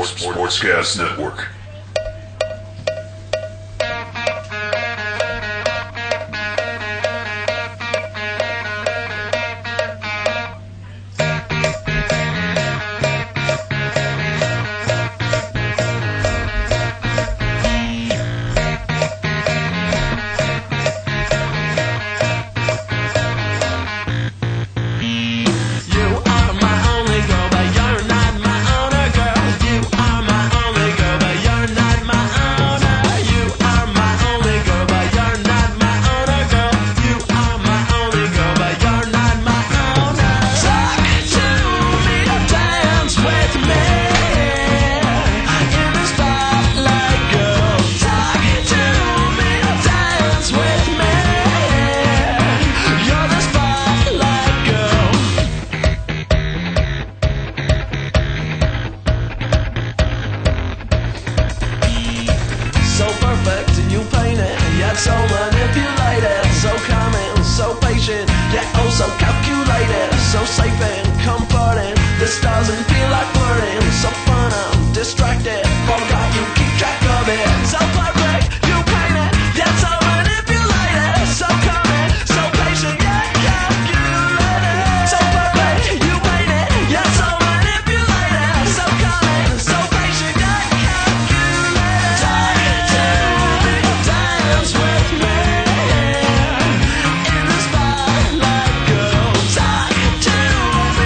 Sportscast Network. So manipulated, so calming, so patient, yet oh so calculated, so safe and comforting. This doesn't feel like flirting, so fun I'm distracted, forgot you keep track of it. So perfect, you paint it, yet so manipulated, so calming, so patient, yet calculated. So perfect, you paint it, yet so manipulated, so calming, so patient, yet calculated. Dance with me in the spotlight, girl. Talk to me.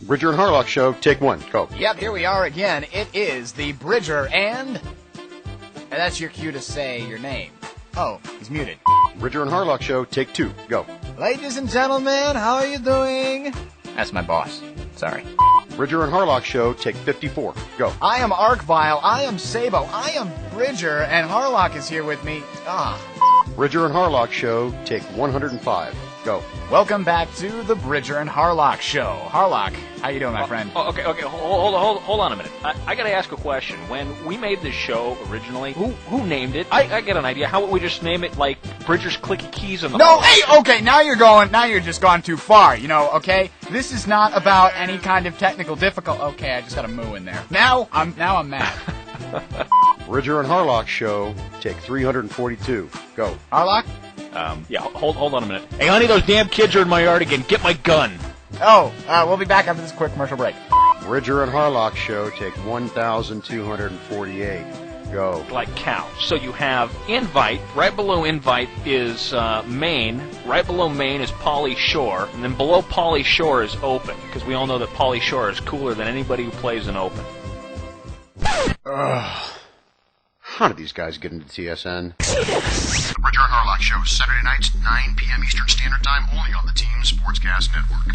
Bridger and Harlock Show, take one, go. Yep, here we are again. It is the Bridger and that's your cue to say your name. Oh, he's muted. Bridger and Harlock Show, take two, go. Ladies and gentlemen, how are you doing? That's my boss. Sorry. Bridger and Harlock Show, take 54, go. I am Arkvile, I am Sabo, I am Bridger, and Harlock is here with me. Bridger and Harlock Show, take 105, go. Welcome back to the Bridger and Harlock Show. Harlock, how you doing, my friend? Okay, hold on a minute. I gotta ask a question. When we made this show originally, who named it? I get an idea. How would we just name it like Bridger's Clicky Keys in the No, hey, okay, now you're just gone too far, okay? This is not about any kind of technical difficult. Okay, I just got a moo in there. Now I'm mad. Bridger and Harlock Show, take 342, go. Harlock? Yeah, hold on a minute. Hey, honey, those damn kids are in my yard again. Get my gun. We'll be back after this quick commercial break. Bridger and Harlock Show, take 1,248, go. Like cow. So you have invite. Right below invite is main. Right below main is Pauly Shore. And then below Pauly Shore is open. Because we all know that Pauly Shore is cooler than anybody who plays in open. How did these guys get into TSN? The Bridger and Harlock Show, Saturday nights, 9 p.m. Eastern Standard Time, only on the Team Sportscast Network.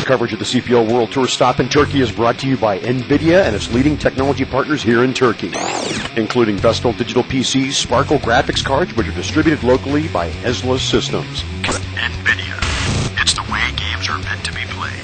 Coverage of the CPL World Tour Stop in Turkey is brought to you by NVIDIA and its leading technology partners here in Turkey, including Vestal Digital PCs, Sparkle graphics cards, which are distributed locally by Hesla Systems. NVIDIA. It's the way games are meant to be played.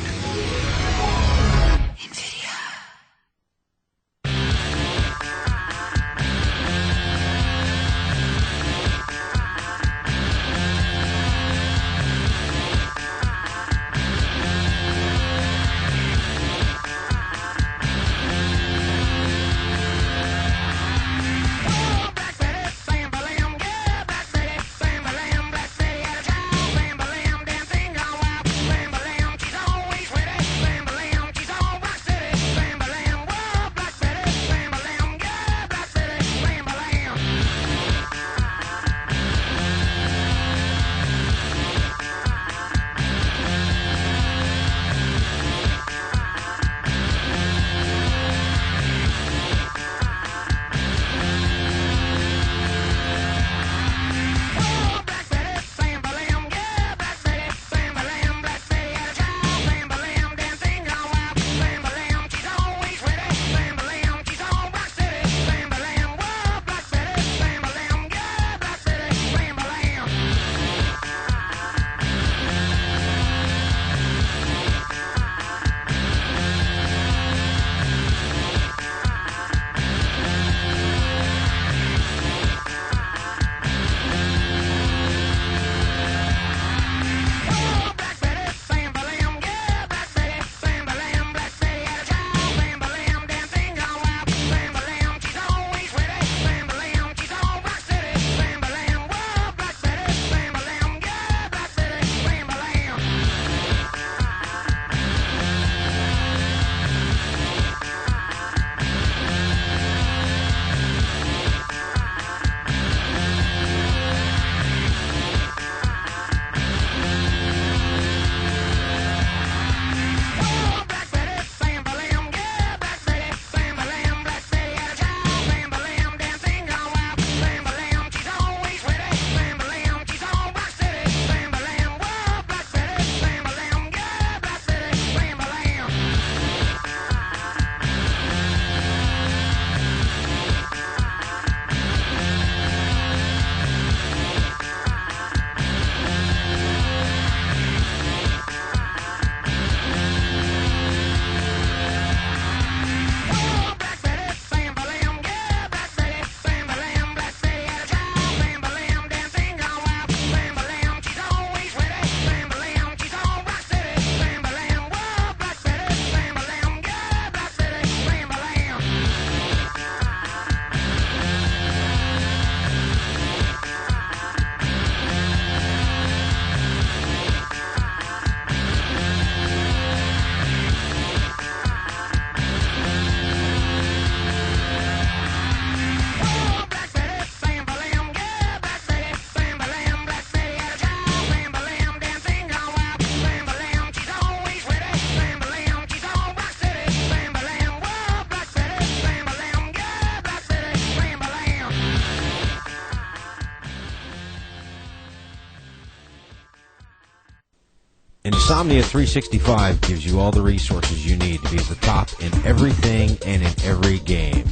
Insomnia 365 gives you all the resources you need to be at the top in everything and in every game.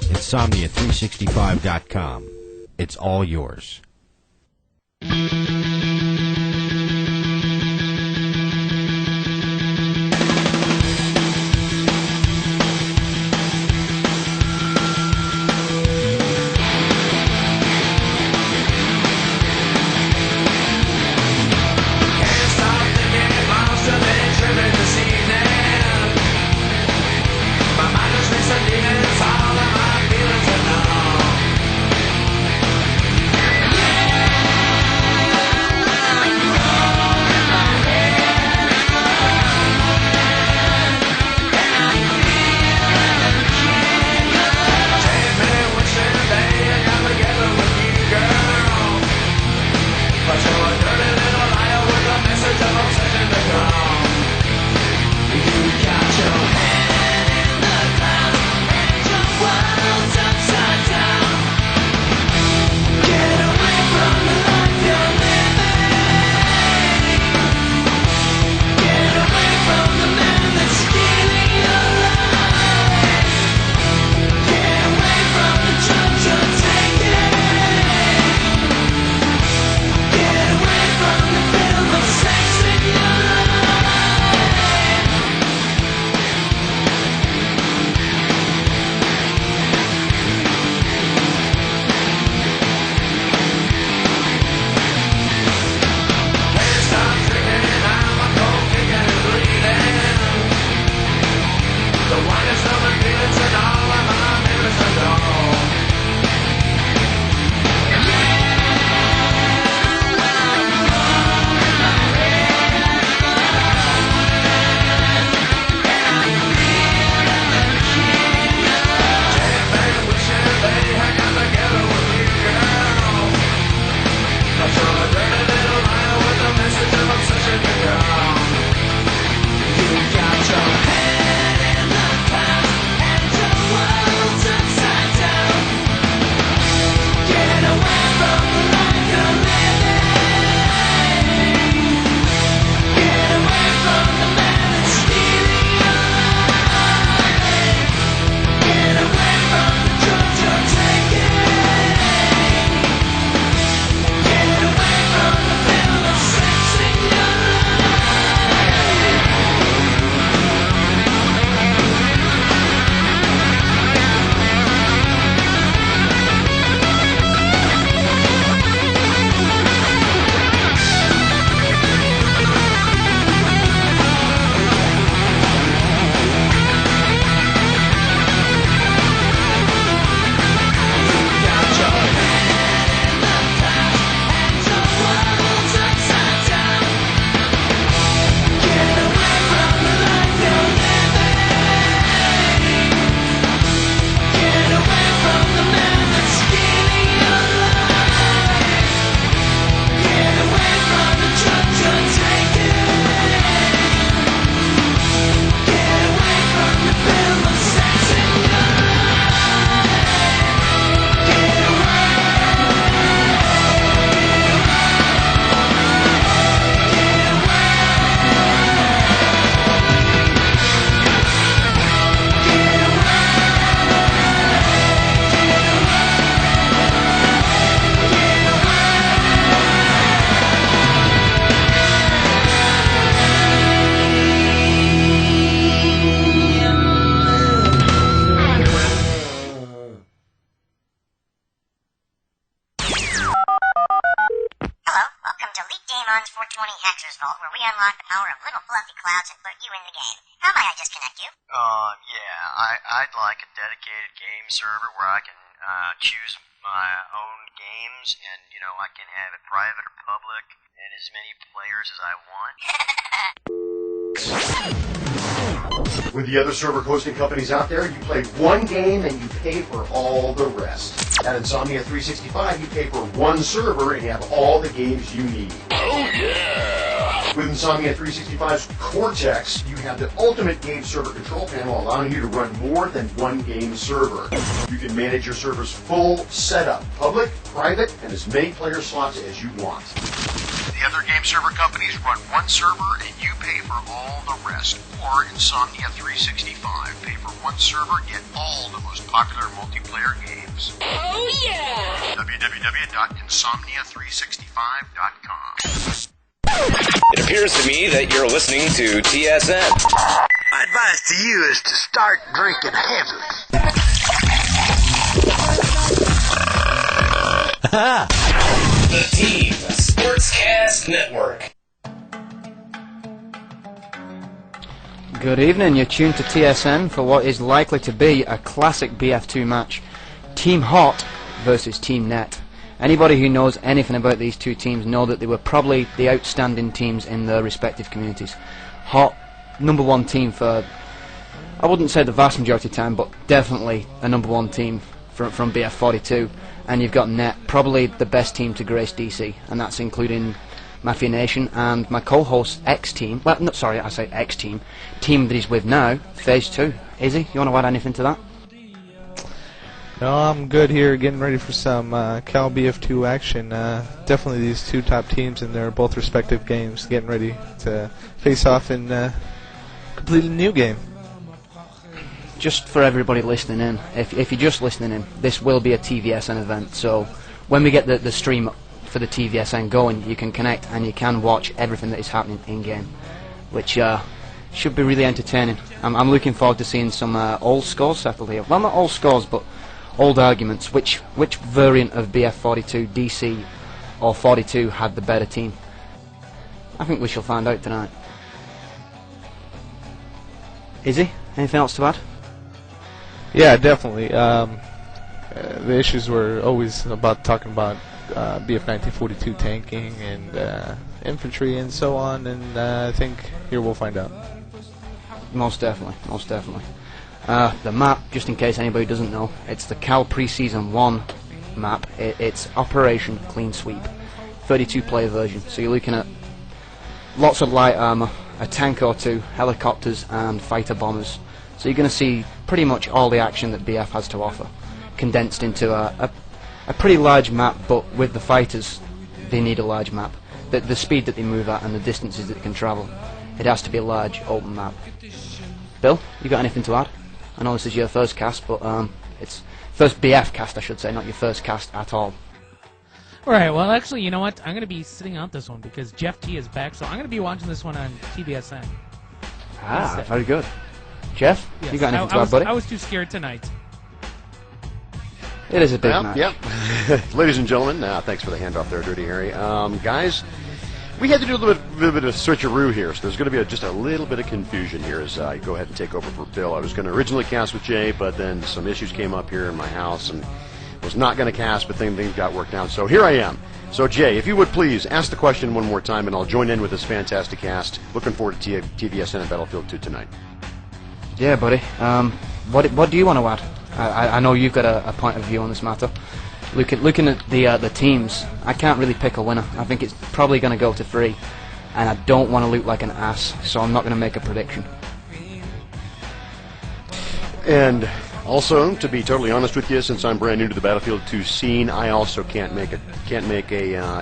Insomnia365.com. It's all yours. where we unlock the power of little fluffy clouds and put you in the game. How might I disconnect you? I'd like a dedicated game server where I can choose my own games, and, you know, I can have it private or public, and as many players as I want. With the other server hosting companies out there, you play one game and you pay for all the rest. At Insomnia 365, you pay for one server and you have all the games you need. Oh, yeah! With Insomnia 365's Cortex, you have the ultimate game server control panel, allowing you to run more than one game server. You can manage your server's full setup, public, private, and as many player slots as you want. The other game server companies run one server and you pay for all the rest. Or Insomnia 365. Pay for one server, get all the most popular multiplayer games. Oh yeah! www.insomnia365.com. It appears to me that you're listening to TSN. My advice to you is to start drinking heavily. The Team Sportscast Network. Good evening, you're tuned to TSN for what is likely to be a classic BF2 match. Team Hot versus Team Net. Anybody who knows anything about these two teams know that they were probably the outstanding teams in their respective communities. Hot, number one team for, I wouldn't say the vast majority of time, but definitely a number one team from BF42. And you've got Net, probably the best team to grace DC, and that's including Mafia Nation and my co-host X-Team, well, no, sorry, I say X-Team, team that he's with now, Phase 2. Izzy, you want to add anything to that? No, I'm good here, getting ready for some Cal BF2 action. Definitely these two top teams in their both respective games, getting ready to face off in a completely new game. Just for everybody listening in, if you're just listening in, this will be a TVsN event, so when we get the stream for the TVsN going, you can connect and you can watch everything that is happening in-game, which should be really entertaining. I'm looking forward to seeing some old scores settled here. Well, not old scores, but old arguments. Which variant of BF42, DC, or 42 had the better team? I think we shall find out tonight. Izzy, anything else to add? Yeah, definitely. The issues were always about talking about BF 1942 tanking and infantry and so on, and I think here we'll find out. Most definitely, most definitely. The map, just in case anybody doesn't know, it's the Cal Pre-Season 1 map. It's Operation Clean Sweep, 32-player version. So you're looking at lots of light armor, a tank or two, helicopters, and fighter bombers. So you're going to see pretty much all the action that BF has to offer, condensed into a pretty large map, but with the fighters, they need a large map. The speed that they move at and the distances that they can travel, it has to be a large, open map. Bill, you got anything to add? I know this is your first cast, but it's first BF cast, I should say, not your first cast at all. Alright, well, actually, you know what? I'm going to be sitting out this one because Jeff T is back, so I'm going to be watching this one on TVsN. Ah, very good. Jeff, yes, you got anything to add, buddy? I was too scared tonight. It is a big match. Yep. Ladies and gentlemen, thanks for the handoff there, Dirty Harry. Guys, we had to do a little bit of switcheroo here, so there's going to be just a little bit of confusion here as I go ahead and take over for Bill. I was going to originally cast with Jay, but then some issues came up here in my house and was not going to cast, but things got worked out. So here I am. So Jay, if you would please ask the question one more time, and I'll join in with this fantastic cast. Looking forward to TVsN and Battlefield 2 tonight. Yeah, buddy. What do you want to add? I know you've got a point of view on this matter. Looking at the teams, I can't really pick a winner. I think it's probably going to go to 3, and I don't want to look like an ass, so I'm not going to make a prediction. And also, to be totally honest with you, since I'm brand new to the Battlefield 2 scene, I also can't make a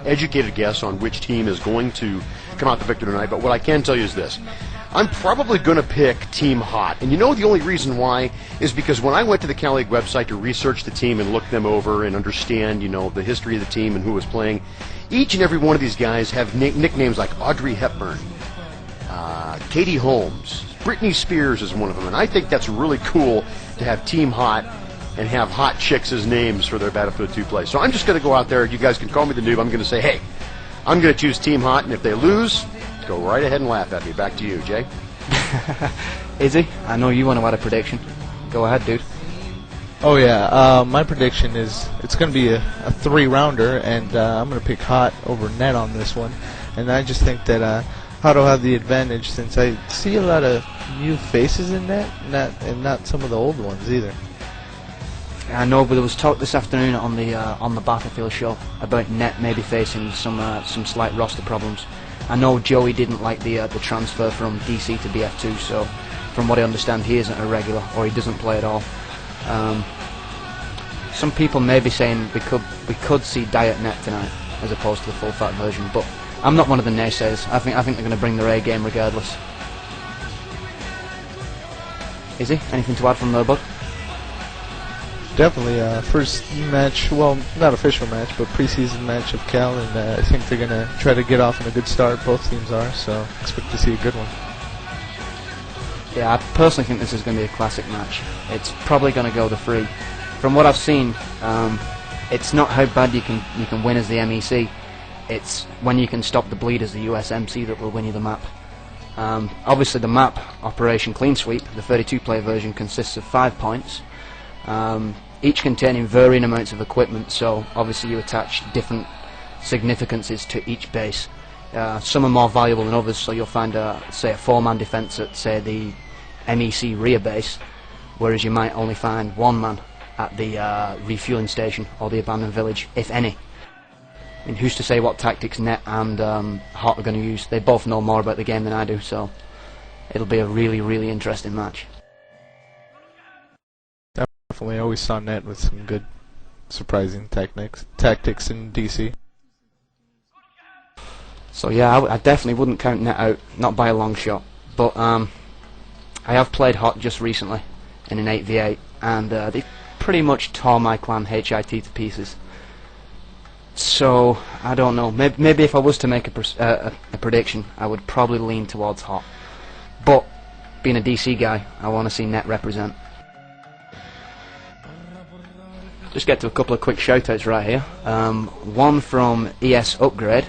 educated guess on which team is going to come out the victor tonight. But what I can tell you is this. I'm probably going to pick Team Hot. And you know the only reason why is because when I went to the Cal League website to research the team and look them over and understand, the history of the team and who was playing, each and every one of these guys have nicknames like Audrey Hepburn, Katie Holmes, Britney Spears is one of them. And I think that's really cool to have Team Hot and have hot chicks as names for their Battlefield 2 play. So I'm just going to go out there. You guys can call me the noob. I'm going to say, hey, I'm going to choose Team Hot, and if they lose, go right ahead and laugh at me. Back to you, Jay. Izzy, I know you want to add a prediction. Go ahead, dude. Oh yeah, my prediction is it's going to be a 3-rounder, and I'm going to pick Hot over Net on this one. And I just think that Hot will have the advantage since I see a lot of new faces in Net, and not some of the old ones either. I know, but there was talk this afternoon on the Battlefield show about Net maybe facing some slight roster problems. I know Joey didn't like the transfer from DC to BF2, so from what I understand, he isn't a regular, or he doesn't play at all. Some people may be saying we could see Diet Net tonight, as opposed to the full fat version, but I'm not one of the naysayers. I think they're going to bring their A game regardless. Is he? Anything to add from there, bud? Definitely, first match, well, not official match, but preseason match of Cal, and I think they're going to try to get off on a good start. Both teams are, so expect to see a good one. Yeah, I personally think this is going to be a classic match. It's probably going to go the free. From what I've seen, it's not how bad you can win as the MEC. It's when you can stop the bleed as the USMC that will win you the map. Obviously, the map, Operation Clean Sweep, the 32-player version, consists of 5 points, each containing varying amounts of equipment, so obviously you attach different significances to each base. Some are more valuable than others, so you'll find, say, a 4-man defense at, say, the MEC rear base, whereas you might only find 1 man at the refueling station or the abandoned village, if any. I mean, who's to say what tactics Net and Hot are going to use? They both know more about the game than I do, so it'll be a really, really interesting match. Definitely always saw Net with some good, surprising tactics in DC. So yeah, I definitely wouldn't count Net out, not by a long shot. But I have played Hot just recently in an 8v8, and they pretty much tore my clan HIT to pieces. So I don't know. Maybe if I was to make a prediction, I would probably lean towards Hot. But being a DC guy, I want to see Net represent. Just get to a couple of quick shoutouts right here. One from ES Upgrade,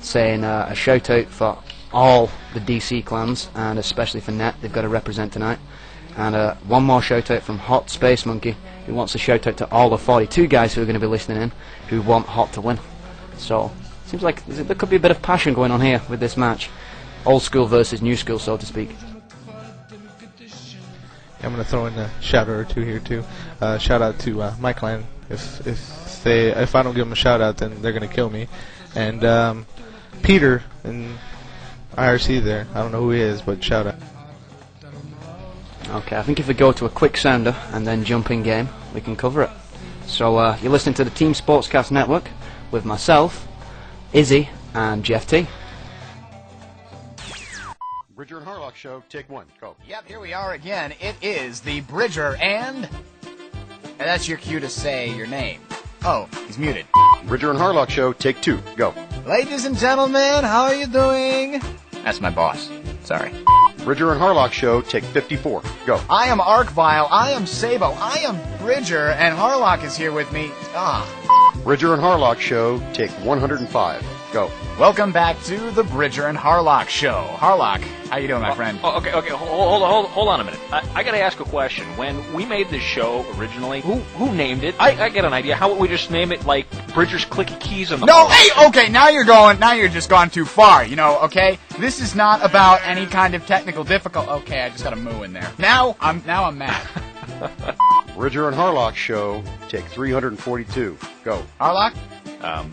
saying a shout out for all the DC clans and especially for Net. They've got to represent tonight. And one more shout out from Hot Space Monkey, who wants to shout out to all the 42 guys who are going to be listening in who want Hot to win. So seems like there could be a bit of passion going on here with this match. Old school versus new school, so to speak. I'm going to throw in a shout out or two here too. Shout out to my clan. If I don't give them a shout out, then they're going to kill me. And Peter in IRC there. I don't know who he is, but shout out. Okay, I think if we go to a quick sounder and then jump in game, we can cover it. So you're listening to the Team Sportscast Network with myself, Izzy, and Jeff T. Bridger and Harlock Show, take 1, go. Yep, here we are again. It is the Bridger and that's your cue to say your name. Oh, he's muted. Bridger and Harlock Show, take 2, go. Ladies and gentlemen, how are you doing? That's my boss. Sorry. Bridger and Harlock Show, take 54, go. I am Arkvile, I am Sabo, I am Bridger, and Harlock is here with me. Bridger and Harlock Show, take 105, go. Welcome back to the Bridger and Harlock Show. Harlock, how you doing, my friend? Okay, hold on a minute. I gotta ask a question. When we made this show originally, who named it? I get an idea. How would we just name it like Bridger's Clicky Keys on the No, hey, okay, now you're just gone too far, okay? This is not about any kind of technical difficult. Okay, I just got a moo in there. Now I'm mad. Bridger and Harlock Show, take 342, go. Harlock?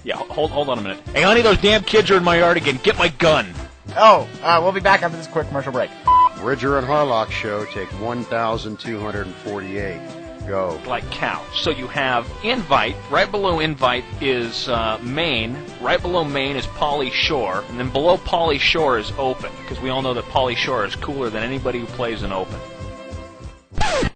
Yeah, hold on a minute. Hey, honey, those damn kids are in my yard again. Get my gun. Oh, we'll be back after this quick commercial break. Bridger and Harlock Show, take 1,248, go. Like count. So you have invite. Right below invite is main. Right below main is Polly Shore. And then below Polly Shore is open. Because we all know that Polly Shore is cooler than anybody who plays in open.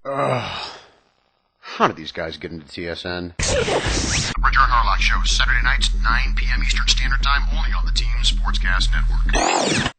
How did these guys get into TSN? The Bridger and Harlock Show, Saturday nights, 9 p.m. Eastern Standard Time, only on the Team Sportscast Network.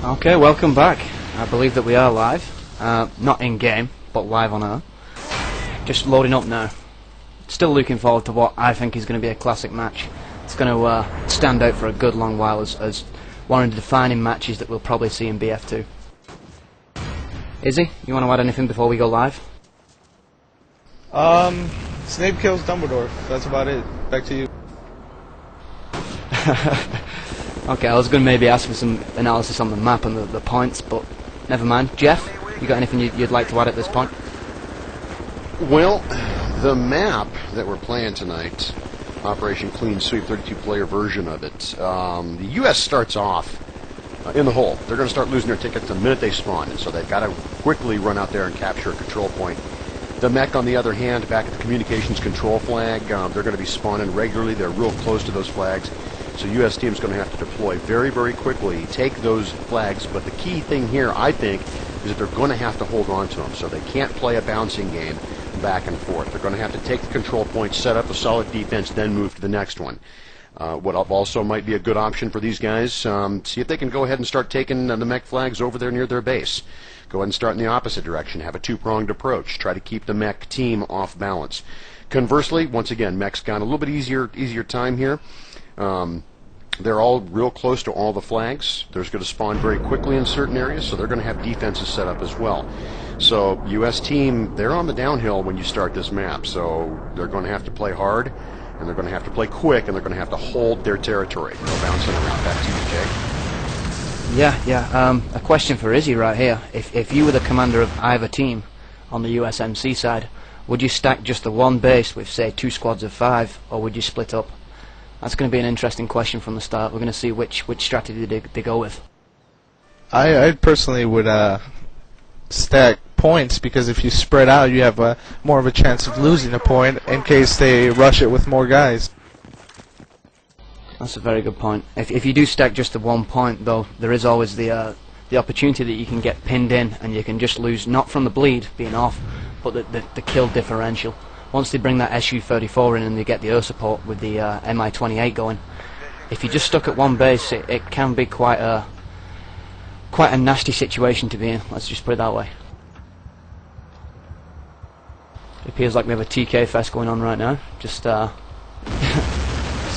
Okay, welcome back. I believe that we are live. Not in-game, but live on air. Just loading up now. Still looking forward to what I think is going to be a classic match. It's going to stand out for a good long while as one of the defining matches that we'll probably see in BF2. Izzy, you want to add anything before we go live? Snape kills Dumbledore. That's about it. Back to you. Okay, I was going to maybe ask for some analysis on the map and the points, but never mind. Jeff, you got anything you'd like to add at this point? Well, the map that we're playing tonight, Operation Clean Sweep, 32-player version of it, the U.S. starts off in the hole. They're going to start losing their tickets the minute they spawn, and so they've got to quickly run out there and capture a control point. The mech, on the other hand, back at the communications control flag, they're going to be spawning regularly. They're real close to those flags. So U.S. team's going to have to deploy very, very quickly, take those flags, but the key thing here, I think, is that they're going to have to hold on to them, so they can't play a bouncing game back and forth. They're going to have to take the control point, set up a solid defense, then move to the next one. What also might be a good option for these guys, see if they can go ahead and start taking the mech flags over there near their base. Go ahead and start in the opposite direction, have a two-pronged approach, try to keep the mech team off balance. Conversely, once again, mech's got a little bit easier time here. They're all real close to all the flags. They're going to spawn very quickly in certain areas, so they're going to have defenses set up as well. So U.S. team, they're on the downhill when you start this map, so they're going to have to play hard, and they're going to have to play quick, and they're going to have to hold their territory. No bouncing around. Back to you, Jay. Yeah. A question for Izzy right here. If you were the commander of either team on the USMC side, would you stack just the one base with, say, 2 squads of 5, or would you split up? That's going to be an interesting question from the start. We're going to see which strategy they go with. I personally would stack points, because if you spread out, you have more of a chance of losing a point in case they rush it with more guys. That's a very good point. If you do stack just the 1 point, though, there is always the opportunity that you can get pinned in and you can just lose, not from the bleed being off, but the kill differential. Once they bring that SU-34 in and they get the air support with the Mi-28 going, if you're just stuck at one base, it can be quite a nasty situation to be in. Let's just put it that way. It appears like we have a TK fest going on right now. Just see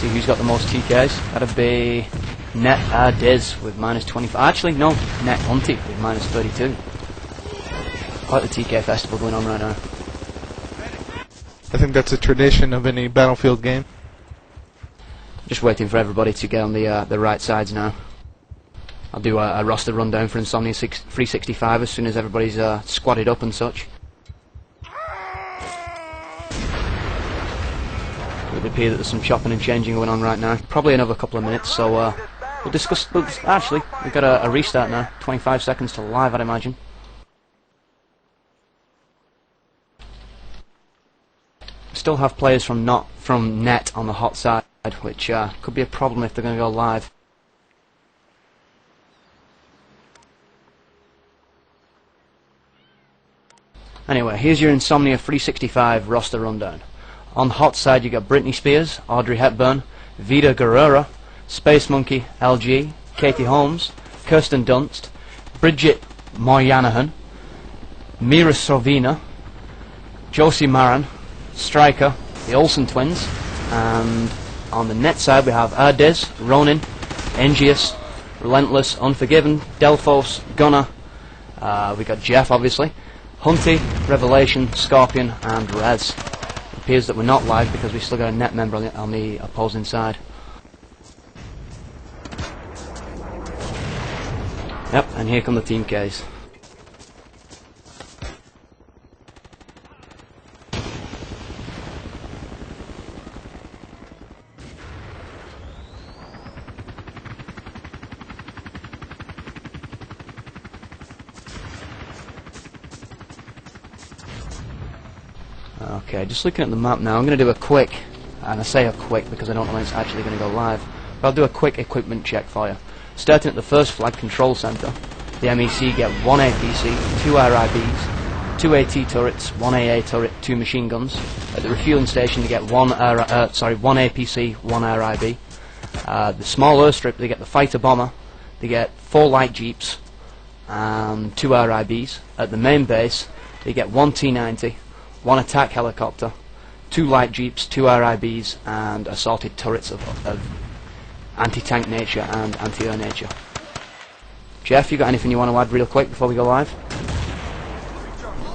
who's got the most TKs. That'd be Net Diz with -25. Actually, no, Net Hunty with -32. Quite the TK festival going on right now. I think that's a tradition of any Battlefield game. Just waiting for everybody to get on the right sides now. I'll do a roster rundown for Insomnia 365 as soon as everybody's squatted up and such. It would appear that there's some chopping and changing going on right now. Probably another couple of minutes, so we'll discuss. Actually, we've got a restart now. 25 seconds to live, I'd imagine. Still have players from net on the hot side, which could be a problem if they're going to go live. Anyway, here's your Insomnia 365 roster rundown. On the hot side, you got Britney Spears, Audrey Hepburn, Vida Guerrera, Space Monkey, LG, Katie Holmes, Kirsten Dunst, Bridget Moyanahan, Mira Sorvina, Josie Maran, Striker, the Olsen twins, and on the net side we have Ardez, Ronin, Engius, Relentless, Unforgiven, Delphos, Gunner, we got Jeff obviously, Hunty, Revelation, Scorpion, and Rez. It appears that we're not live because we've still got a net member on the opposing side. Yep, and here come the team Ks. Okay, just looking at the map now, I'm going to do a quick, and I say a quick because I don't know when it's actually going to go live, but I'll do a quick equipment check for you. Starting at the first flag control center, the MEC get 1 APC, 2 RIBs, 2 AT turrets, 1 AA turret, 2 machine guns. At the refueling station they get 1 APC, 1 RIB. The small airstrip they get the fighter bomber, they get 4 light jeeps and 2 RIBs. At the main base, they get 1 T-90, 1 attack helicopter, 2 light jeeps, 2 RIBs, and assorted turrets of anti-tank nature and anti-air nature. Jeff, you got anything you want to add real quick before we go live?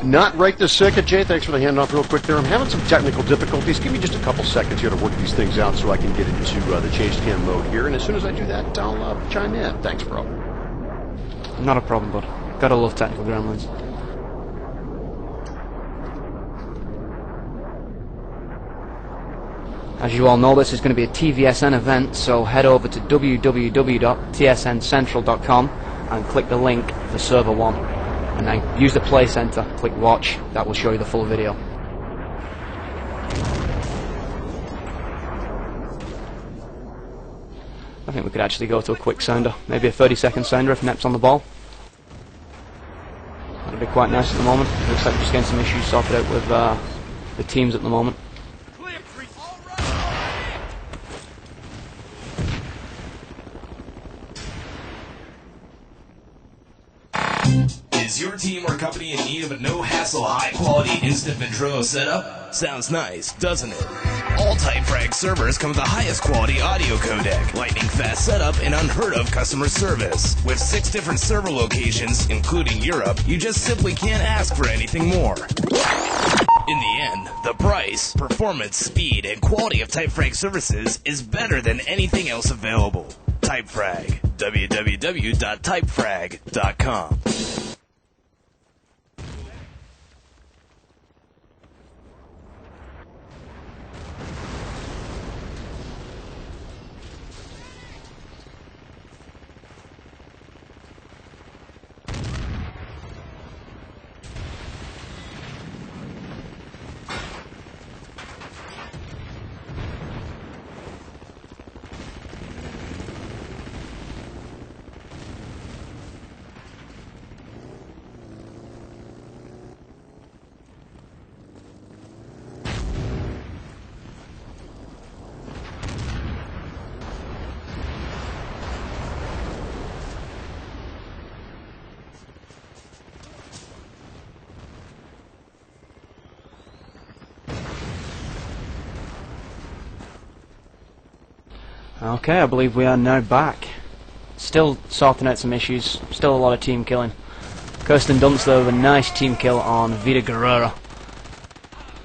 Not right this second, Jay. Thanks for the handoff real quick there. I'm having some technical difficulties. Give me just a couple seconds here to work these things out so I can get into the changed cam mode here. And as soon as I do that, I'll chime in. Thanks, bro. Not a problem, bud. Gotta love technical gremlins. As you all know, this is going to be a TVsN event, so head over to www.tsncentral.com and click the link for server 1. And then use the play center, click watch, that will show you the full video. I think we could actually go to a quick sounder, maybe a 30-second sounder if Nep's on the ball. That'd be quite nice at the moment. Looks like we're just getting some issues sorted out with the teams at the moment. Is your team or company in need of a no-hassle, high-quality instant Ventrilo setup? Sounds nice, doesn't it? All TypeFrag servers come with the highest quality audio codec, lightning-fast setup, and unheard-of customer service. With 6 different server locations, including Europe, you just simply can't ask for anything more. In the end, the price, performance, speed, and quality of TypeFrag services is better than anything else available. TypeFrag. www.typefrag.com. Okay, I believe we are now back. Still sorting out some issues, still a lot of team killing. Kirsten Dunst though with a nice team kill on Vida Guerrera.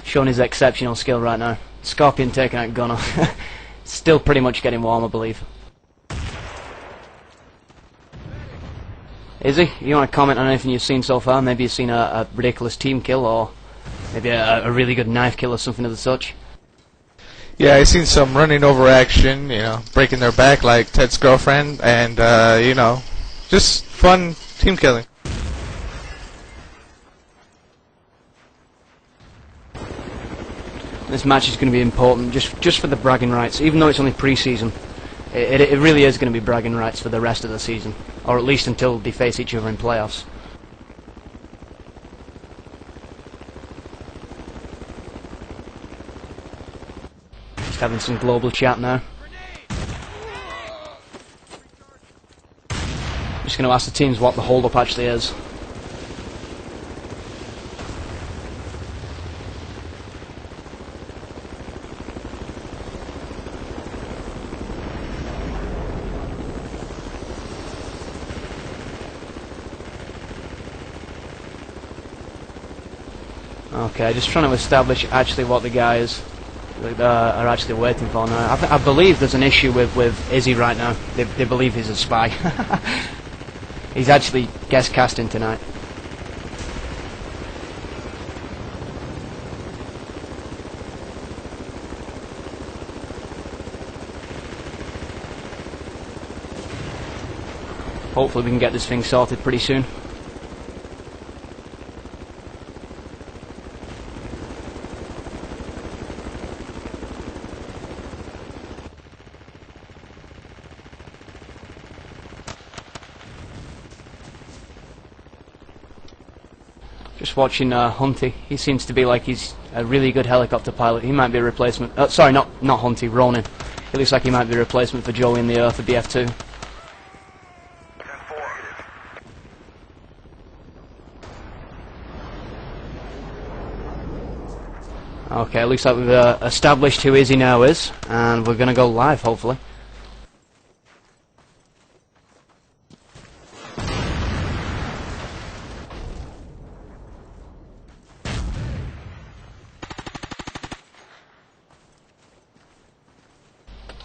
Showing his exceptional skill right now. Scorpion taking out Gunner. Still pretty much getting warm, I believe. Izzy, you want to comment on anything you've seen so far? Maybe you've seen a ridiculous team kill, or maybe a really good knife kill or something of the such? Yeah, I've seen some running over action, you know, breaking their back like Ted's girlfriend, and, you know, just fun team killing. This match is going to be important, just for the bragging rights. Even though it's only pre-season, it really is going to be bragging rights for the rest of the season, or at least until they face each other in playoffs. Just having some global chat now. Just going to ask the teams what the hold-up actually is. Okay, just trying to establish actually what the guys are actually waiting for now. I believe there's an issue with Izzy right now. They believe he's a spy. He's actually guest casting tonight. Hopefully we can get this thing sorted pretty soon. Just watching Hunty. He seems to be like he's a really good helicopter pilot. He might be a replacement. Sorry, not Hunty, Ronin. He looks like he might be a replacement for Joey in the Earth of BF2. Okay, it looks like we've established who Izzy now is, and we're going to go live, hopefully.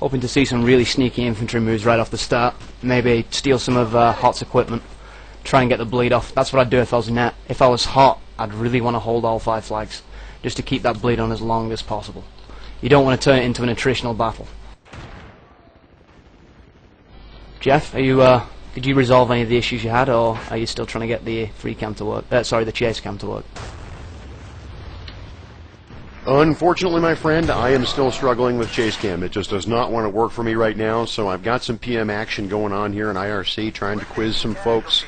Hoping to see some really sneaky infantry moves right off the start. Maybe steal some of Hot's equipment, try and get the bleed off. That's what I'd do if I was Net. If I was Hot, I'd really want to hold all 5 flags, just to keep that bleed on as long as possible. You don't want to turn it into an attritional battle. Jeff, are you, did you resolve any of the issues you had, or are you still trying to get the free cam to work? Sorry, the chase cam to work? Unfortunately, my friend, I am still struggling with chase cam. It just does not want to work for me right now, so I've got some PM action going on here in IRC, trying to quiz some folks,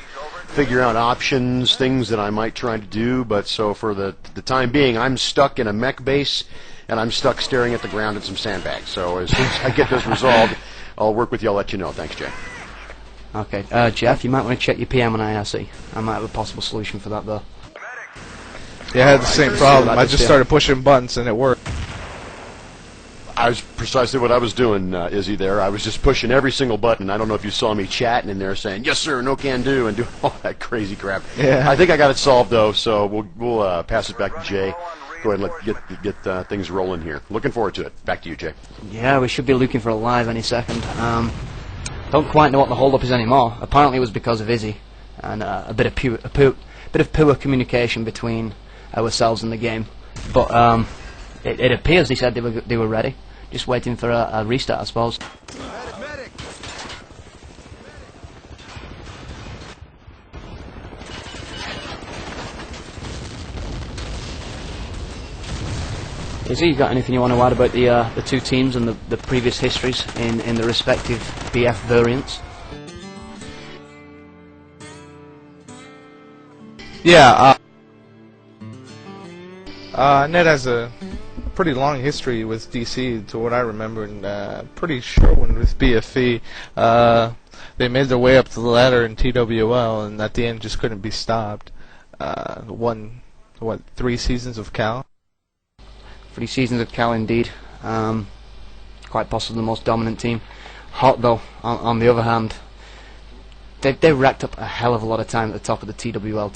figure out options, things that I might try to do, but so for the time being, I'm stuck in a mech base, and I'm stuck staring at the ground in some sandbags. So as soon as I get this resolved, I'll work with you, I'll let you know. Thanks, Jay. Okay, Jeff, you might want to check your PM on IRC. I might have a possible solution for that, though. Yeah, I had the same problem. I just started pushing buttons and it worked. I was precisely what I was doing, Izzy, there. I was just pushing every single button. I don't know if you saw me chatting in there saying, yes, sir, no can do, and doing all that crazy crap. Yeah. I think I got it solved, though, so we'll pass it back to Jay. Go ahead and get things rolling here. Looking forward to it. Back to you, Jay. Yeah, we should be looking for a live any second. Don't quite know what the hold-up is anymore. Apparently it was because of Izzy, and a bit of poor communication between ourselves and the game, but it appears he said they were ready, just waiting for a restart, I suppose. Izzy, you got anything you want to add about the two teams and the previous histories in the respective BF variants? Yeah. Net has a pretty long history with DC, to what I remember, and pretty short one with BFE. They made their way up to the ladder in TWL, and at the end just couldn't be stopped. Won, 3 seasons of Cal? 3 seasons of Cal, indeed. Quite possibly the most dominant team. Hot, though, on the other hand, they racked up a hell of a lot of time at the top of the TWL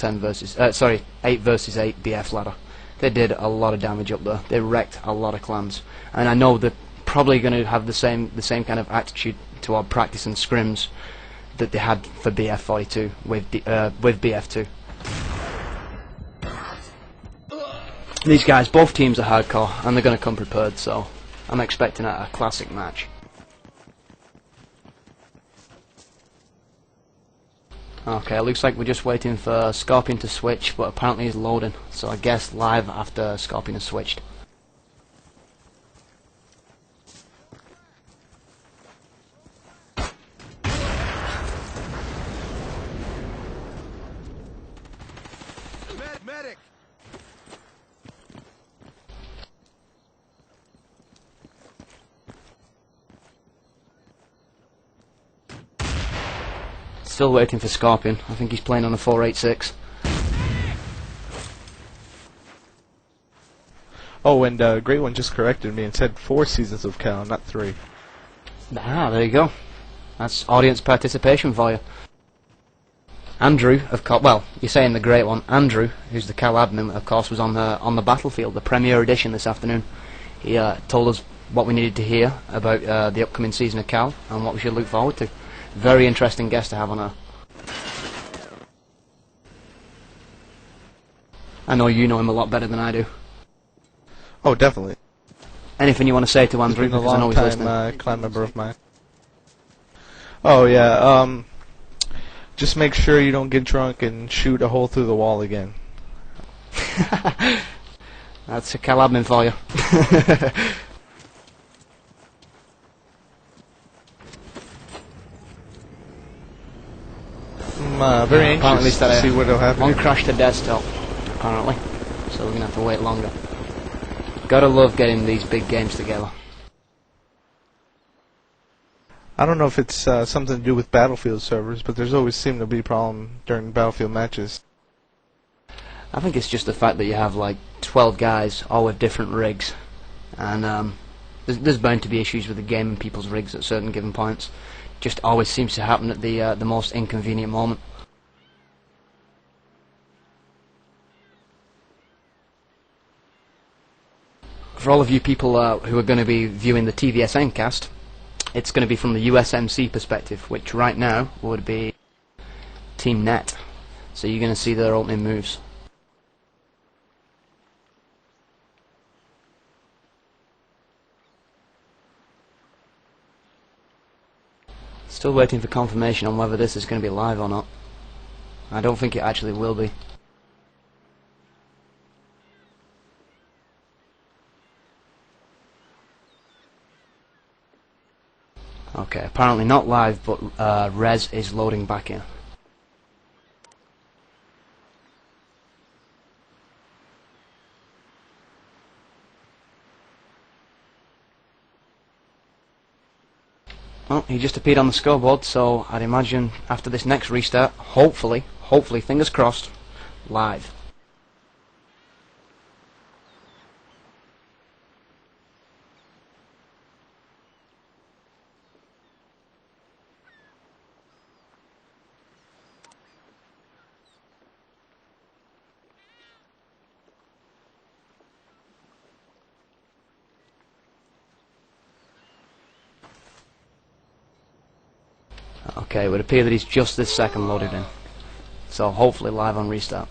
8 versus 8 BF ladder. They did a lot of damage up there. They wrecked a lot of clans, and I know they're probably going to have the same kind of attitude toward practice and scrims that they had for BF42 with BF2. These guys, both teams are hardcore, and they're going to come prepared. So I'm expecting a classic match. Okay, it looks like we're just waiting for Scorpion to switch, but apparently he's loading, so I guess live after Scorpion has switched. Medic! Still waiting for Scorpion. I think he's playing on a 486. Oh, and Great One just corrected me and said 4 seasons of Cal, not 3. Ah, there you go. That's audience participation for you. Andrew, of course, well, you're saying the Great One. Andrew, who's the Cal admin, of course, was on the Battlefield, the premiere edition this afternoon. He told us what we needed to hear about the upcoming season of Cal and what we should look forward to. Very interesting guest to have on her. I know you know him a lot better than I do. Oh, definitely. Anything you want to say to Andrew? He's been a because I know he's listening. long-time clan member of mine. Oh, yeah, just make sure you don't get drunk and shoot a hole through the wall again. That's a Cal admin for you. I'm very anxious to see what will happen. One crash to desktop, apparently, so we're going to have to wait longer. Gotta love getting these big games together. I don't know if it's something to do with Battlefield servers, but there's always seemed to be a problem during Battlefield matches. I think it's just the fact that you have like 12 guys all with different rigs, and there's bound to be issues with the game and people's rigs at certain given points. Just always seems to happen at the most inconvenient moment. For all of you people who are going to be viewing the TVsN cast, it's going to be from the USMC perspective, which right now would be Team Net. So you're going to see their opening moves. Still waiting for confirmation on whether this is going to be live or not. I don't think it actually will be. Okay, apparently not live, but Res is loading back in. Well, he just appeared on the scoreboard, so I'd imagine after this next restart, hopefully, fingers crossed, live. Okay, it would appear that he's just this second loaded in. So hopefully live on restart.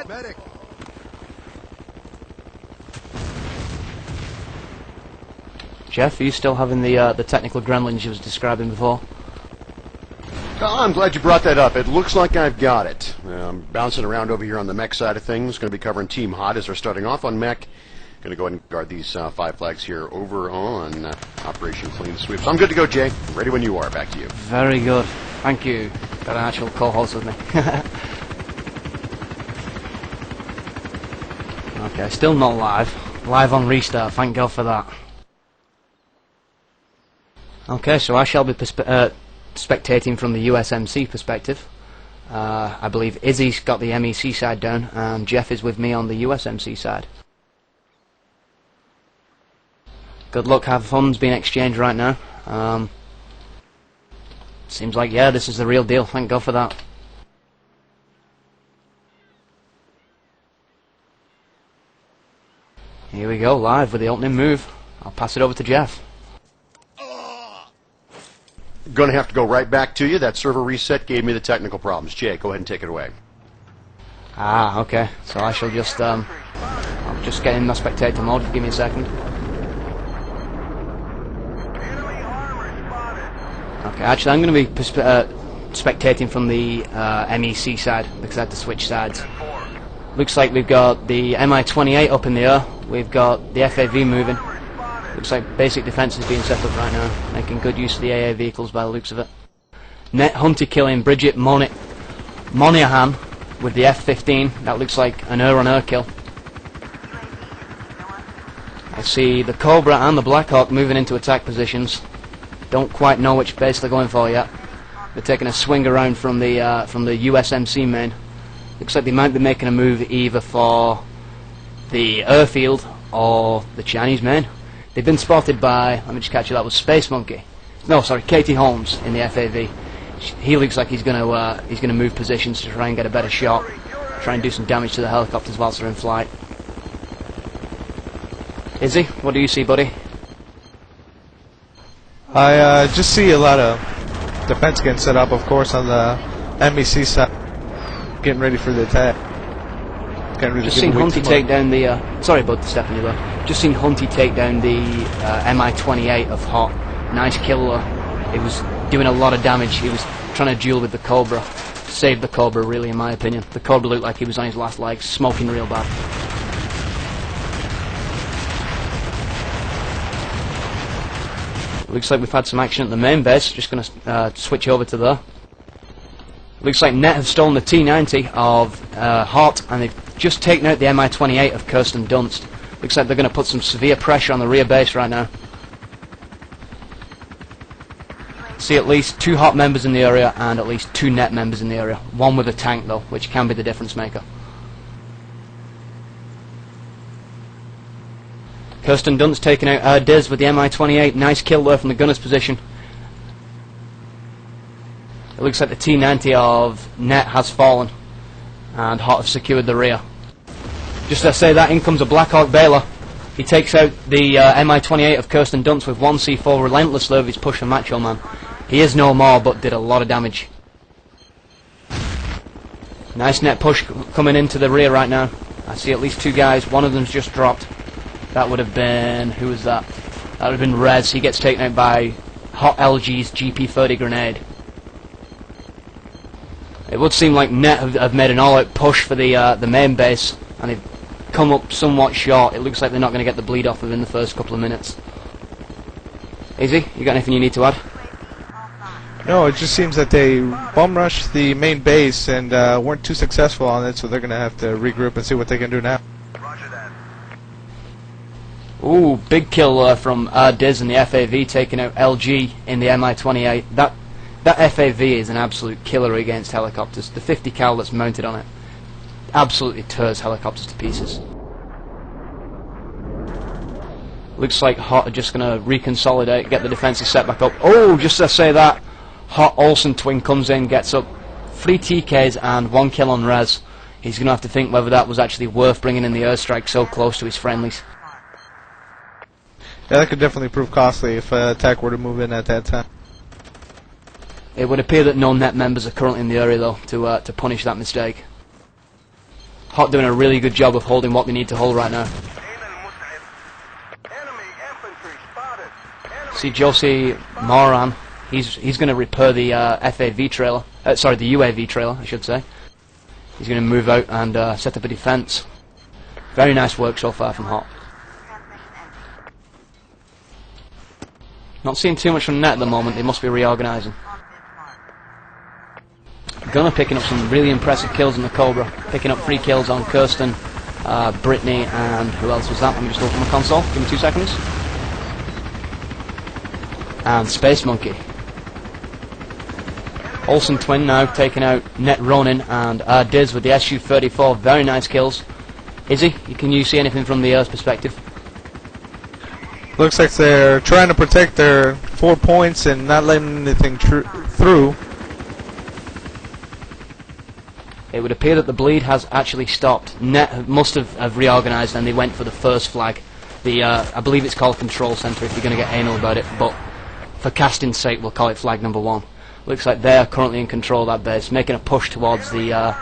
Medic. Jeff, are you still having the technical gremlins you was describing before? Oh, I'm glad you brought that up. It looks like I've got it. I'm bouncing around over here on the mech side of things. Going to be covering Team Hot as they're starting off on mech. Going to go ahead and guard these 5 flags here over on Operation Clean Sweep. So I'm good to go, Jay. Ready when you are. Back to you. Very good. Thank you. Got an actual co-host with me. Okay, still not live. Live on restart. Thank God for that. Okay, so I shall be spectating from the USMC perspective. I believe Izzy's got the MEC side down, and Jeff is with me on the USMC side. Good luck, have fun's being exchanged right now. Seems like, yeah, this is the real deal. Thank God for that. Here we go, live with the opening move. I'll pass it over to Jeff. Going to have to go right back to you. That server reset gave me the technical problems. Jay, go ahead and take it away. Ah, okay. So I shall just, I'll just get in the spectator mode. Give me a second. Okay, actually I'm going to be spectating from the MEC side because I had to switch sides. Looks like we've got the Mi-28 up in the air. We've got the FAV moving. Looks like basic defense is being set up right now, making good use of the AA vehicles by the looks of it. Net Hunter killing Bridget Monahan with the F-15. That looks like an air-on-air kill. I see the Cobra and the Blackhawk moving into attack positions. Don't quite know which base they're going for yet. They're taking a swing around from the USMC main. Looks like they might be making a move either for the airfield or the Chinese main. They've been spotted by, let me just catch you, that was Space Monkey. No, sorry, Katie Holmes in the FAV. He looks like he's gonna move positions to try and get a better shot, try and do some damage to the helicopters whilst they're in flight. Izzy, what do you see, buddy? I just see a lot of defense getting set up, of course, on the MEC side, getting ready for the attack. Just seen Hunty take down the. Sorry, bud, stepping you there. Just seen Hunty take down the Mi-28 of Hot. Nice kill. It was doing a lot of damage. He was trying to duel with the Cobra. Saved the Cobra, really, in my opinion. The Cobra looked like he was on his last legs, smoking real bad. Looks like we've had some action at the main base. Just going to switch over to there. Looks like Net have stolen the T-90 of Hot, and they've just taken out the Mi-28 of Kirsten Dunst. Looks like they're going to put some severe pressure on the rear base right now. See at least 2 hot members in the area and at least 2 net members in the area. One with a tank though, which can be the difference maker. Kirsten Dunst taking out Diz with the Mi-28. Nice kill there from the gunner's position. It looks like the T-90 of net has fallen and Hot have secured the rear. Just as I say that, in comes a Black Hawk Baylor. He takes out the Mi-28 of Kirsten Dunst with 1 C4 relentlessly of his push and Macho Man. He is no more, but did a lot of damage. Nice net push coming into the rear right now. I see at least 2 guys. One of them's just dropped. That would have been... who was that? That would have been Rez. He gets taken out by Hot LG's GP30 grenade. It would seem like net have made an all-out push for the main base, and they've come up somewhat short. It looks like they're not going to get the bleed off within the first couple of minutes. Easy, you got anything you need to add? No, it just seems that they bum rushed the main base and weren't too successful on it, so they're going to have to regroup and see what they can do now. Ooh, big kill from Diz and the FAV taking out LG in the Mi-28. That FAV is an absolute killer against helicopters. The 50 cal that's mounted on it absolutely tears helicopters to pieces. Looks like Hot are just going to reconsolidate, get the defenses set back up. Oh, just to say that, Hot Olsen twin comes in, gets up 3 TKs and 1 kill on Rez. He's going to have to think whether that was actually worth bringing in the airstrike so close to his friendlies. Yeah, that could definitely prove costly if attack were to move in at that time. It would appear that no net members are currently in the area though to punish that mistake. Hot doing a really good job of holding what they need to hold right now. See Josie Moran, he's going to repair the FAV trailer, sorry, the UAV trailer I should say. He's going to move out and set up a defense. Very nice work so far from Hot. Not seeing too much from net at the moment, they must be reorganising. Gunner picking up some really impressive kills in the Cobra, picking up 3 kills on Kirsten, Brittany, and who else was that? Let me just open my console, give me 2 seconds. And Space Monkey. Olsen twin now taking out Net Ronin and Diz with the SU-34, very nice kills. Izzy, can you see anything from the Earth's perspective? Looks like they're trying to protect their 4 points and not letting anything through. It would appear that the bleed has actually stopped. Net must have reorganised and they went for the first flag. I believe it's called Control Centre if you're going to get anal about it, but for casting's sake we'll call it flag number 1. Looks like they're currently in control of that base, making a push towards the,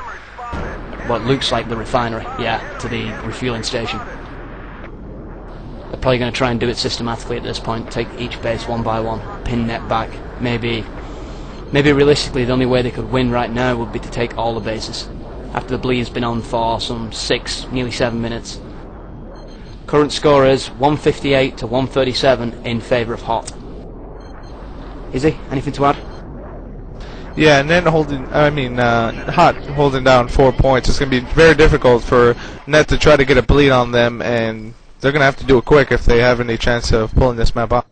what looks like the refinery, yeah, to the refueling station. They're probably going to try and do it systematically at this point, take each base one by one, pin net back. Maybe realistically the only way they could win right now would be to take all the bases, after the bleed's been on for some 6, nearly 7 minutes. Current score is 158 to 137 in favour of Hot. Izzy, anything to add? Yeah, and then Hot holding down 4 points. It's going to be very difficult for Net to try to get a bleed on them, and they're going to have to do it quick if they have any chance of pulling this map off.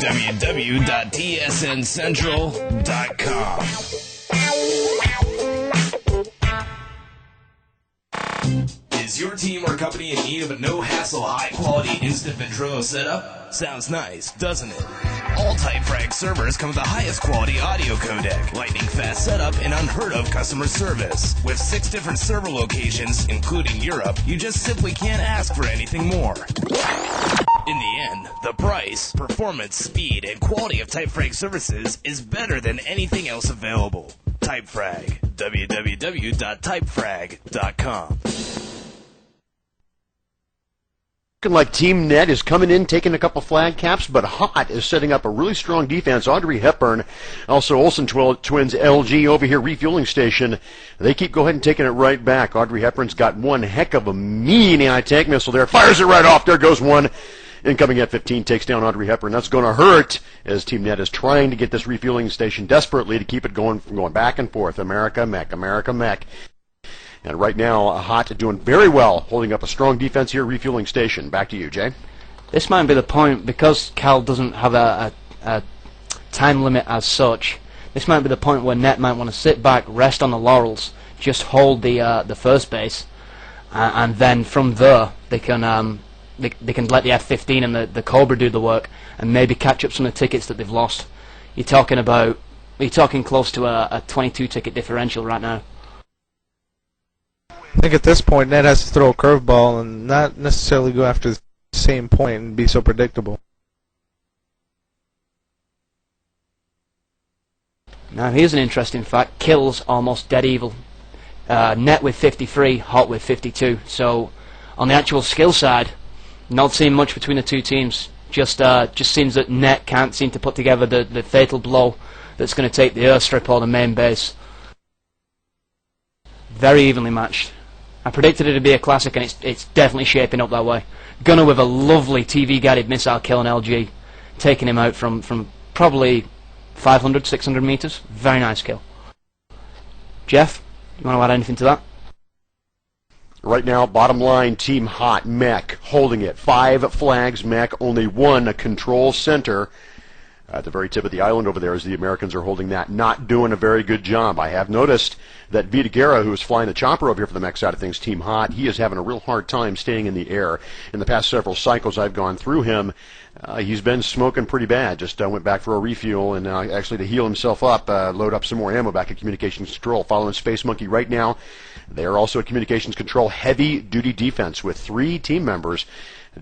www.tsncentral.com. Is your team or company in need of a no-hassle, high-quality instant Ventrilo setup? Sounds nice, doesn't it? All TypeFrag servers come with the highest quality audio codec, lightning-fast setup, and unheard-of customer service. With 6 different server locations, including Europe, you just simply can't ask for anything more. In the end, the price, performance, speed, and quality of TypeFrag services is better than anything else available. TypeFrag. www.typefrag.com. Looking like Team Net is coming in, taking a couple flag caps, but Hot is setting up a really strong defense. Audrey Hepburn, also Olsen Twins LG over here, refueling station. They keep going and taking it right back. Audrey Hepburn's got one heck of a mean anti-tank missile there. Fires it right off. There goes one. Incoming at 15 takes down Audrey Hepburn. That's going to hurt as Team Net is trying to get this refueling station desperately to keep it going back and forth. America, mech, America, mech. And right now, Hot doing very well, holding up a strong defense here, refueling station. Back to you, Jay. This might be the point, because Cal doesn't have a time limit as such. This might be the point where Net might want to sit back, rest on the laurels, just hold the first base, and then from there they can let the F-15 and the Cobra do the work, and maybe catch up some of the tickets that they've lost. You're talking close to a 22 ticket differential right now. I think at this point, Net has to throw a curveball and not necessarily go after the same point and be so predictable. Now here's an interesting fact. Kills almost dead even. Net with 53, Hot with 52. So on the actual skill side, not seeing much between the two teams. Just seems that Net can't seem to put together the fatal blow that's going to take the airstrip or the main base. Very evenly matched. I predicted it to be a classic, and it's definitely shaping up that way. Gunner with a lovely TV-guided missile kill on LG, taking him out from probably 500, 600 meters. Very nice kill. Jeff, you want to add anything to that? Right now, bottom line, Team Hot, mech, holding it. 5 flags, mech, only 1 control center. At the very tip of the island over there as the Americans are holding that. Not doing a very good job. I have noticed that Vita Guerra, who is flying the chopper over here for the mech side of things, Team Hot, he is having a real hard time staying in the air. In the past several cycles I've gone through him, he's been smoking pretty bad. Just went back for a refuel, and actually to heal himself up, load up some more ammo back at Communications Control. Following Space Monkey right now. They are also at Communications Control, heavy-duty defense with 3 team members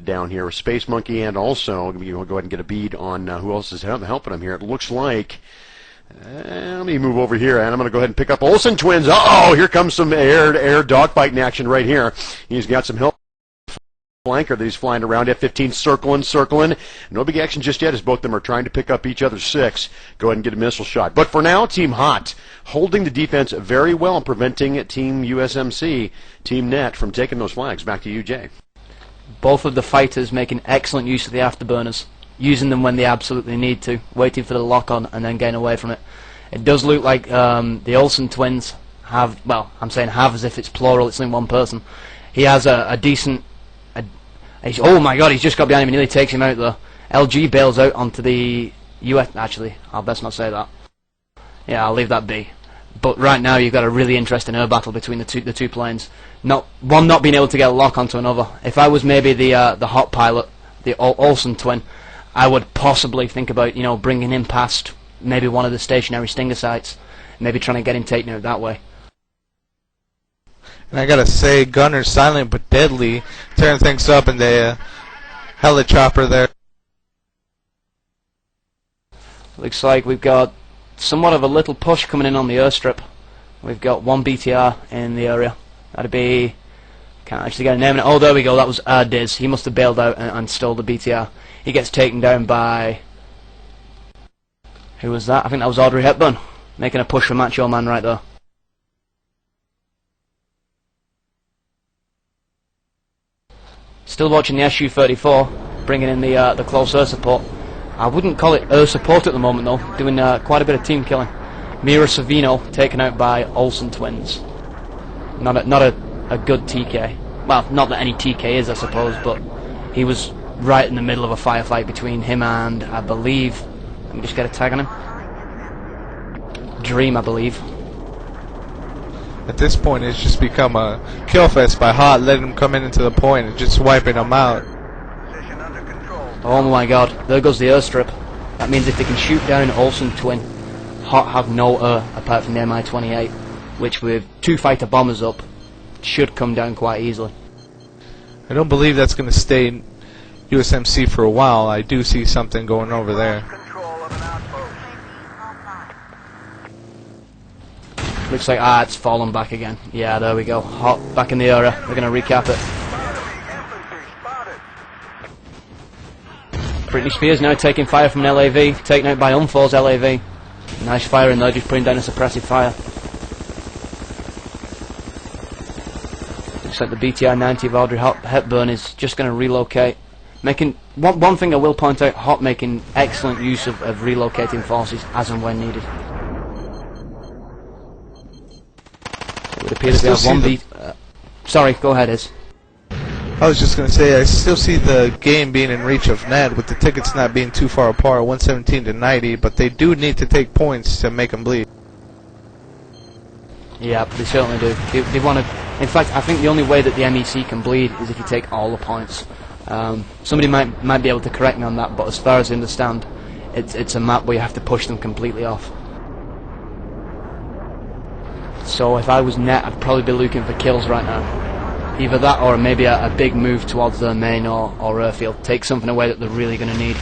down here, Space Monkey, and also, we'll go ahead and get a bead on who else is helping him here. It looks like, let me move over here, and I'm going to go ahead and pick up Olsen Twins. Uh-oh, here comes some air dogfighting action right here. He's got some help. Flanker that he's flying around, F-15 circling. No big action just yet as both of them are trying to pick up each other's 6. Go ahead and get a missile shot. But for now, Team Hot holding the defense very well and preventing Team USMC, Team Net, from taking those flags. Back to you, Jay. Both of the fighters making excellent use of the afterburners, using them when they absolutely need to, waiting for the lock-on and then getting away from it. It does look like the Olsen twins have, well, I'm saying have as if it's plural, it's only one person. He has a decent... oh my god, he's just got behind him and nearly takes him out there. LG bails out onto the US... Actually, I'll best not say that. Yeah, I'll leave that be. But right now you've got a really interesting air battle between the two planes. One not being able to get a lock onto another. If I was maybe the Hot pilot, the Olsen twin, I would possibly think about, bringing him past maybe one of the stationary Stinger sites, maybe trying to get him taken out that way. And I gotta say, Gunner's silent but deadly, tearing things up in the helichopper there. Looks like we've got somewhat of a little push coming in on the airstrip. We've got 1 BTR in the area. That'd be... Can't actually get a name. Oh, there we go. That was Diz. He must have bailed out and stole the BTR. He gets taken down by... Who was that? I think that was Audrey Hepburn. Making a push for Macho Man right there. Still watching the Su-34, bringing in the close air support. I wouldn't call it air support at the moment though, doing quite a bit of team killing. Mira Savino taken out by Olsen twins. Not a good TK. Well, not that any TK is, I suppose, but he was right in the middle of a firefight between him and, I believe, let me just get a tag on him. Dream, I believe. At this point, it's just become a kill fest by Hot, letting him come into the point and just wiping him out. Oh my god, there goes the airstrip. That means if they can shoot down Olsen Twin, Hot have no air apart from the Mi-28, which with 2 fighter bombers up, should come down quite easily. I don't believe that's going to stay in USMC for a while. I do see something going over there. Looks like, it's fallen back again. Yeah, there we go. Hot back in the area. They're going to recap it. Britney Spears now taking fire from an LAV, taken out by Unfor's LAV. Nice fire in there, just putting down a suppressive fire. Looks like the BTR-90 of Audrey Hepburn is just going to relocate. Making one thing I will point out, Hot making excellent use of relocating forces as and when needed. It would appear to have one beat. Sorry, go ahead, Iz. I was just going to say, I still see the game being in reach of net, with the tickets not being too far apart, 117 to 90, but they do need to take points to make them bleed. Yeah, they certainly do. They want to. In fact, I think the only way that the MEC can bleed is if you take all the points. Somebody might be able to correct me on that, but as far as I understand, it's a map where you have to push them completely off. So if I was net, I'd probably be looking for kills right now. Either that or maybe a big move towards their main or airfield. Take something away that they're really going to need.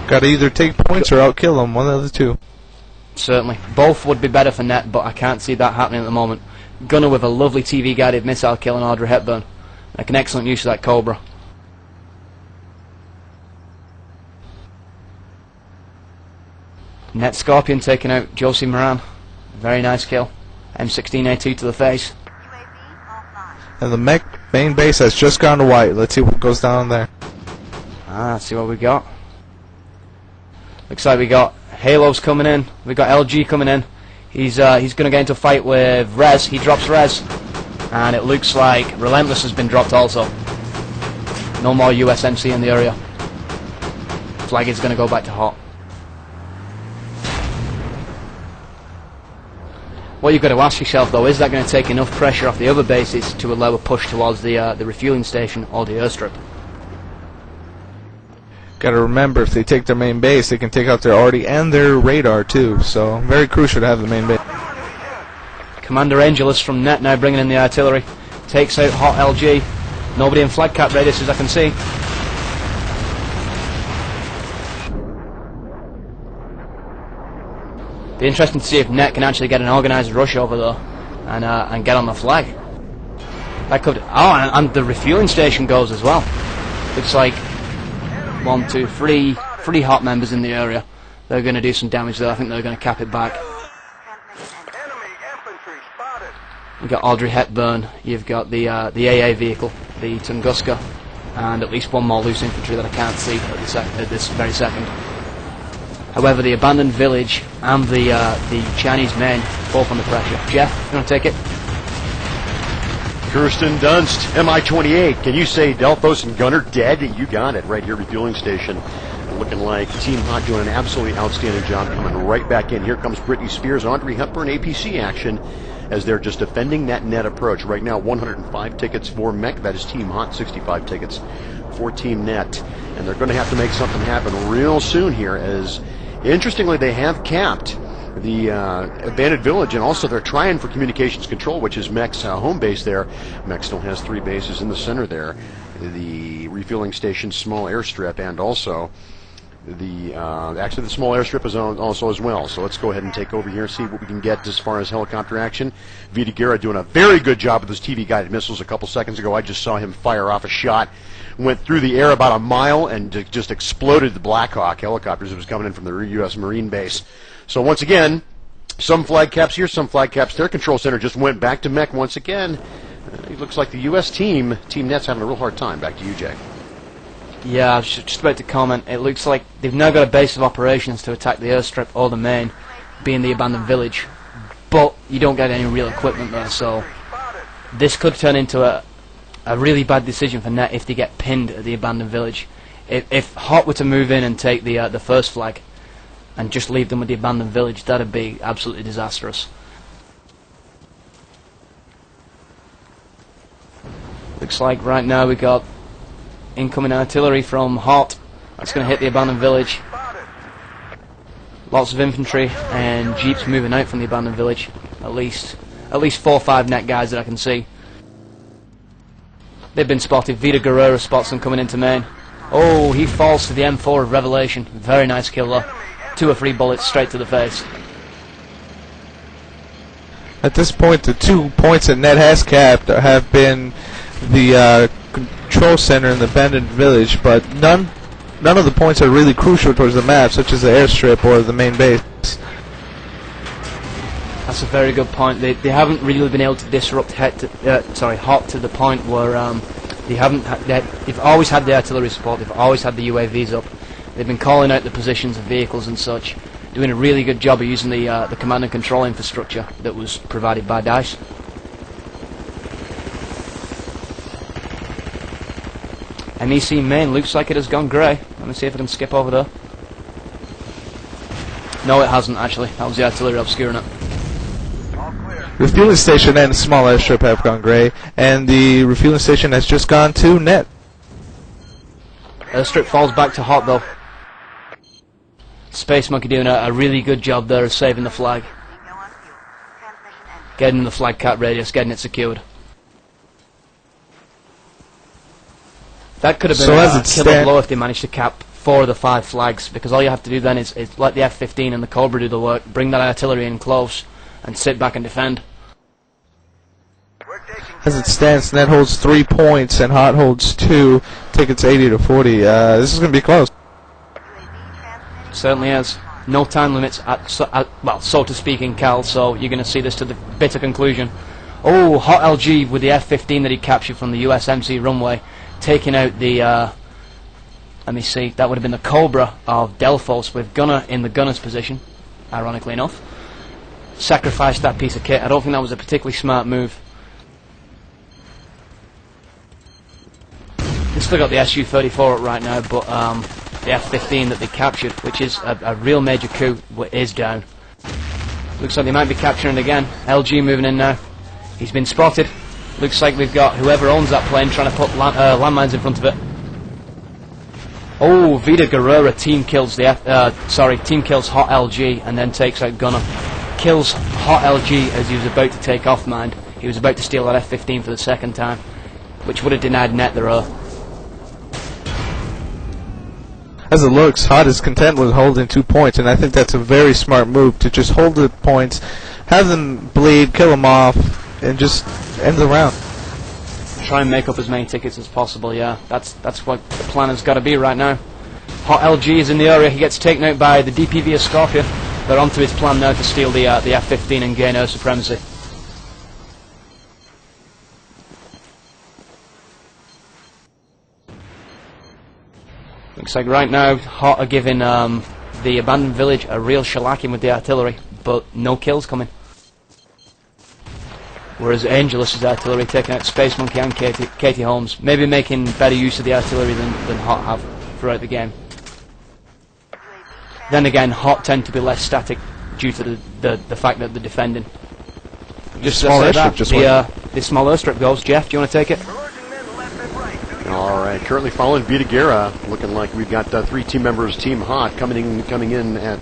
Gotta either take points or outkill them, one of the two. Certainly. Both would be better for net, but I can't see that happening at the moment. Gunner with a lovely TV-guided missile kill on Audrey Hepburn. Make an excellent use of that Cobra. Net Scorpion taking out Josie Moran. Very nice kill. M16A2 to the face. And the main base has just gone to white. Let's see what goes down there. Let's see what we got. Looks like we got Halos coming in. We got LG coming in. He's going to get into a fight with Rez. He drops Rez. And it looks like Relentless has been dropped also. No more USMC in the area. Flag is going to go back to Hot. What you've got to ask yourself though, is that going to take enough pressure off the other bases to allow a push towards the refueling station or the airstrip? Got to remember, if they take their main base, they can take out their arty and their radar too. So very crucial to have the main base. Commander Angelus from net now bringing in the artillery. Takes out Hot LG. Nobody in flag cap radius as I can see. Be interesting to see if net can actually get an organised rush over there and get on the flag. That could. Oh, and the refueling station goes as well. Looks like 1, 2, 3 Hot members in the area. They're going to do some damage there. I think they're going to cap it back. You've got Audrey Hepburn. You've got the AA vehicle, the Tunguska, and at least one more loose infantry that I can't see at this very second. However, the abandoned village and the Chinese men both under pressure. Jeff, you want to take it? Kirsten Dunst, Mi-28. Can you say Delphos and Gunner dead? You got it. Right here, refueling station. Looking like Team Hot doing an absolutely outstanding job coming right back in. Here comes Britney Spears, Audrey Hepburn, APC action as they're just defending that net approach. Right now, 105 tickets for Mech. That is Team Hot, 65 tickets for Team Net. And they're going to have to make something happen real soon here as, interestingly, they have capped the abandoned village, and also they're trying for communications control, which is Mech's home base there. Mech still has 3 bases in the center there. The refueling station, small airstrip, and also the actually the small airstrip is also as well. So let's go ahead and take over here and see what we can get as far as helicopter action. Vita Guerra doing a very good job with his TV-guided missiles. A couple seconds ago, I just saw him fire off a shot. Went through the air about a mile and just exploded the Black Hawk helicopters that was coming in from the U.S. Marine base. So once again, some flag caps here, some flag caps there. Control center just went back to Mech once again. It looks like the U.S. Team Net's having a real hard time. Back to you, Jay. Yeah, I was just about to comment. It looks like they've now got a base of operations to attack the airstrip or the main, being the abandoned village. But you don't get any real equipment there, so this could turn into a really bad decision for Net if they get pinned at the abandoned village. If Hot were to move in and take the first flag and just leave them with the abandoned village, that'd be absolutely disastrous. Looks like right now we got incoming artillery from Hot. That's going to hit the abandoned village. Lots of infantry and jeeps moving out from the abandoned village. At least 4 or 5 Net guys that I can see. They've been spotted. Vida Guerrero spots them coming into main. Oh, he falls to the M4 of Revelation. Very nice kill though. 2 or 3 bullets straight to the face. At this point, the 2 points that Net has capped have been the control center in the abandoned village, but none of the points are really crucial towards the map, such as the airstrip or the main base. That's a very good point. They haven't really been able to disrupt Hot to the point where they've always had the artillery support, they've always had the UAVs up, they've been calling out the positions of vehicles and such, doing a really good job of using the command and control infrastructure that was provided by DICE. MEC main looks like it has gone grey. Let me see if I can skip over there. No, it hasn't actually. That was the artillery obscuring it. Refueling station and small airstrip have gone grey, and the refueling station has just gone to Net. Airstrip falls back to Hot though. Space Monkey doing a really good job there of saving the flag. Getting the flag cap radius, getting it secured. That could have been a killer blow if they managed to cap 4 of the 5 flags, because all you have to do then is let the F-15 and the Cobra do the work, bring that artillery in close, and sit back and defend. As it stands, Net holds 3 points and Hot holds 2. Tickets 80 to 40. This is going to be close. Certainly is. No time limits, well, so to speak, in Cal, so you're going to see this to the bitter conclusion. Oh, Hot LG with the F-15 that he captured from the USMC runway, taking out the, let me see, that would have been the Cobra of Delphos with Gunner in the gunner's position, ironically enough. Sacrificed that piece of kit. I don't think that was a particularly smart move. They still got the Su-34 up right now, but the F-15 that they captured, which is a real major coup, is down. Looks like they might be capturing it again. LG moving in now. He's been spotted. Looks like we've got whoever owns that plane trying to put landmines in front of it. Oh, Vida Guerrera team kills Hot LG and then takes out Gunner. Kills Hot LG as he was about to take off, mind. He was about to steal that F-15 for the second time, which would have denied Net the row. As it looks, Hot is content with holding 2 points, and I think that's a very smart move to just hold the points, have them bleed, kill them off, and just end the round. Try and make up as many tickets as possible, yeah. That's what the plan has got to be right now. Hot LG is in the area. He gets taken out by the DPV of Scorpion. They're onto his plan now to steal the F-15 and gain air supremacy. Looks like right now Hot are giving the abandoned village a real shellacking with the artillery, but no kills coming. Whereas Angelus's artillery taking out Space Monkey and Katie Holmes, maybe making better use of the artillery than Hot have throughout the game. Then again, Hot tend to be less static due to the fact that they're defending. Just small airstrip, the small airstrip goes. Jeff, do you want to take it? All right, currently following Vida Guerra, looking like we've got 3 team members, Team Hot, coming in at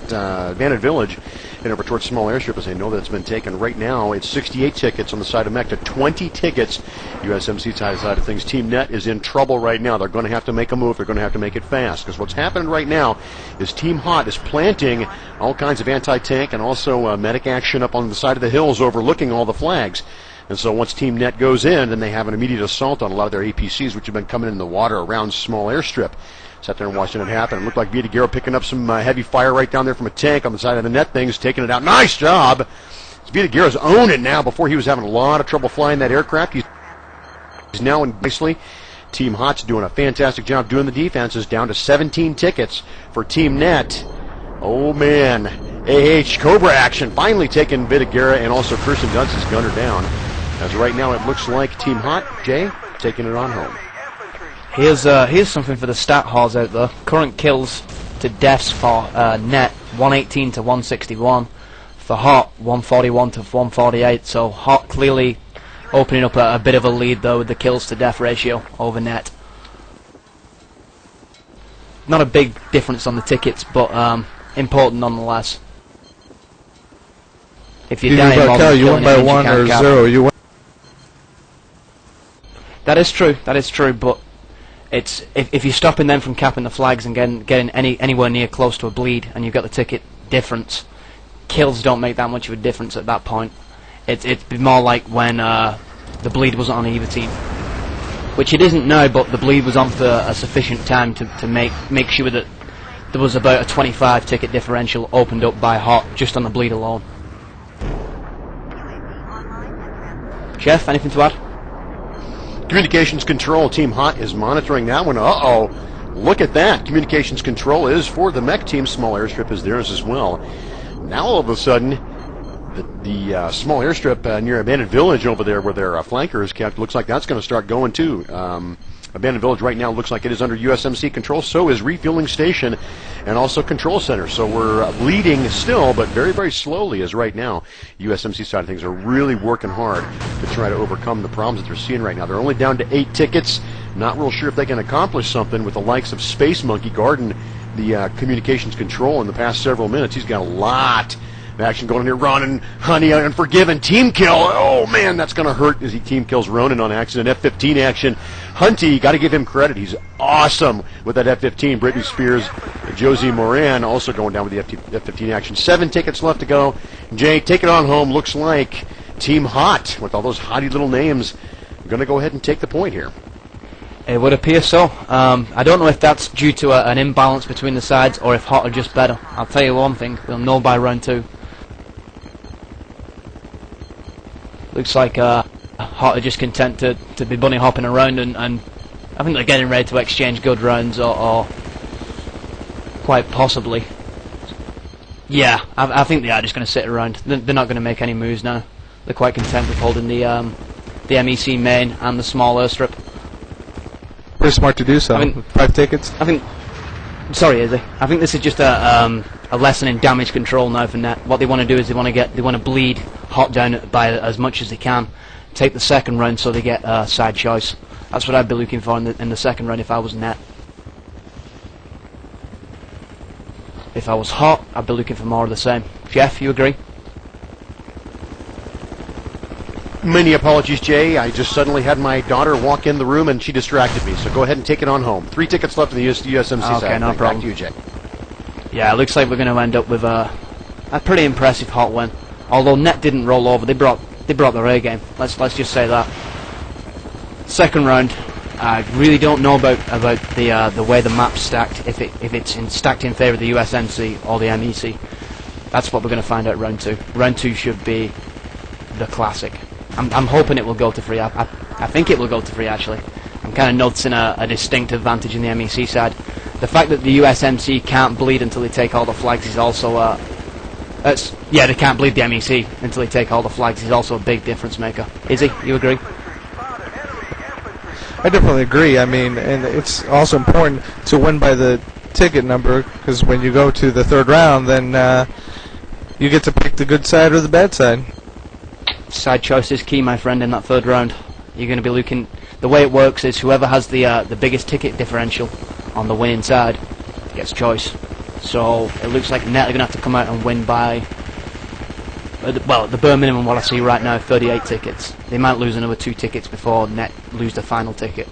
Vantage Village and over towards small airstrip as they know that it's been taken. Right now, it's 68 tickets on the side of Mech to 20 tickets. USMC side of things. Team Net is in trouble right now. They're going to have to make a move. They're going to have to make it fast because what's happening right now is Team Hot is planting all kinds of anti-tank and also medic action up on the side of the hills overlooking all the flags. And so once Team Net goes in, then they have an immediate assault on a lot of their APCs, which have been coming in the water around small airstrip. Sat there and watching it happen. It looked like Vida Guerra picking up some heavy fire right down there from a tank on the side of the Net things, taking it out. Nice job! Vida Guerra's owned it now. Before he was having a lot of trouble flying that aircraft. He's now in nicely. Team Hot's doing a fantastic job doing the defenses. Down to 17 tickets for Team Net. Oh man. Cobra action. Finally taking Vida Guerra and also Kirsten Dunst's gunner down. As right now it looks like Team Hot, Jay? taking it on home. Here's something for the stat whores out there. Current kills to deaths for net 118 to 161. For Hot 141 to 148. So Hot clearly opening up a bit of a lead though with the kills to death ratio over net. Not a big difference on the tickets, but important nonetheless. If you die more than you win by 1 or 0. You win. That is true, but it's if you're stopping them from capping the flags and getting anywhere near close to a bleed, and you've got the ticket difference, kills don't make that much of a difference at that point. It'd be more like when the bleed wasn't on either team, which it isn't now, but the bleed was on for a sufficient time to make sure that there was about a 25 ticket differential opened up by Hot just on the bleed alone. Jeff, anything to add? Communications Control, Team Hot is monitoring that one. Uh-oh, look at that. Communications Control is for the mech team. Small airstrip is theirs as well. Now all of a sudden, the small airstrip near Abandoned Village over there where their flanker is kept, looks like that's going to start going too. Abandoned Village right now looks like it is under USMC control. So is Refueling Station and also Control Center. So we're bleeding still, but very, very slowly as right now. USMC side of things are really working hard to try to overcome the problems that they're seeing right now. They're only down to 8 tickets. Not real sure if they can accomplish something with the likes of Space Monkey guarding the communications control in the past several minutes. He's got a lot of action going on here. Ronan, Honey, Unforgiven, team kill. Oh man, that's going to hurt as he team kills Ronan on accident. F-15 action. Hunty, got to give him credit. He's awesome with that F-15. Britney Spears, Josie Moran also going down with the F-15 action. 7 tickets left to go. Jay, take it on home. Looks like Team Hot, with all those hottie little names, going to go ahead and take the point here. It would appear so. I don't know if that's due to an imbalance between the sides or if Hot are just better. I'll tell you one thing, we'll know by round 2. Looks like Hot are just content to be bunny hopping around, and I think they're getting ready to exchange good rounds or quite possibly. Yeah, I think they are just going to sit around. They're not going to make any moves now. They're quite content with holding the MEC main and the small airstrip. Pretty smart to do so. I mean, 5 tickets. Sorry, Izzy. I think this is just a lesson in damage control now for net. What they want to do is they want to bleed Hot down by as much as they can. Take the second round so they get side choice. That's what I'd be looking for in the second round if I was net. If I was Hot, I'd be looking for more of the same. Jeff, you agree? Many apologies, Jay. I just suddenly had my daughter walk in the room and she distracted me. So go ahead and take it on home. 3 tickets left in the USMC side. Okay, no problem. Back to you, Jay. Yeah, it looks like we're going to end up with a pretty impressive Hot win. Although net didn't roll over, they brought their A game. Let's just say that. Second round, I really don't know about the way the map's stacked. If it's stacked in favour of the USMC or the MEC, that's what we're going to find out round 2. Round 2 should be the classic. I'm hoping it will go to free. I think it will go to free actually. I'm kind of noticing a distinct advantage in the MEC side. The fact that the USMC can't bleed until they take all the flags is also they can't bleed the MEC until they take all the flags is also a big difference maker. Izzy, you agree? I definitely agree. I mean, and it's also important to win by the ticket number, because when you go to the third round, then you get to pick the good side or the bad side. Side choice is key, my friend, in that third round. You're going to be looking. The way it works is whoever has the biggest ticket differential on the winning side gets choice. So it looks like net are going to have to come out and win by, well, at the bare minimum, what I see right now, 38 tickets. They might lose another 2 tickets before net lose the final ticket.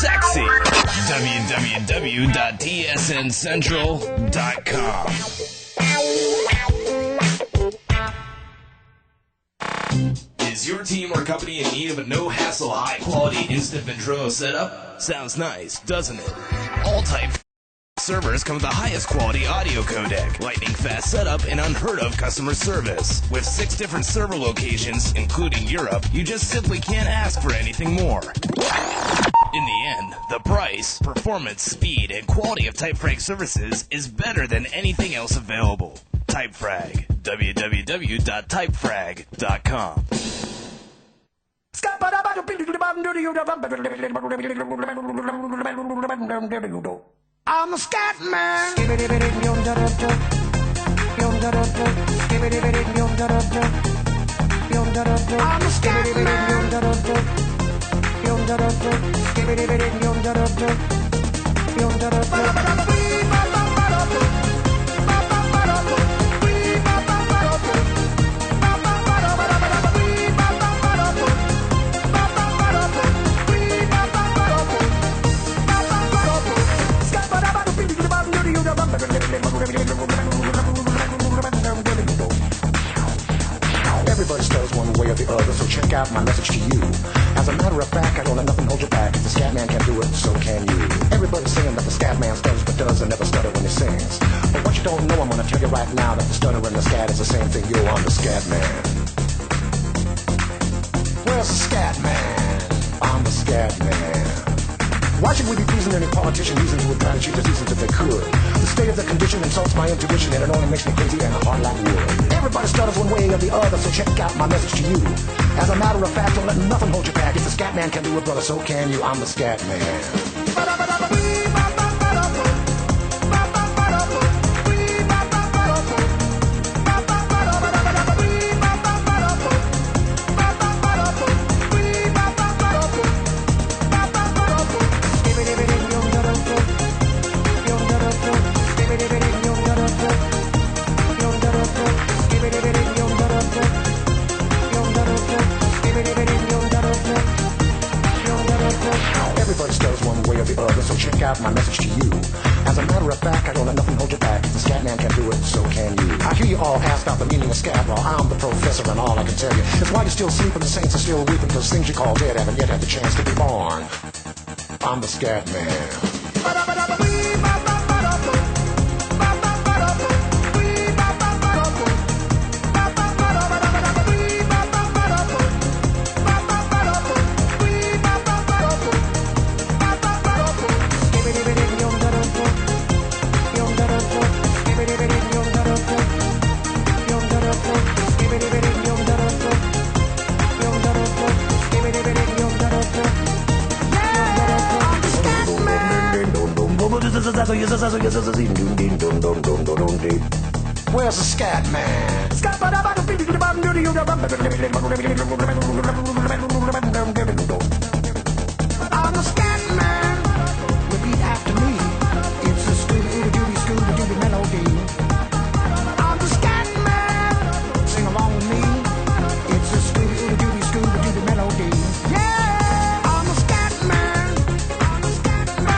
sexy. www.tsncentral.com. Is your team or company in need of a no-hassle, high-quality instant Ventrilo setup? Sounds nice, doesn't it? All type servers come with the highest quality audio codec, lightning-fast setup, and unheard-of customer service. With 6 different server locations, including Europe, you just simply can't ask for anything more. In the end, the price, performance, speed, and quality of Typefrag services is better than anything else available. Typefrag. www.typefrag.com. I'm a scat man. I'm a scat Everybody stutters one way or the other, so check out my message to you. As a matter of fact, I don't let nothing hold you back. If the scat man can do it, so can you. Everybody's saying that the scat man stutters but does and never stutter when he sings. But what you don't know, I'm gonna tell you right now that the stutter and the scat is the same thing. Yo, I'm the scat man. Where's the scat man? I'm the scat man. Why should we be pleasing any politician using to try to cheat the seasons if they could? The state of the condition insults my intuition and it only makes me crazy and hard like wood. Everybody stutters one way or the other, so check out my message to you. As a matter of fact, don't let nothing hold you back. If the scat man can do it, brother, so can you. I'm the scat man. Everybody stutters one way or the other, so check out my message to you. As a matter of fact, I don't let nothing hold you back. If the scat man can do it, so can you. I hear you all ask out the meaning of scat, well, I'm the professor and all I can tell you is why you're still sleeping, the saints are still weeping, because things you call dead haven't yet had the chance to be born. I'm the scat man. Where's the scat man? I'm the scat man. Repeat after me. It's a Scooby-Dooby melody. I'm the scat man. Sing along with me. It's a Scooby-Dooby melody. Yeah, I'm the scat man. I'm the scat man.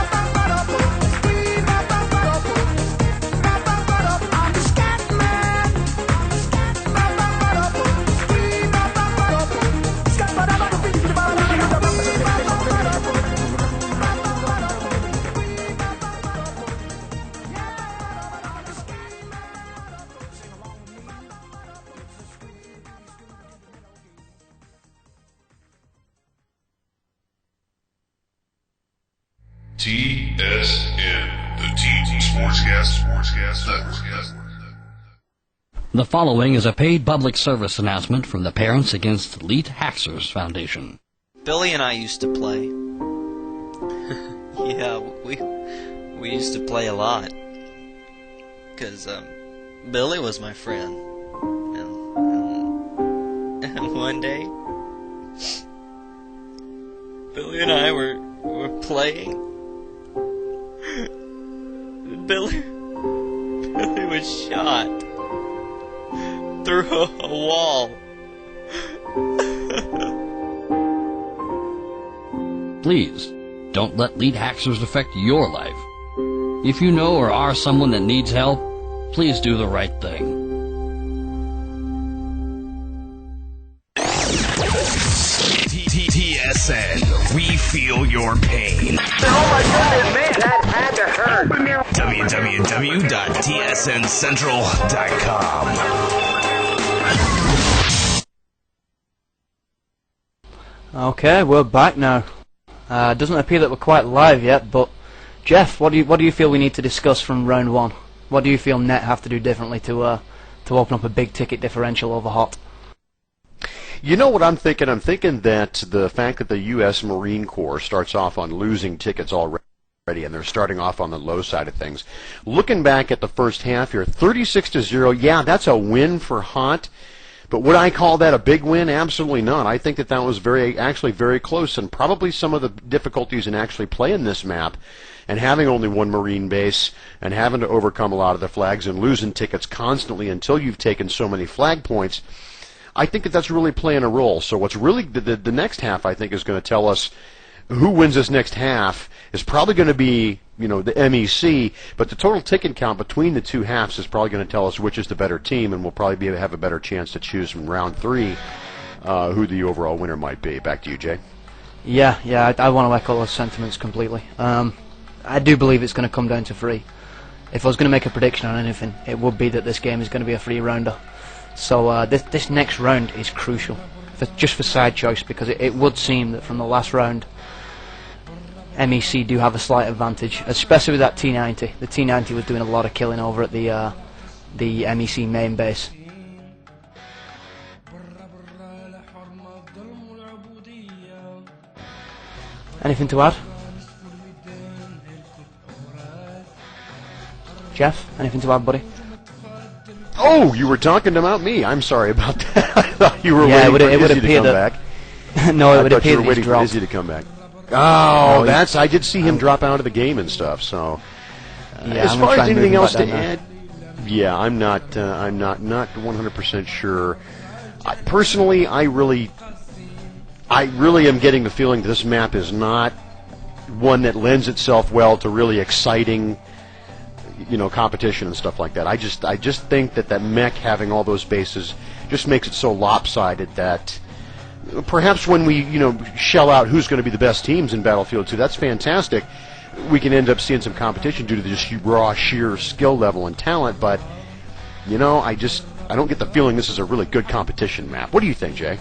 TSN, the TT Sportscast Network. The following is a paid public service announcement from the Parents Against Elite Hackers Foundation. Billy and I used to play. Yeah, we used to play a lot. Because Billy was my friend. And one day, Billy and I were playing. Billy was shot through a wall. Please Don't let lead hackers affect your life. If you know or are someone that needs help, please do the right thing. TVsN, we feel your pain. Oh my goodness, man, that had to hurt. www.tsncentral.com. Okay, we're back now. Doesn't appear that we're quite live yet, but Jeff, what do you feel we need to discuss from round one? What do you feel Net have to do differently to open up a big ticket differential over Hot? You know what I'm thinking? I'm thinking that the fact that the U.S. Marine Corps starts off on losing tickets already, and they're starting off on the low side of things. Looking back at the first half here, 36-0, yeah, that's a win for Hot. But would I call that a big win? Absolutely not. I think that was actually very close, and probably some of the difficulties in actually playing this map and having only one Marine base and having to overcome a lot of the flags and losing tickets constantly until you've taken so many flag points. I think that that's really playing a role. So what's really the next half, I think, is going to tell us who wins this next half is probably going to be, the MEC, but the total ticket count between the two halves is probably going to tell us which is the better team, and we'll probably have a better chance to choose from round 3 who the overall winner might be. Back to you, Jay. Yeah, I want to echo those sentiments completely. I do believe it's going to come down to 3. If I was going to make a prediction on anything, it would be that this game is going to be a 3-rounder. So this next round is crucial, just for side choice, because it would seem that from the last round, MEC do have a slight advantage, especially with that T90. The T90 was doing a lot of killing over at the MEC main base. Anything to add? Jeff, anything to add, buddy? Oh, you were talking about me. I'm sorry about that. I thought you were waiting for Izzy to come back. No, it would appear you were waiting for Izzy to come back. Oh, I did see him drop out of the game and stuff. So, as far as anything else to add, yeah, I'm not 100% sure. Personally, I really am getting the feeling that this map is not one that lends itself well to really exciting, competition and stuff like that. I just think that mech having all those bases just makes it so lopsided that perhaps when we, shell out who's going to be the best teams in Battlefield 2, that's fantastic. We can end up seeing some competition due to just raw, sheer skill level and talent, but, I don't get the feeling this is a really good competition map. What do you think, Jay?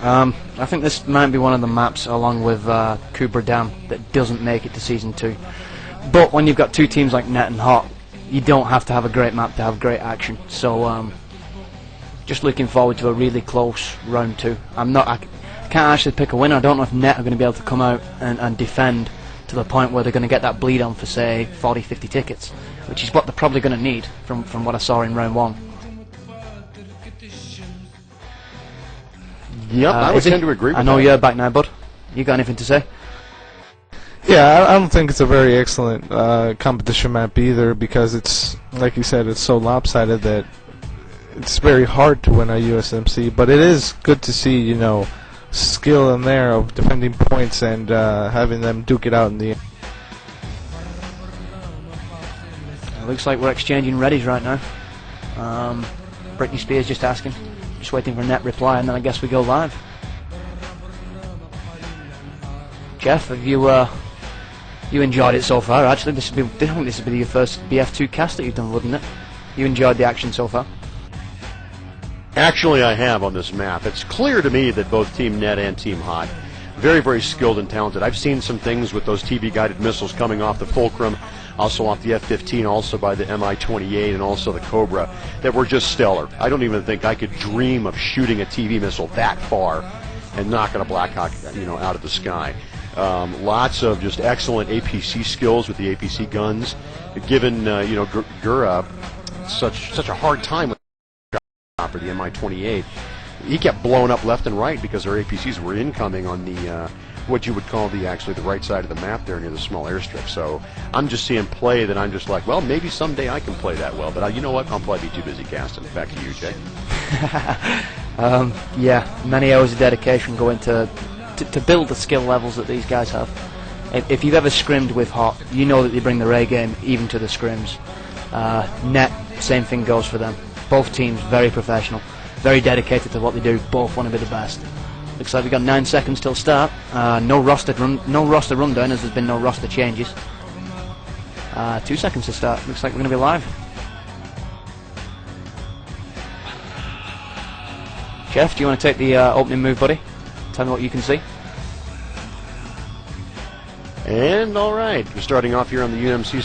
I think this might be one of the maps, along with Kubra Dam, that doesn't make it to Season 2. But when you've got two teams like Net and Hot, you don't have to have a great map to have great action. So, just looking forward to a really close round 2. I can't actually pick a winner. I don't know if Net are going to be able to come out and defend to the point where they're going to get that bleed on for, say, 40, 50 tickets, which is what they're probably going to need from what I saw in round 1. Yep, I would tend to agree with that. I know you're back now, bud. You got anything to say? Yeah, I don't think it's a very excellent competition map either, because it's, like you said, it's so lopsided that it's very hard to win a USMC, but it is good to see, skill in there of defending points and having them duke it out in the end. It looks like we're exchanging readies right now. Britney Spears just asking. Just waiting for a Net reply, and then I guess we go live. Jeff, have you enjoyed it so far? Actually, this would be your first BF2 cast that you've done, wouldn't it? You enjoyed the action so far? Actually, I have on this map. It's clear to me that both Team Net and Team Hot, very, very skilled and talented. I've seen some things with those TV-guided missiles coming off the Fulcrum, also off the F-15, also by the Mi-28, and also the Cobra, that were just stellar. I don't even think I could dream of shooting a TV missile that far and knocking a Black Hawk, out of the sky. Lots of just excellent APC skills with the APC guns, given Gura such a hard time with for the Mi-28. He kept blowing up left and right because our APCs were incoming on the what you would call the right side of the map there near the small airstrip. So I'm just seeing play that I'm just like, well, maybe someday I can play that well, but you know what? I'll probably be too busy casting. Back to you, Jay. Yeah, many hours of dedication going to build the skill levels that these guys have. If you've ever scrimmed with Hot, you know that they bring their A game even to the scrims. Net, same thing goes for them. Both teams very professional, very dedicated to what they do. Both want to be the best. Looks like we've got 9 seconds till start. No roster rundown, as there's been no roster changes. 2 seconds to start. Looks like we're going to be live. Jeff, do you want to take the opening move, buddy? Tell me what you can see. And all right, we're starting off here on the USMC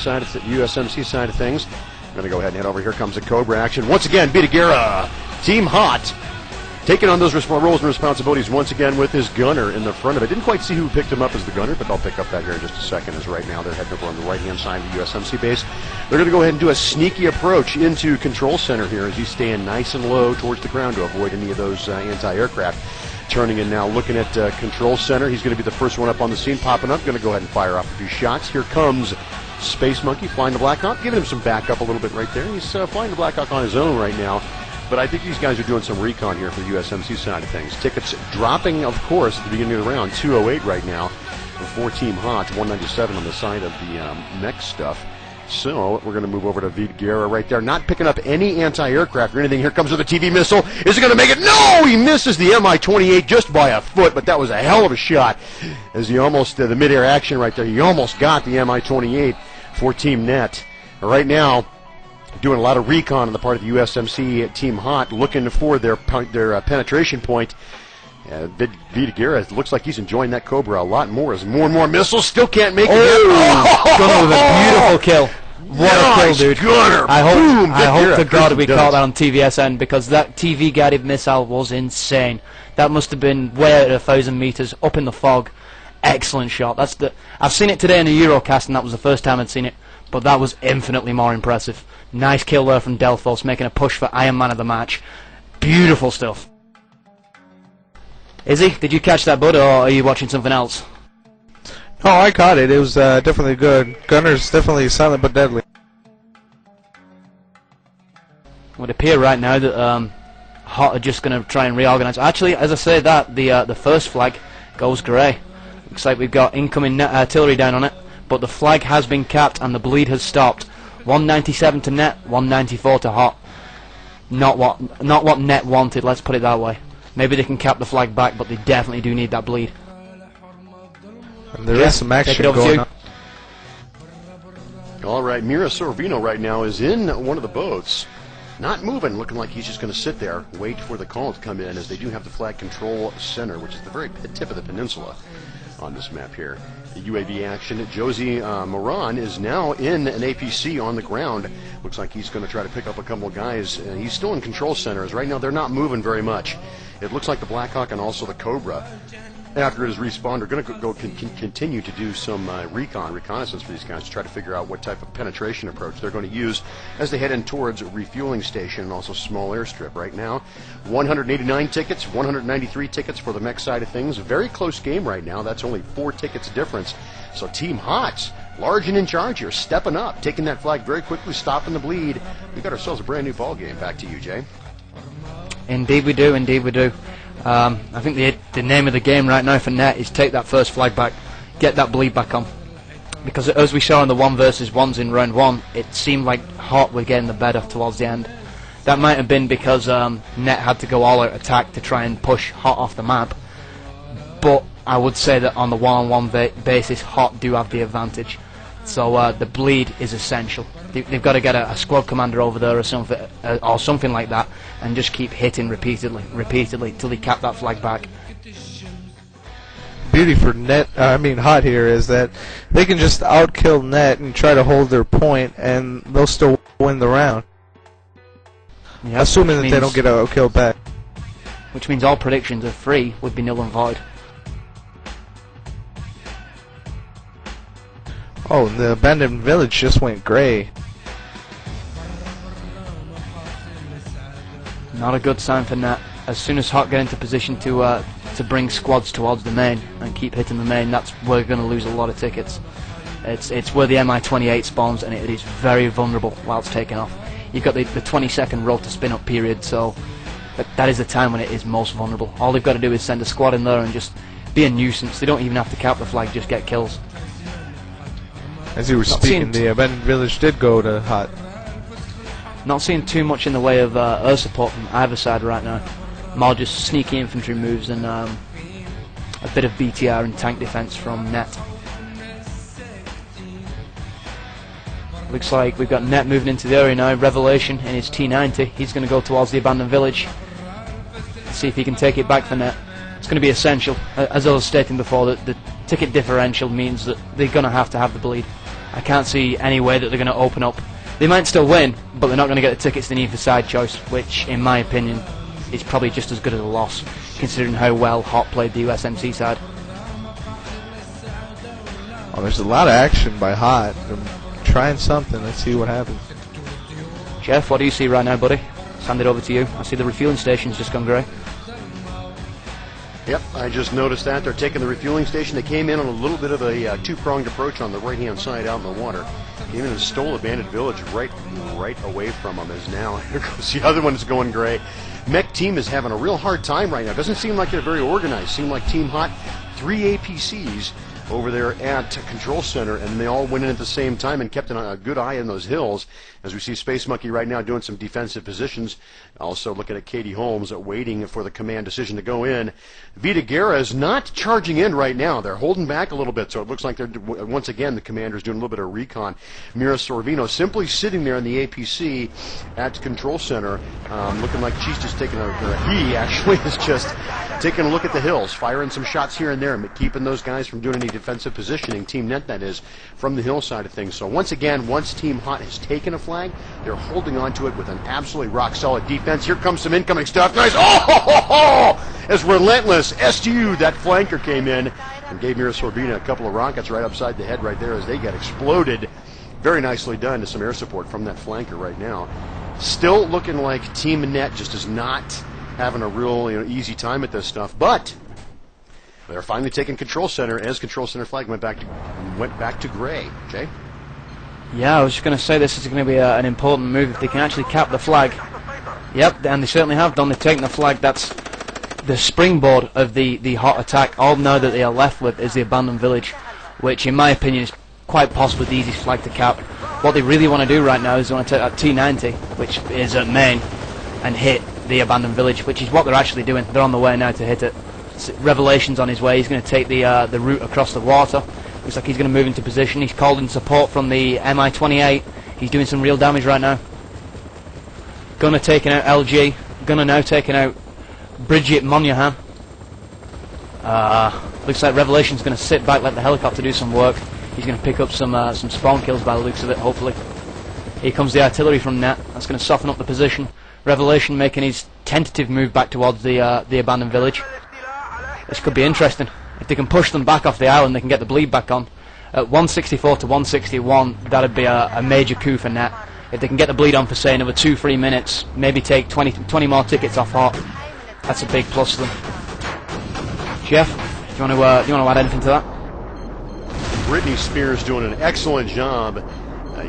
side of things. I'm going to go ahead and head over. Here comes the Cobra action. Once again, Vitagera, Team Hot, taking on those roles and responsibilities once again with his gunner in the front of it. Didn't quite see who picked him up as the gunner, but I'll pick up that here in just a second, as right now they're heading over on the right-hand side of the USMC base. They're going to go ahead and do a sneaky approach into Control Center here as he's staying nice and low towards the ground to avoid any of those anti-aircraft. Turning in now, looking at Control Center. He's going to be the first one up on the scene, popping up. Going to go ahead and fire off a few shots. Here comes Space Monkey flying the Blackhawk, giving him some backup a little bit right there. He's flying the Blackhawk on his own right now. But I think these guys are doing some recon here for the USMC side of things. Tickets dropping, of course, at the beginning of the round. 208 right now for Team Hot, 197 on the side of the mech stuff. So we're going to move over to Vitagera right there, not picking up any anti-aircraft or anything. Here comes with a TV missile. Is it going to make it? No! He misses the Mi-28 just by a foot, but that was a hell of a shot. As he almost, the mid-air action right there, he almost got the Mi-28 for Team Net. Right now, doing a lot of recon on the part of the USMC Team Hot, looking for their penetration point. Vitagera looks like he's enjoying that Cobra a lot more as more and more missiles still can't make it. Gunner with a beautiful kill. What a kill, dude. Gunner. I hope to God we caught that on TVsN, because that TV guided missile was insane. That must have been way at 1,000 meters up in the fog. Excellent shot. I've seen it today in a Eurocast, and that was the first time I'd seen it, but that was infinitely more impressive. Nice kill there from Delphos, making a push for Iron Man of the match. Beautiful stuff. Izzy, did you catch that, bud, or are you watching something else? Oh, I caught it. It was definitely good. Gunner's definitely silent but deadly. It would appear right now that Hot are just going to try and reorganize. Actually, as I say that, the first flag goes grey. Looks like we've got incoming net artillery down on it, but the flag has been capped and the bleed has stopped. 197 to Net, 194 to Hot. Not what Net wanted, let's put it that way. Maybe they can cap the flag back, but they definitely do need that bleed. And there is some action going on. All right, Mira Sorvino right now is in one of the boats. Not moving, looking like he's just going to sit there, wait for the call to come in, as they do have the flag control center, which is the very tip of the peninsula on this map here. The UAV action. Josie Moran is now in an APC on the ground. Looks like he's going to try to pick up a couple of guys. He's still in control centers. Right now, they're not moving very much. It looks like the Blackhawk and also the Cobra, after his respawn, are going to continue to do some reconnaissance for these guys to try to figure out what type of penetration approach they're going to use as they head in towards a refueling station and also small airstrip. Right now, 189 tickets, 193 tickets for the mech side of things. A very close game right now. That's only 4 tickets difference. So Team Hot, large and in charge here, stepping up, taking that flag very quickly, stopping the bleed. We got ourselves a brand new ball game. Back to you, Jay. Indeed we do, indeed we do. I think the name of the game right now for Net is take that first flag back, get that bleed back on. Because as we saw in the 1 versus 1s in round 1, it seemed like Hot were getting the better towards the end. That might have been because Net had to go all out attack to try and push Hot off the map. But I would say that on the one-on-one basis, Hot do have the advantage. So the bleed is essential. They've got to get a squad commander over there or something like that, and just keep hitting repeatedly till they cap that flag back. Beauty for Hot here is that they can just outkill Net and try to hold their point, and they'll still win the round. Yep, assuming that they don't get outkilled back. Which means all predictions of 3 would be null and void. Oh, the abandoned village just went grey. Not a good sign for Net. As soon as Hot get into position to bring squads towards the main and keep hitting the main, that's where we're going to lose a lot of tickets. It's where the Mi-28 spawns, and it is very vulnerable while it's taking off. You've got the 20-second roll to spin up period, so that is the time when it is most vulnerable. All they've got to do is send a squad in there and just be a nuisance. They don't even have to cap the flag, just get kills. As you were speaking, the abandoned village did go to hot. Not seeing too much in the way of air support from either side right now. More just sneaky infantry moves and a bit of BTR and tank defense from Net. Looks like we've got Net moving into the area now. Revelation in his T90. He's going to go towards the abandoned village. See if he can take it back for Net. It's going to be essential. As I was stating before, that the ticket differential means that they're going to have the bleed. I can't see any way that they're going to open up. They might still win, but they're not going to get the tickets they need for side choice, which, in my opinion, is probably just as good as a loss, considering how well Hot played the USMC side. Oh, there's a lot of action by Hot. They're trying something. Let's see what happens. Jeff, what do you see right now, buddy? Hand it over to you. I see the refueling station's just gone grey. Yep, I just noticed that. They're taking the refueling station. They came in on a little bit of a two-pronged approach on the right-hand side out in the water. Came in and stole Abandoned Village right away from them. As now, here goes the other one that's going gray. Mech Team is having a real hard time right now. Doesn't seem like they're very organized. Seem like Team Hot, 3 APCs over there at Control Center, and they all went in at the same time and kept a good eye on those hills. As we see Space Monkey right now doing some defensive positions. Also looking at Katie Holmes waiting for the command decision to go in. Vita Guerra is not charging in right now. They're holding back a little bit, so it looks like they're, once again, the commander's doing a little bit of recon. Mira Sorvino simply sitting there in the APC at Control Center, looking like she's just taking he actually is just taking a look at the hills, firing some shots here and there, and keeping those guys from doing any defensive positioning, Team Net that is, from the hill side of things. So once again, once Team Hot has taken a flag, they're holding on to it with an absolutely rock-solid defense. Here comes some incoming stuff. Nice. As Relentless SU, that flanker, came in and gave Mira Sorbina a couple of rockets right upside the head right there as they get exploded. Very nicely done to some air support from that flanker right now. Still looking like Team Net just is not having a real easy time at this stuff, but they're finally taking Control Center as Control Center flag went back to gray. Jay? Yeah, I was just going to say this is going to be an important move if they can actually cap the flag. Yep, and they certainly have done. They've taken the flag. That's the springboard of the Hot attack. All now that they are left with is the abandoned village, which in my opinion is quite possibly the easiest flag to cap. What they really want to do right now is they want to take that T90, which is at main, and hit the abandoned village, which is what they're actually doing. They're on the way now to hit it. Revelation's on his way. He's going to take the route across the water. Looks like he's going to move into position. He's called in support from the Mi-28. He's doing some real damage right now. Gunner taking out LG. Gunner now taking out Bridget Monahan. Looks like Revelation's going to sit back, let the helicopter do some work. He's going to pick up some spawn kills by the looks of it, hopefully. Here comes the artillery from Net. That's going to soften up the position. Revelation making his tentative move back towards the abandoned village. This could be interesting. If they can push them back off the island, they can get the bleed back on. At 164 to 161, that'd be a major coup for Net. If they can get the bleed on for, say, another 2-3 minutes, maybe take 20 more tickets off Hot, that's a big plus to them. Jeff, do you want to add anything to that? Brittany Spears doing an excellent job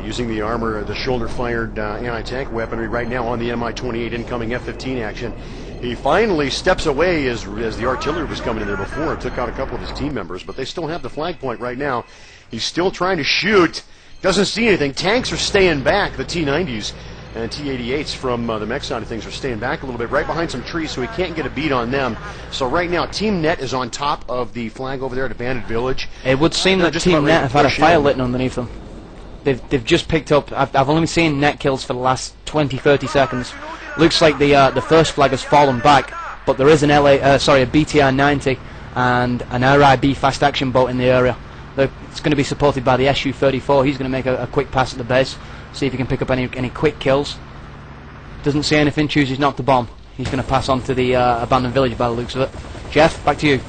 using the armor, the shoulder-fired anti-tank weaponry right now on the Mi-28 incoming F-15 action. He finally steps away as the artillery was coming in there before and took out a couple of his team members, but they still have the flag point right now. He's still trying to shoot. Doesn't see anything. Tanks are staying back. The T-90s and T-88s from the mech side of things are staying back a little bit, right behind some trees, so he can't get a beat on them. So right now, Team Net is on top of the flag over there at Abandoned Village. It would seem that Team Net have had a fire lit underneath them. They've just picked up. I've only seen Net kills for the last 20-30 seconds. Looks like the first flag has fallen back, but there is a BTR-90 and an RIB fast action boat in the area. It's going to be supported by the Su-34. He's going to make a quick pass at the base, see if he can pick up any quick kills. Doesn't see anything, chooses not to bomb. He's going to pass on to the abandoned village by the looks of it. Jeff, back to you.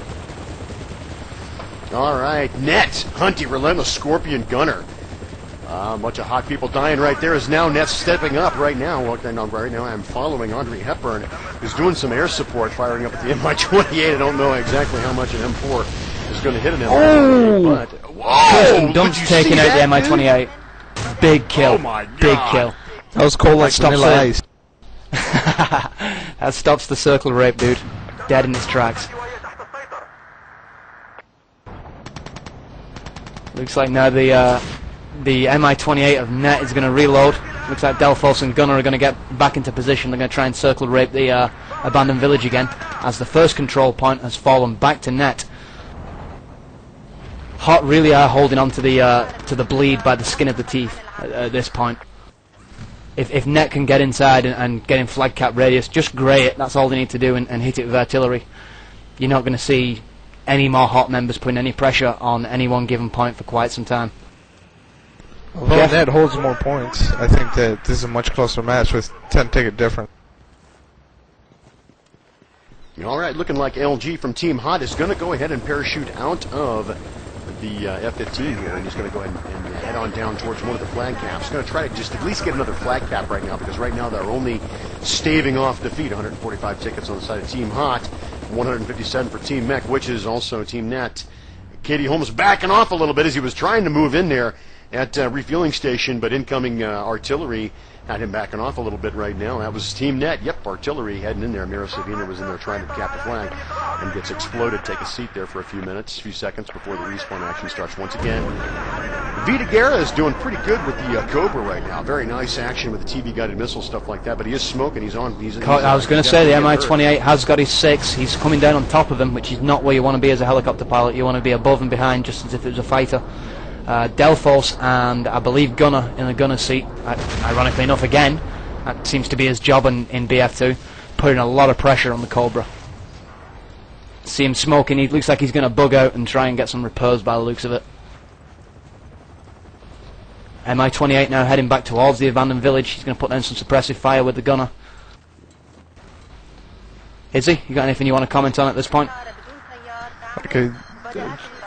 All right, Net, Hunty, Relentless, Scorpion, Gunner. A bunch of hot people dying right there as now Net's stepping up right now. Right now I'm following Audrey Hepburn, who's doing some air support, firing up at the Mi-28. I don't know exactly how much an M4 is going to hit an M4, but whoa! Dump's taking out the Mi-28. Big kill. Oh my God. Big kill. That was cold like vanilla ice. That stops the circle rape, dude. Dead in his tracks. Looks like now the The MI-28 of Net is going to reload. Looks like Delphos and Gunner are going to get back into position. They're going to try and circle rape the abandoned village again, as the first control point has fallen back to Net. Hot really are holding on to the bleed by the skin of the teeth at this point. If Net can get inside and get in flag cap radius, just grey it, that's all they need to do, and hit it with artillery. You're not going to see any more Hot members putting any pressure on any one given point for quite some time. Although Net holds more points, I think that this is a much closer match with 10 ticket difference. All right, looking like LG from Team Hot is going to go ahead and parachute out of the F-15 here, and he's going to go ahead and head on down towards one of the flag caps. He's going to try to just at least get another flag cap right now, because right now they're only staving off defeat. 145 tickets on the side of Team Hot, 157 for Team Mech, which is also Team Net. Katie Holmes backing off a little bit as he was trying to move in there at refueling station, but incoming artillery had him backing off a little bit right now. That was Team Net. Yep, artillery heading in there. Mira Savina was in there trying to cap the flag and gets exploded. Take a seat there for a few seconds before the respawn action starts once again. Vita Guerra is doing pretty good with the Cobra right now. Very nice action with the TV guided missile, stuff like that, but he is smoking. He's on. I was going to say the Mi-28 has got his 6. He's coming down on top of him, which is not where you want to be as a helicopter pilot. You want to be above and behind, just as if it was a fighter. Delphos and I believe Gunner in the gunner seat, ironically enough again, that seems to be his job in BF2, putting a lot of pressure on the Cobra. See him smoking. He looks like he's going to bug out and try and get some repairs by the looks of it. Mi-28 now heading back towards the abandoned village. He's going to put down some suppressive fire with the gunner. Izzy, you got anything you want to comment on at this point? Okay.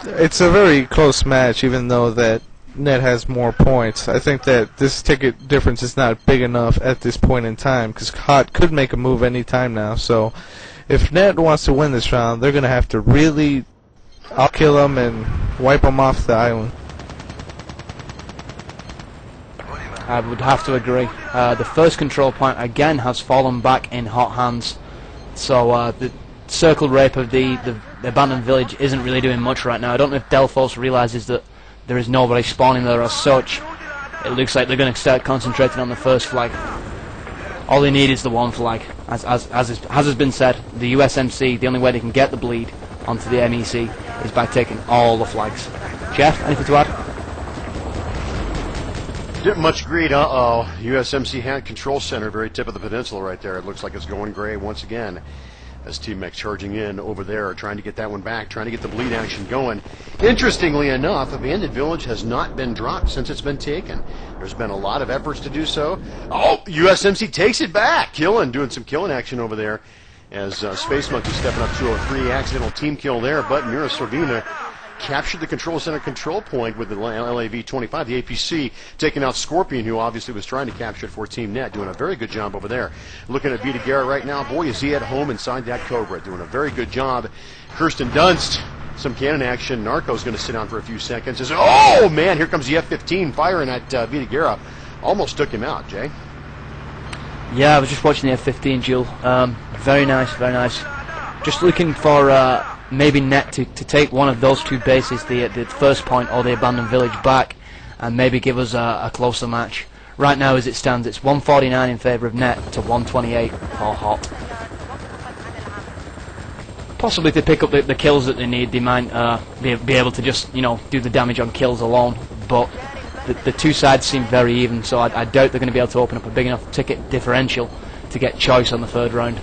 It's a very close match, even though that Net has more points. I think that this ticket difference is not big enough at this point in time, because Hot could make a move any time now. So if Net wants to win this round, they're going to have to really outkill them and wipe them off the island. I would have to agree. The first control point again has fallen back in Hot hands. So the circle rape of the abandoned village isn't really doing much right now. I don't know if Delphos realizes that there is nobody spawning there as such. It looks like they're going to start concentrating on the first flag. All they need is the one flag. As has been said, the USMC, the only way they can get the bleed onto the MEC is by taking all the flags. Jeff, anything to add? Didn't much greed. USMC hand control center, very tip of the peninsula right there. It looks like it's going gray once again as Team Mech charging in over there, trying to get that one back, trying to get the bleed action going. Interestingly enough, Abandoned Village has not been dropped since it's been taken. There's been a lot of efforts to do so. Oh, USMC takes it back. Doing some killing action over there as Space Monkey stepping up 203. Accidental team kill there, but Mira Sorvina captured the control center control point with the LAV-25, the APC, taking out Scorpion, who obviously was trying to capture it for Team Net, doing a very good job over there. Looking at Vita Guerra right now, boy, is he at home inside that Cobra, doing a very good job. Kirsten Dunst, some cannon action. Narco's going to sit down for a few seconds. Oh, man, here comes the F-15 firing at Vita Guerra. Almost took him out, Jay. Yeah, I was just watching the F-15 duel. Very nice, very nice. Just looking for maybe Net to take one of those two bases, the first point or the abandoned village, back, and maybe give us a closer match. Right now, as it stands, it's 149 in favour of Net to 128 for Hot. Possibly to pick up the kills that they need, they might be able to just do the damage on kills alone. But the two sides seem very even, so I doubt they're going to be able to open up a big enough ticket differential to get choice on the third round.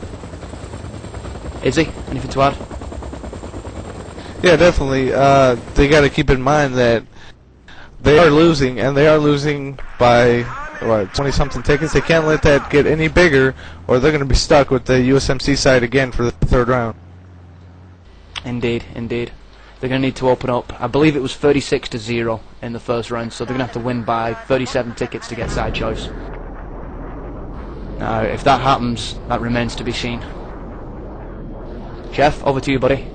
Izzy, anything to add? Yeah, definitely. They got to keep in mind that they are losing, and they are losing by 20-something tickets. They can't let that get any bigger, or they're going to be stuck with the USMC side again for the third round. Indeed, indeed. They're going to need to open up. I believe it was 36-0 in the first round, so they're going to have to win by 37 tickets to get side choice. Now, if that happens, that remains to be seen. Jeff, over to you, buddy.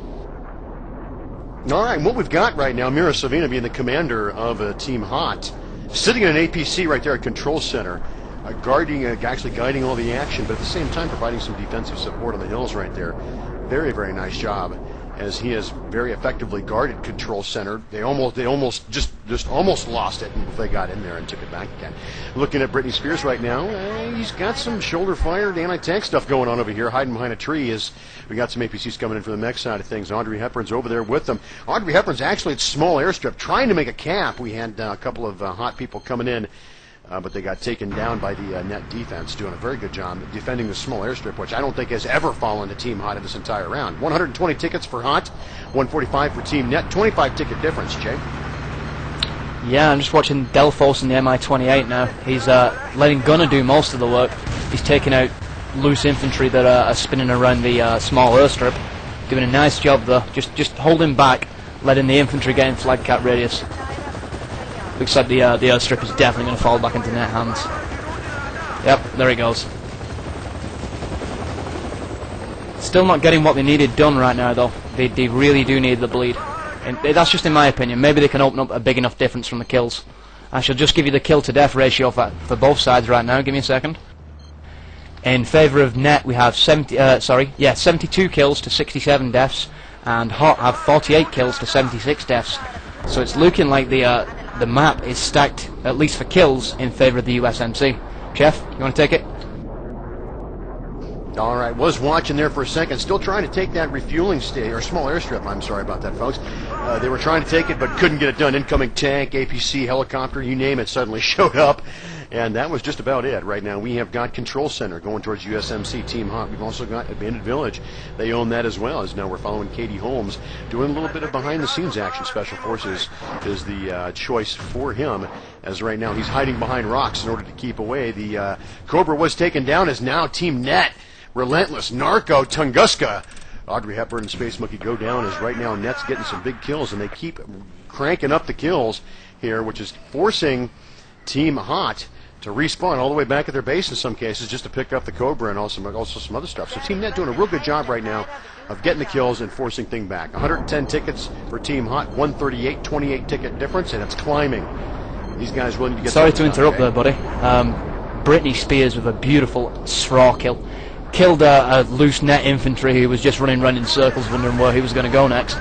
All right, what we've got right now, Mira Savina being the commander of Team Hot, sitting in an APC right there at Control Center, actually guiding all the action, but at the same time providing some defensive support on the hills right there. Very, very nice job. as he has very effectively guarded Control Center. They almost lost it if they got in there and took it back again. Looking at Britney Spears right now, he's got some shoulder-fired anti-tank stuff going on over here, hiding behind a tree as we got some APCs coming in from the mech side of things. Audrey Hepburn's over there with them. Audrey Hepburn's actually at small airstrip trying to make a cap. We had a couple of hot people coming in, but they got taken down by the net defense, doing a very good job defending the small airstrip, which I don't think has ever fallen to Team Hot in this entire round. 120 tickets for Hot, 145 for Team Net, 25 ticket difference, Jay. Yeah, I'm just watching Delphos in the Mi-28 now. He's letting Gunner do most of the work. He's taking out loose infantry that are spinning around the small airstrip. Doing a nice job though, just holding back, letting the infantry get in flag cap radius. Looks like the airstrip is definitely going to fall back into net hands. Yep, there he goes. Still not getting what they needed done right now though. They really do need the bleed. And that's just in my opinion. Maybe they can open up a big enough difference from the kills. I shall just give you the kill to death ratio for both sides right now. Give me a second. In favour of Net we have 72 kills to 67 deaths, and Hot have 48 kills to 76 deaths. So it's looking like the map is stacked, at least for kills, in favour of the USMC. Jeff, you want to take it? All right, was watching there for a second, still trying to take that refueling station, or small airstrip, I'm sorry about that, folks. They were trying to take it, but couldn't get it done. Incoming tank, APC, helicopter, you name it, suddenly showed up. And that was just about it. Right now we have got Control Center going towards USMC Team Hot. We've also got Abandoned Village. They own that as well, as now we're following Katie Holmes, doing a little bit of behind-the-scenes action. Special Forces is the choice for him, as right now he's hiding behind rocks in order to keep away. The Cobra was taken down, as now Team Net, Relentless, Narco, Tunguska, Audrey Hepburn and Space Monkey go down, as right now Net's getting some big kills, and they keep cranking up the kills here, which is forcing Team Hot to respawn all the way back at their base in some cases, just to pick up the Cobra and also some other stuff. So Team Net doing a real good job right now of getting the kills and forcing things back. 110 tickets for Team Hot, 138, 28 ticket difference, and it's climbing. These guys willing to get... Sorry to interrupt there, buddy. Britney Spears with a beautiful straw kill. Killed a loose net infantry who was just running around in circles wondering where he was going to go next.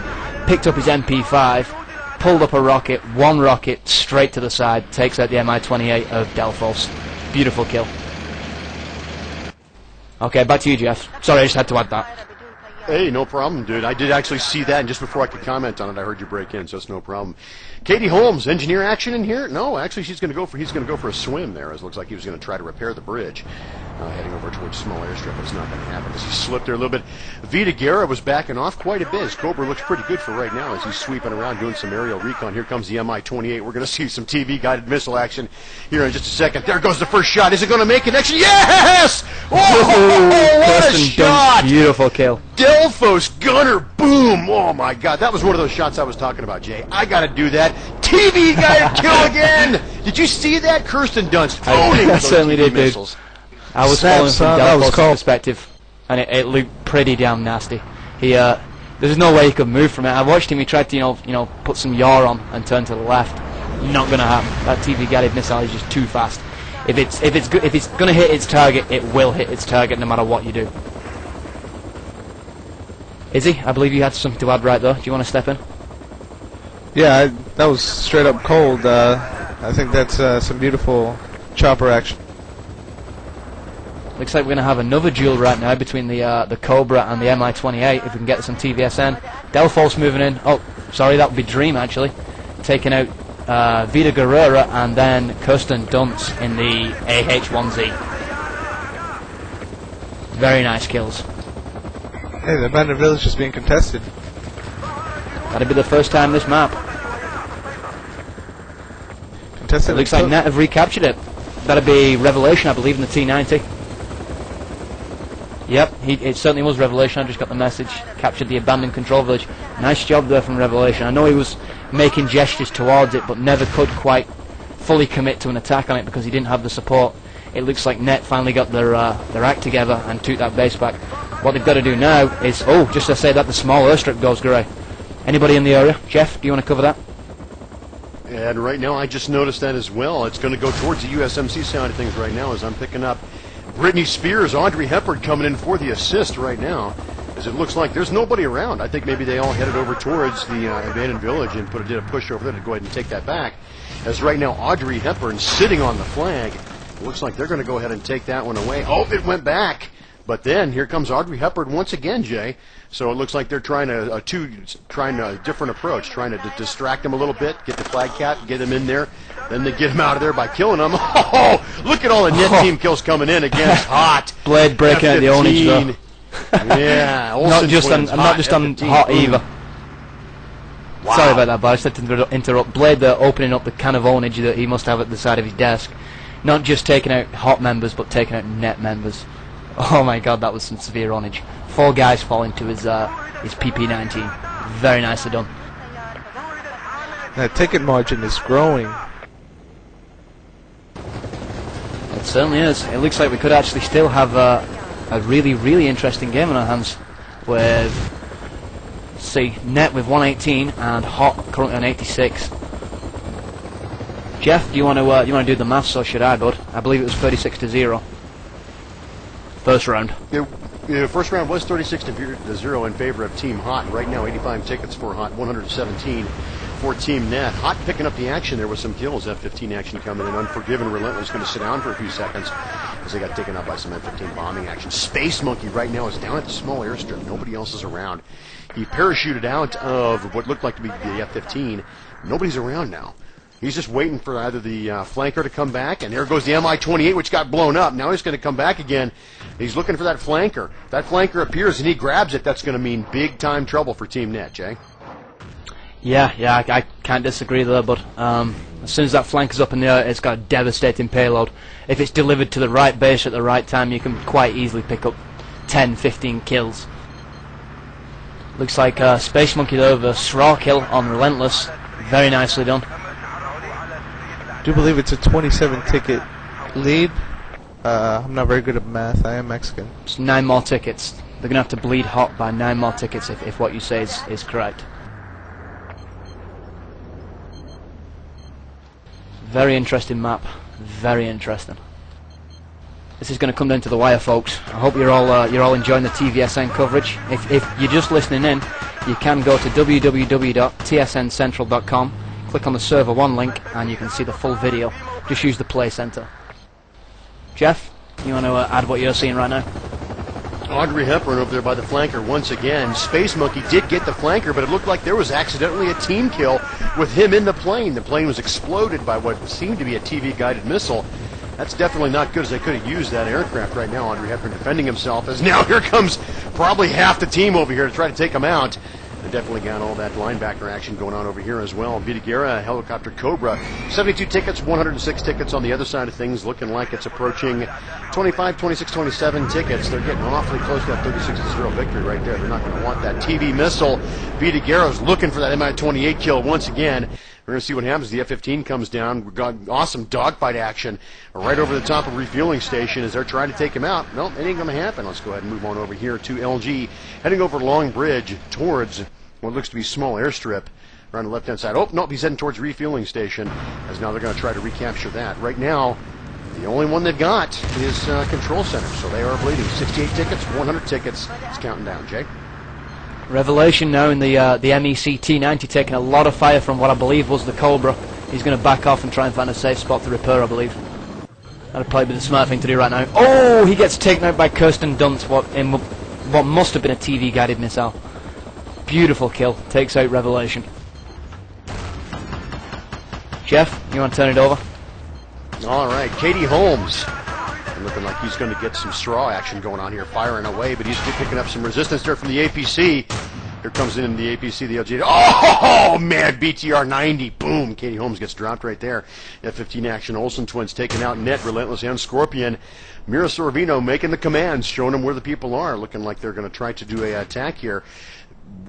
Picked up his MP5, pulled up a rocket, one rocket straight to the side, takes out the Mi-28 of Delphos. Beautiful kill. Okay, back to you, Jeff. Sorry, I just had to add that. Hey, no problem, dude. I did actually see that, and just before I could comment on it, I heard you break in, so it's no problem. Katie Holmes, engineer action in here? No, actually, he's going to go for a swim there. It looks like he was going to try to repair the bridge, heading over towards small airstrip, but it's not going to happen because he slipped there a little bit. Vita Guerra was backing off quite a bit. His Cobra looks pretty good for right now as he's sweeping around doing some aerial recon. Here comes the Mi-28. We're going to see some TV-guided missile action here in just a second. There goes the first shot. Is it going to make connection? Yes! Oh, what a shot! Beautiful kill. Delphos, Gunner, boom! Oh my God, that was one of those shots I was talking about, Jay. I got to do that. TV guided kill again! Did you see that? Kirsten Dunst owning I certainly did, missiles. Dude. I was following from Delphos' perspective, and it looked pretty damn nasty. There's no way he could move from it. I watched him. He tried to, you know, put some yaw on and turn to the left. Not gonna happen. That TV guided missile is just too fast. If it's gonna hit its target, it will hit its target no matter what you do. Izzy, I believe you had something to add right there. Do you want to step in? Yeah, that was straight up cold. I think that's some beautiful chopper action. Looks like we're going to have another duel right now between the Cobra and the Mi-28 if we can get some TVsN. Delphos moving in. Oh, sorry, that would be Dream actually. Taking out Vida Guerrera and then Kirsten Dunst in the AH-1Z. Very nice kills. Hey, the abandoned village is being contested. That'll be the first time this map. Contested. It looks like Net have recaptured it. That'll be Revelation, I believe, in the T-90. Yep, it certainly was Revelation. I just got the message. Captured the abandoned control village. Nice job there from Revelation. I know he was making gestures towards it, but never could quite fully commit to an attack on it because he didn't have the support. It looks like Net finally got their act together and took that base back. What they've got to do now is, just to say that the small airstrip goes grey. Anybody in the area? Jeff, do you want to cover that? And right now I just noticed that as well. It's going to go towards the USMC side of things right now as I'm picking up Britney Spears, Audrey Hepburn coming in for the assist right now. as it looks like there's nobody around. I think maybe they all headed over towards the abandoned village and did a push over there to go ahead and take that back. As right now, Audrey Hepburn sitting on the flag. It looks like they're going to go ahead and take that one away. Oh, it went back. But then here comes Audrey Hepburn once again, Jay. So it looks like they're trying a different approach, trying to distract them a little bit, get the flag cat, get them in there. Then they get him out of there by killing them. Oh, look at all the net team kills coming in against Hot. Blade breaking out the ownage though. Yeah, not just on Hot either. Wow. Sorry about that, but I just had to interrupt. Blade there opening up the can of ownage that he must have at the side of his desk. Not just taking out Hot members, but taking out net members. Oh my god, that was some severe ownage. 4 guys falling to his PP19. Very nicely done. That ticket margin is growing. It certainly is. It looks like we could actually still have a really, really interesting game on our hands with, see, Net with 118 and Hot currently on 86. Jeff, do you want to do the maths, or should I, bud? I believe it was 36-0. First round. First round was 36-0 in favor of Team Hot. Right now, 85 tickets for Hot, 117 for Team Net. Hot picking up the action there with some kills. F-15 action coming in. Unforgiven Relentless going to sit down for a few seconds as they got taken up by some F-15 bombing action. Space Monkey right now is down at the small airstrip. Nobody else is around. He parachuted out of what looked like to be the F-15. Nobody's around now. He's just waiting for either the flanker to come back, and there goes the Mi-28, which got blown up. Now he's going to come back again. He's looking for that flanker. That flanker appears, and he grabs it. That's going to mean big-time trouble for Team Net, Jay. Yeah, I can't disagree there, but as soon as that flanker's up in the air, it's got a devastating payload. If it's delivered to the right base at the right time, you can quite easily pick up 10, 15 kills. Looks like Space Monkey there with a straw kill on Relentless. Very nicely done. I do believe it's a 27 ticket lead. I'm not very good at math. I am Mexican. It's 9 more tickets. They're going to have to bleed Hot by 9 more tickets if what you say is correct. Very interesting map. Very interesting. This is going to come down to the wire, folks. I hope you're all enjoying the TVsN coverage. If you're just listening in, you can go to www.tsncentral.com. Click on the Server 1 link and you can see the full video. Just use the Play Center. Jeff, you want to add what you're seeing right now? Audrey Hepburn over there by the flanker once again. Space Monkey did get the flanker, but it looked like there was accidentally a team kill with him in the plane. The plane was exploded by what seemed to be a TV-guided missile. That's definitely not good, as they could have used that aircraft right now. Audrey Hepburn defending himself, as now here comes probably half the team over here to try to take him out. They definitely got all that linebacker action going on over here as well. Vita Guerra, Helicopter Cobra, 72 tickets, 106 tickets on the other side of things, looking like it's approaching 25, 26, 27 tickets. They're getting awfully close to that 36-0 victory right there. They're not going to want that TV missile. Vita Guerra's looking for that Mi-28 kill once again. We're going to see what happens. The F-15 comes down. We've got awesome dogfight action right over the top of refueling station as they're trying to take him out. No, it ain't going to happen. Let's go ahead and move on over here to LG, heading over Long Bridge towards what looks to be small airstrip around the left-hand side. Oh, nope, he's heading towards refueling station, as now they're going to try to recapture that. Right now, the only one they've got is Control Center, so they are bleeding. 68 tickets, 100 tickets. It's counting down. Jake? Revelation now in the MEC T90 taking a lot of fire from what I believe was the Cobra. He's going to back off and try and find a safe spot to repair, I believe. That'd probably be the smart thing to do right now. Oh, he gets taken out by Kirsten Dunst, what must have been a TV-guided missile. Beautiful kill. Takes out Revelation. Jeff, you want to turn it over? All right, Katie Holmes. Looking like he's going to get some straw action going on here, firing away, but he's picking up some resistance there from the APC. Here comes in the APC, the LG. Oh, man, BTR 90. Boom. Katie Holmes gets dropped right there. F-15 action. Olsen twins taken out. Net, Relentless, and Scorpion. Mira Sorvino making the commands, showing them where the people are. Looking like they're going to try to do a attack here.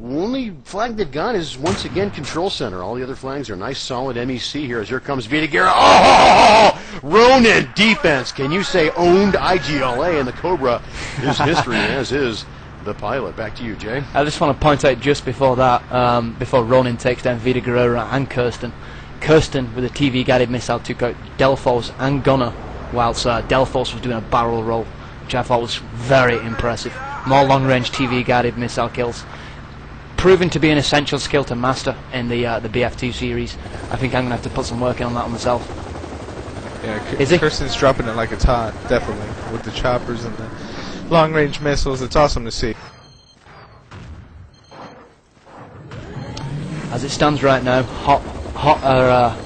Only flag they've got is, once again, Control Center. All the other flags are nice, solid MEC here. As here comes Vita Guerra. Oh! Ronin defense. Can you say owned IGLA? And the Cobra is history, as is the pilot. Back to you, Jay. I just want to point out just before that, before Ronin takes down Vita Guerrera and Kirsten. Kirsten, with a TV-guided missile, took out Delphos and Gunner, whilst Delphos was doing a barrel roll, which I thought was very impressive. more long-range TV guided missile kills. Proven to be an essential skill to master in the BF2 series. I think I'm going to have to put some work in on that on myself. Yeah, Is he? Kirsten's dropping it like it's hot, definitely, with the choppers and the long-range missiles. It's awesome to see. As it stands right now, Hot are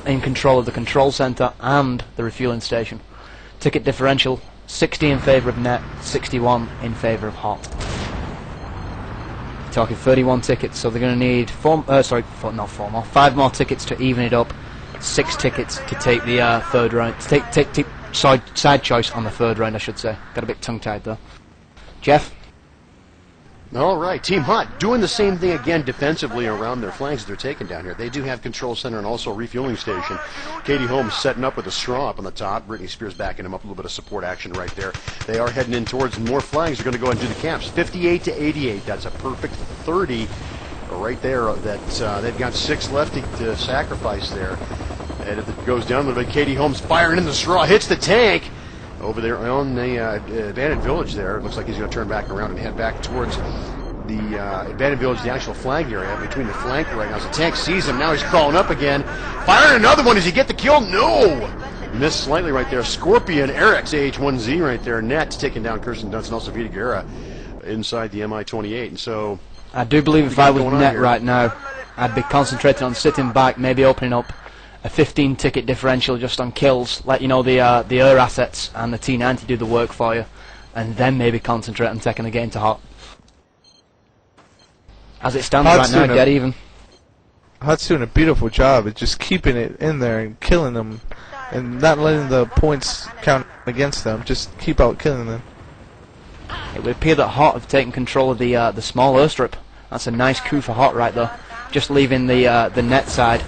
in control of the control center and the refueling station. Ticket differential 60 in favor of Net, 61 in favor of Hot. Talking 31 tickets, so they're going to need 5 more tickets to even it up. 6 tickets to take the third round. Take side choice on the third round, I should say. Got a bit tongue-tied though. Jeff. All right, Team Hot doing the same thing again defensively around their flanks they're taking down here. They do have control center and also a refueling station. Katie Holmes setting up with a straw up on the top. Brittany Spears backing him up, a little bit of support action right there. They are heading in towards more flags. They're going to go ahead and do the caps. 58 to 88. That's a perfect 30 right there. That they've got 6 left to sacrifice there. And if it goes down a little bit, Katie Holmes firing in the straw, hits the tank. Over there on the Abandoned Village there. It looks like he's going to turn back around and head back towards the Abandoned Village, the actual flag area. Between the flank right now. As the tank sees him, now he's crawling up again. Firing another one. Does he get the kill? No! Missed slightly right there. Scorpion, Eric's AH-1Z right there. Net taking down Kirsten Dunst and also Vita Guerra inside the Mi-28. And so I do believe if I was Net right now, I'd be concentrating on sitting back, maybe opening up a 15 ticket differential just on kills, let you know the air assets and the T90 do the work for you, and then maybe concentrate on taking the game to Hot. As it stands right now, dead even. Hot's doing a beautiful job at just keeping it in there and killing them, and not letting the points count against them. Just keep out killing them. It would appear that Hot have taken control of the small airstrip. That's a nice coup for Hot right there. Just leaving the Net side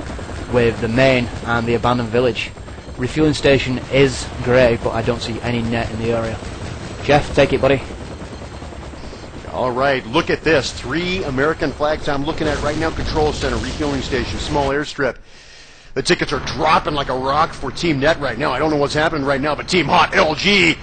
with the main and the abandoned village. Refueling station is grey, but I don't see any Net in the area. Jeff, take it, buddy. All right, look at this. 3 American flags I'm looking at right now. Control center, refueling station, small airstrip. The tickets are dropping like a rock for Team Net right now. I don't know what's happening right now, but Team Hot, LG,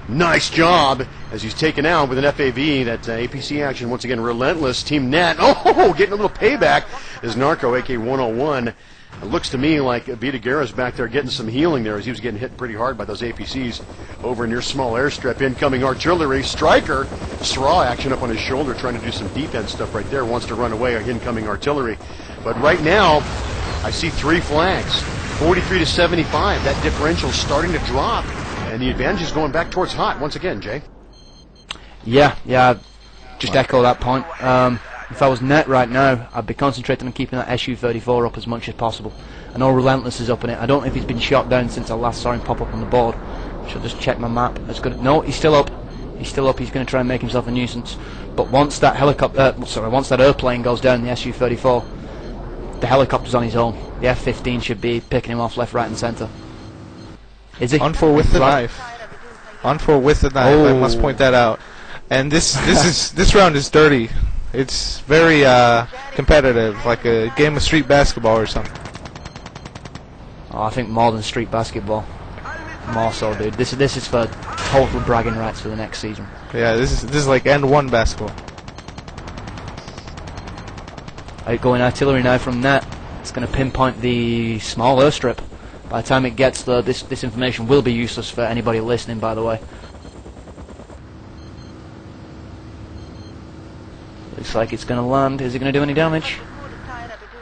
nice job as he's taken out with an FAV. That APC action, once again, relentless. Team Net, oh, getting a little payback as Narco AK-101. It looks to me like Vita Guerra's back there getting some healing there as he was getting hit pretty hard by those APCs over near small airstrip. Incoming artillery. Striker, straw action up on his shoulder, trying to do some defense stuff right there. Wants to run away. Incoming artillery. But right now, I see 3 flags. 43 to 75. That differential's starting to drop. And the advantage is going back towards Hot once again, Jay. Yeah, just echo that point. If I was Net right now, I'd be concentrating on keeping that SU-34 up as much as possible. I know Relentless is up in it. I don't know if he's been shot down since I last saw him pop up on the board. Should just check my map. That's good. No, he's still up. He's still up. He's going to try and make himself a nuisance. But once that once that airplane goes down, the SU-34, the helicopter's on his own. The F-15 should be picking him off left, right, and centre. Is he? On 4 with the knife. On 4 with the knife. I must point that out. And this round is dirty. It's very competitive, like a game of street basketball or something. Oh, I think more than street basketball. More so, dude. This is for total bragging rights for the next season. Yeah, this is like end 1 basketball. Outgoing artillery now from Net. It's going to pinpoint the small airstrip. By the time it gets there, this information will be useless for anybody listening, by the way. Looks like it's going to land. Is it going to do any damage?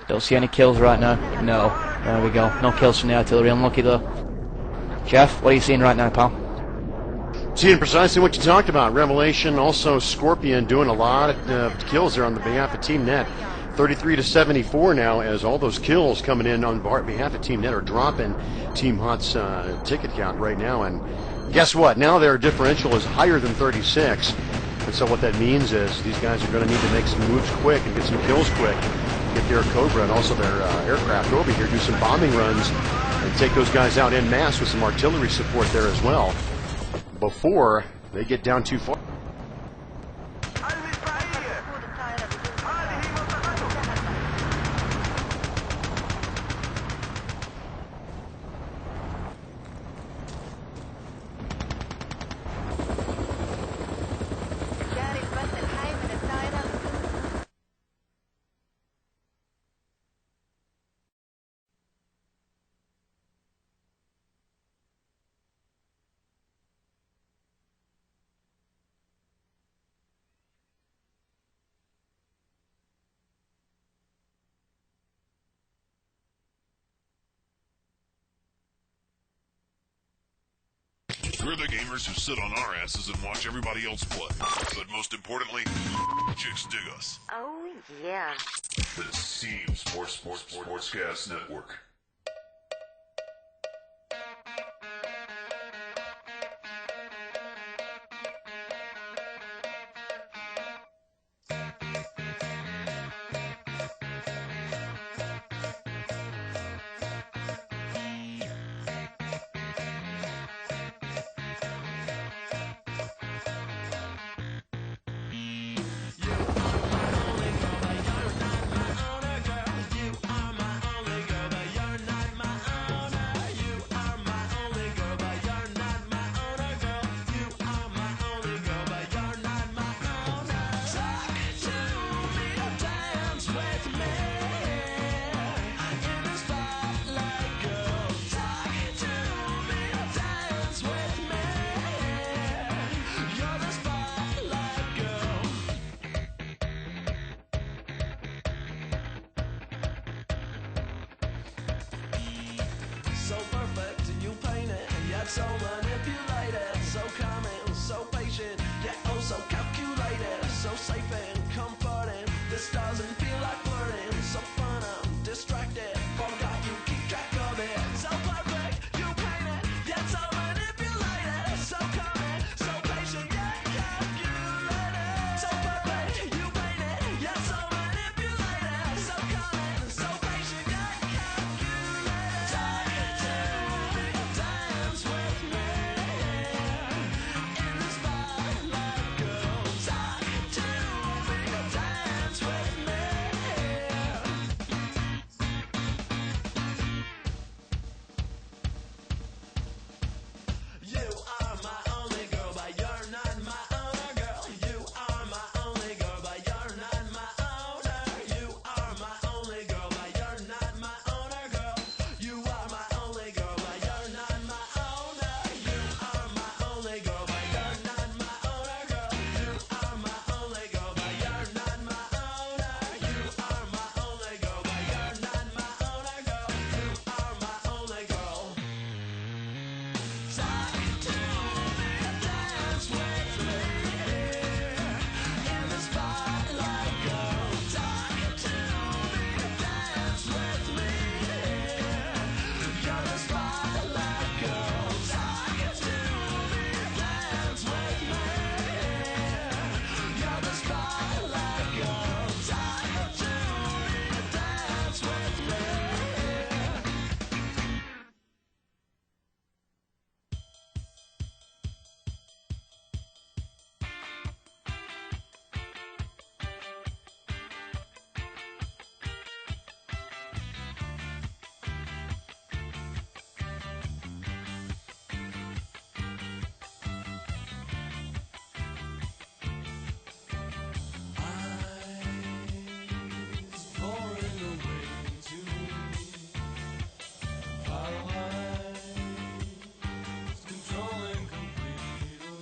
Don't see any kills right now. No. There we go. No kills from the artillery. Unlucky though. Jeff, what are you seeing right now, pal? Seeing precisely what you talked about. Revelation, also Scorpion doing a lot of kills there on the behalf of Team Net. 33 to 74 now, as all those kills coming in on behalf of Team Net are dropping Team Hot's ticket count right now. And guess what? Now their differential is higher than 36. And so what that means is these guys are going to need to make some moves quick and get some kills quick. Get their Cobra and also their aircraft over here, do some bombing runs, and take those guys out en masse with some artillery support there as well before they get down too far. We're the gamers who sit on our asses and watch everybody else play. But most importantly, chicks dig us. Oh, yeah. The Steam Sportscast Network. So perfect and you paint it, yet so manipulated, so calming, so patient, yet oh so calculated, so safe and comforting. This doesn't feel like flirting, so fun I'm distracted, forgot you keep track of it. So perfect, you paint it, yet so manipulated, so calming, so patient, yet calculated. So perfect, you paint it, yet so manipulated, so calming, so patient, yet calculated. Dance with me in the spotlight, girl. Talk to me, dance with me. You are my only girl, but you're not my owner, girl. You are my only girl, but you're not my owner. You are my only girl, but you're not my owner, girl. You are my only girl, but you're not my owner. You are my only girl, but you're not my owner, girl. You are my only girl, but you're not my owner. You are my only girl, but you're not my owner, girl. You are my only girl. Talk to me, dance with me in the spotlight, girl. Talk to me, dance with me. You're the spotlight, girl. Talk to me, dance with me. You're the spotlight, girl. Talk to me, dance with me. Pouring away to me, far away, controlling completely.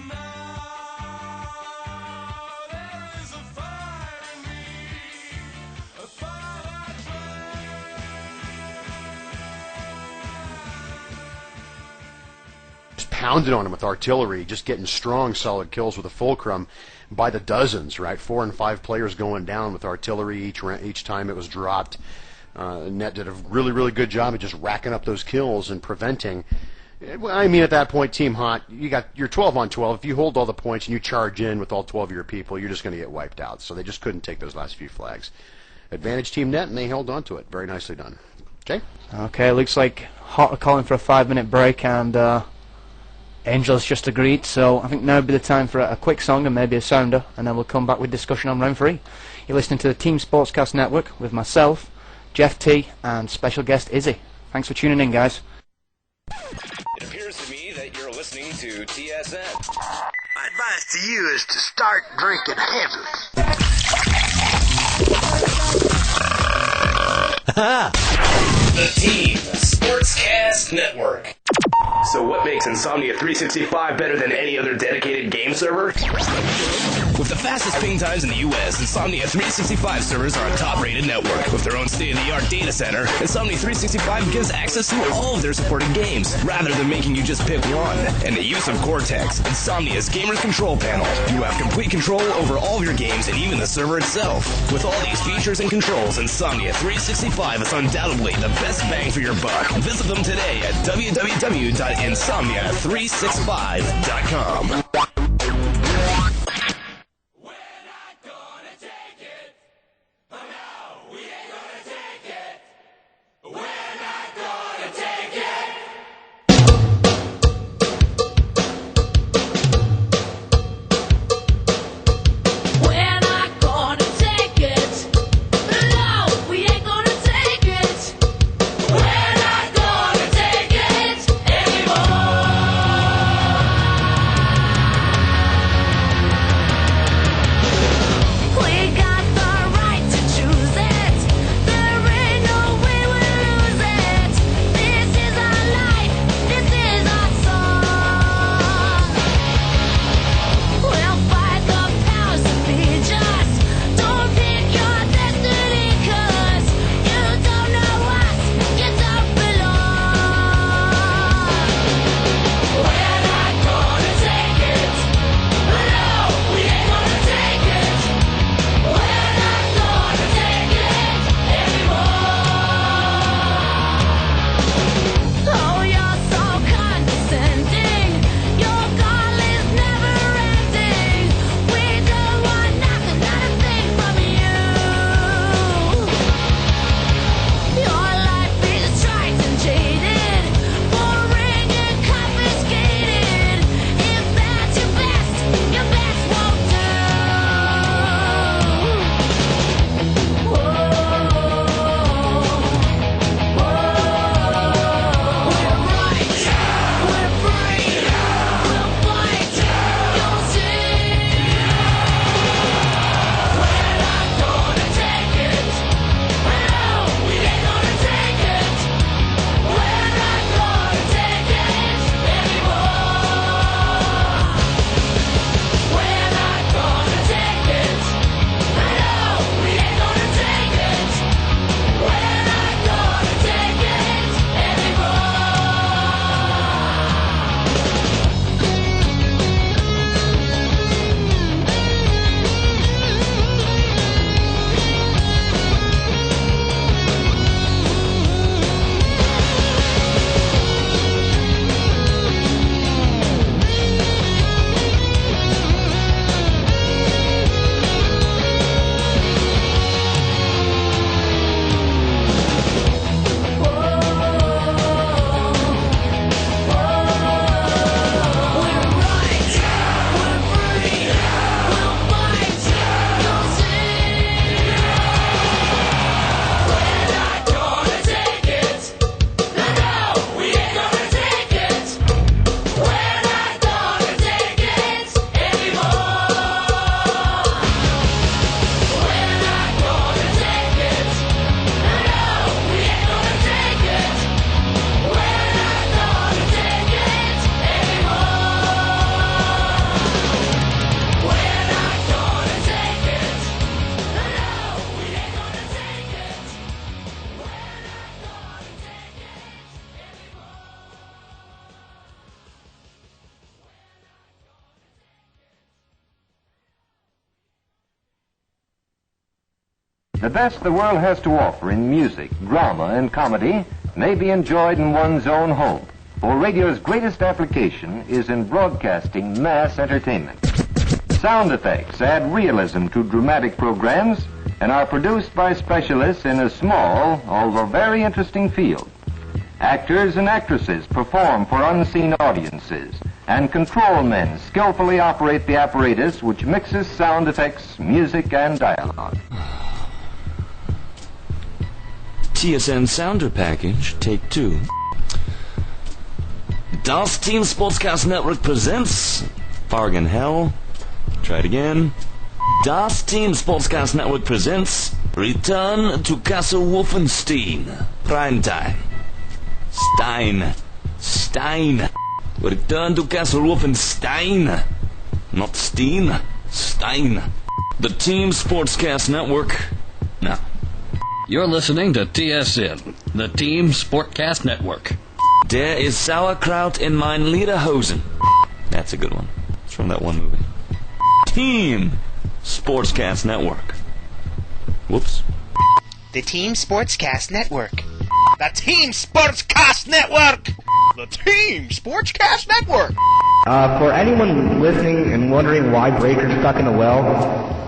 Now there is a fire in me, a fire I Just pounded on him with artillery, just getting strong, solid kills with a fulcrum by the dozens, right? 4 and 5 players going down with artillery each time it was dropped. Net did a really, really good job of just racking up those kills and preventing. I mean, at that point, Team Hot, you're 12 on 12. If you hold all the points and you charge in with all 12 of your people, you're just going to get wiped out. So they just couldn't take those last few flags. Advantage Team Net, and they held on to it. Very nicely done. Okay? Okay, looks like Hot are calling for a 5-minute break, and Angel's just agreed, so I think now would be the time for a quick song and maybe a sounder, and then we'll come back with discussion on round 3. You're listening to the Team Sportscast Network with myself, Jeff T, and special guest Izzy. Thanks for tuning in, guys. It appears to me that you're listening to TSN. My advice to you is to start drinking heavily. The Team Sportscast Network. So what makes Insomnia 365 better than any other dedicated game server? With the fastest ping times in the U.S., Insomnia 365 servers are a top-rated network. With their own state-of-the-art data center, Insomnia 365 gives access to all of their supported games, rather than making you just pick one. And the use of Cortex, Insomnia's Gamers Control Panel. You have complete control over all of your games and even the server itself. With all these features and controls, Insomnia 365 is undoubtedly the best bang for your buck. Visit them today at www.insomnia365.com. The best the world has to offer in music, drama, and comedy may be enjoyed in one's own home, for radio's greatest application is in broadcasting mass entertainment. Sound effects add realism to dramatic programs and are produced by specialists in a small, although very interesting field. Actors and actresses perform for unseen audiences, and control men skillfully operate the apparatus which mixes sound effects, music, and dialogue. TSN Sounder Package, take 2. Das Team Sportscast Network presents Bargain Hell. Try it again. Das Team Sportscast Network presents Return to Castle Wolfenstein. Primetime. Stein. Return to Castle Wolfenstein. Not Steen. Stein. The Team Sportscast Network. Now. You're listening to TSN, the Team Sportcast Network. Der is sauerkraut in mein Lederhosen. That's a good one. It's from that one movie. Team Sportscast Network. Whoops. The Team Sportscast Network. The Team Sportscast Network. The Team Sportscast Network. For anyone listening and wondering why Breaker's stuck in a well,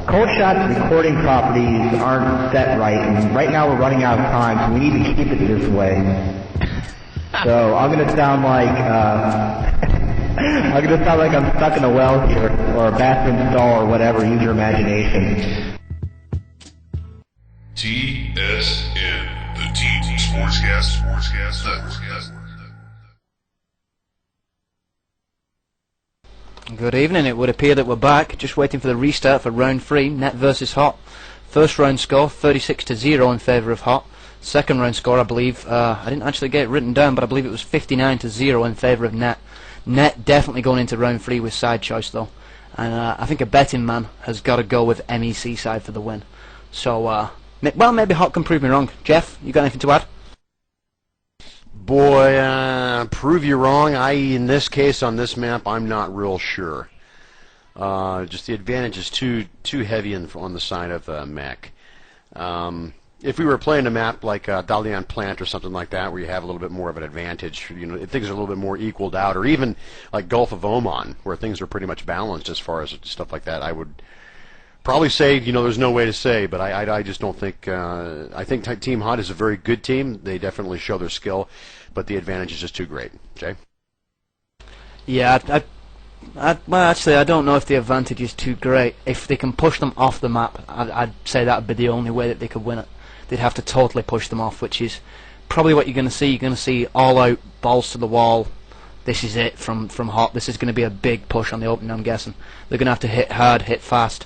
Cold Shot's recording properties aren't set right, and right now we're running out of time, so we need to keep it this way. So I'm gonna sound like I'm stuck in a well here, or a bathroom stall, or whatever. Use your imagination. TSN, the Team Sportscast Network. Good evening, it would appear that we're back, just waiting for the restart for round 3, Net versus Hot. First round score, 36-0 in favour of Hot. Second round score, I believe, I didn't actually get it written down, but I believe it was 59-0 in favour of Net. Net definitely going into round 3 with side choice though. And I think a betting man has got to go with MEC side for the win. So, well, maybe Hot can prove me wrong. Jeff, you got anything to add? Boy, prove you wrong. In this case, on this map, I'm not real sure. Just the advantage is too heavy on the side of mech. If we were playing a map like Dalian Plant or something like that, where you have a little bit more of an advantage, if things are a little bit more equaled out, or even like Gulf of Oman, where things are pretty much balanced as far as stuff like that, I would probably say, there's no way to say, but I just don't think, I think Team Hot is a very good team. They definitely show their skill, but the advantage is just too great. Jay? Yeah, well, actually, I don't know if the advantage is too great. If they can push them off the map, I'd say that would be the only way that they could win it. They'd have to totally push them off, which is probably what you're going to see. You're going to see all out, balls to the wall. This is it from Hot. This is going to be a big push on the opening, I'm guessing. They're going to have to hit hard, hit fast,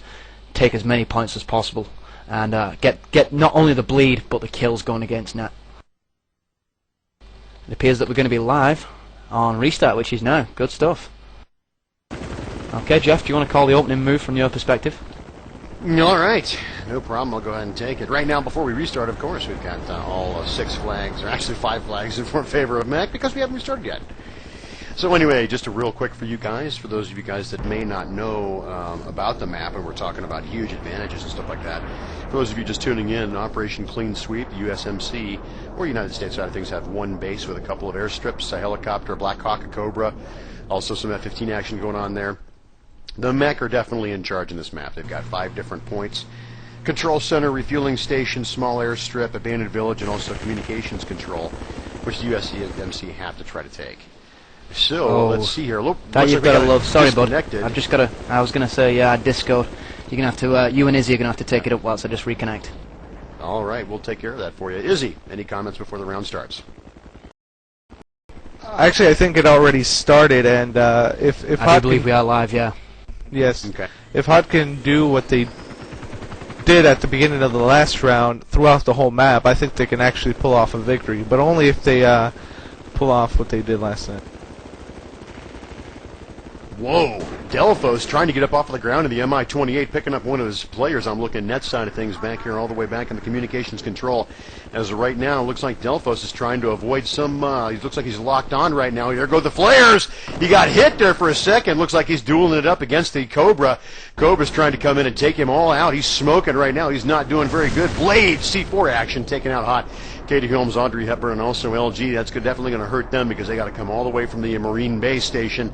take as many points as possible, and get not only the bleed, but the kills going against Net. It appears that we're going to be live on restart, which is now. Good stuff. Okay, Jeff, do you want to call the opening move from your perspective? All right. No problem. I'll go ahead and take it. Right now, before we restart, of course, we've got all 6 flags, or actually 5 flags in favor of mech, because we haven't restarted yet. So anyway, just a real quick for you guys, for those of you guys that may not know about the map, and we're talking about huge advantages and stuff like that. For those of you just tuning in, Operation Clean Sweep, the USMC, or United States side of things, have one base with a couple of airstrips, a helicopter, a Black Hawk, a Cobra, also some F-15 action going on there. The mech are definitely in charge in this map. They've got 5 different points. Control center, refueling station, small airstrip, abandoned village, and also communications control, which the USMC have to try to take. So, let's see here. Look, that you've got to love. Sorry, bud. I've just got to. I was going to say, yeah, discoed. You're going to have to. You and Izzy are going to have to take it up whilst I just reconnect. All right, we'll take care of that for you. Izzy, any comments before the round starts? Actually, I think it already started, and if I do believe we are live, yeah. Yes. Okay. If Hot can do what they did at the beginning of the last round throughout the whole map, I think they can actually pull off a victory, but only if they pull off what they did last night. Whoa! Delphos trying to get up off of the ground in the Mi-28, picking up one of his players. I'm looking net side of things back here, all the way back in the communications control. As of right now, it looks like Delphos is trying to avoid some, he looks like he's locked on right now. There go the flares! He got hit there for a second. Looks like he's dueling it up against the Cobra. Cobra's trying to come in and take him all out. He's smoking right now. He's not doing very good. Blade, C4 action, taking out Hot. Katie Holmes, Audrey Hepburn, and also LG. That's definitely going to hurt them because they got to come all the way from the Marine Base Station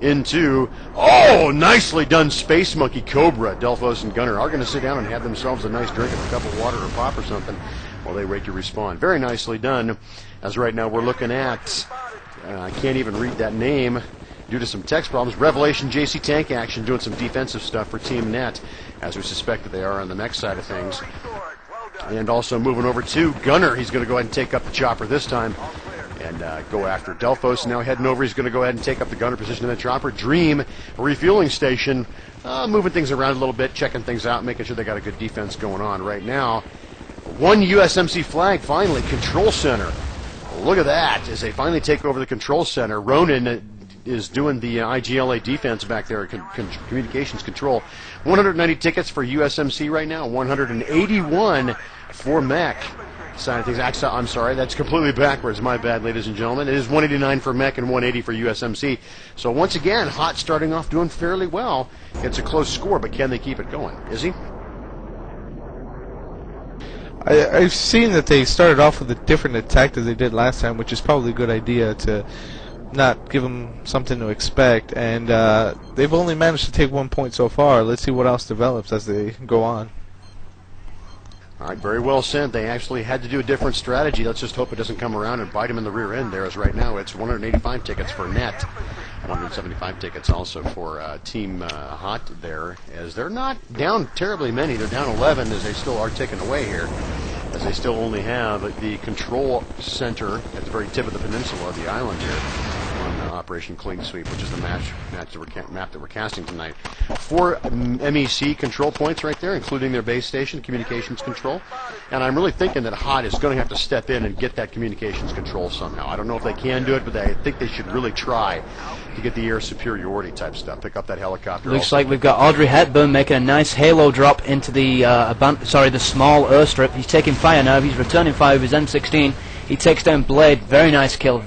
into, nicely done Space Monkey Cobra. Delphos and Gunner are going to sit down and have themselves a nice drink of a cup of water or pop or something while they wait to respawn. Very nicely done. As right now we're looking at, I can't even read that name due to some text problems. Revelation JC Tank Action doing some defensive stuff for Team Net, as we suspect that they are on the mech side of things. And also moving over to Gunner. He's going to go ahead and take up the chopper this time and go after Delphos. Now heading over, he's going to go ahead and take up the Gunner position in the chopper. Dream, refueling station, moving things around a little bit, checking things out, making sure they got a good defense going on right now. One USMC flag, finally, control center. Look at that, as they finally take over the control center. Ronan is doing the IGLA defense back there, communications control. 190 tickets for USMC right now, 181 for MEC. Side of things. I'm sorry, that's completely backwards. My bad, ladies and gentlemen. It is 189 for MEC and 180 for USMC. So once again, Hot starting off doing fairly well. It's a close score, but can they keep it going? Izzy? I've seen that they started off with a different attack than they did last time, which is probably a good idea to not give them something to expect. And they've only managed to take 1 point so far. Let's see what else develops as they go on. All right, very well said. They actually had to do a different strategy. Let's just hope it doesn't come around and bite them in the rear end there, as right now it's 185 tickets for net, 175 tickets also for Team Hot there, as they're not down terribly many. They're down 11 as they still are ticking away here, as they still only have the control center at the very tip of the peninsula of the island here on Operation Clean Sweep, which is the map that we're casting tonight. 4 MEC control points right there, including their base station, communications control. And I'm really thinking that Hot is going to have to step in and get that communications control somehow. I don't know if they can do it, but I think they should really try to get the air superiority type stuff. Pick up that helicopter. Looks like we've got Audrey Hepburn making a nice halo drop into the the small airstrip. He's taking fire now. He's returning fire with his M16. He takes down Blade. Very nice kill.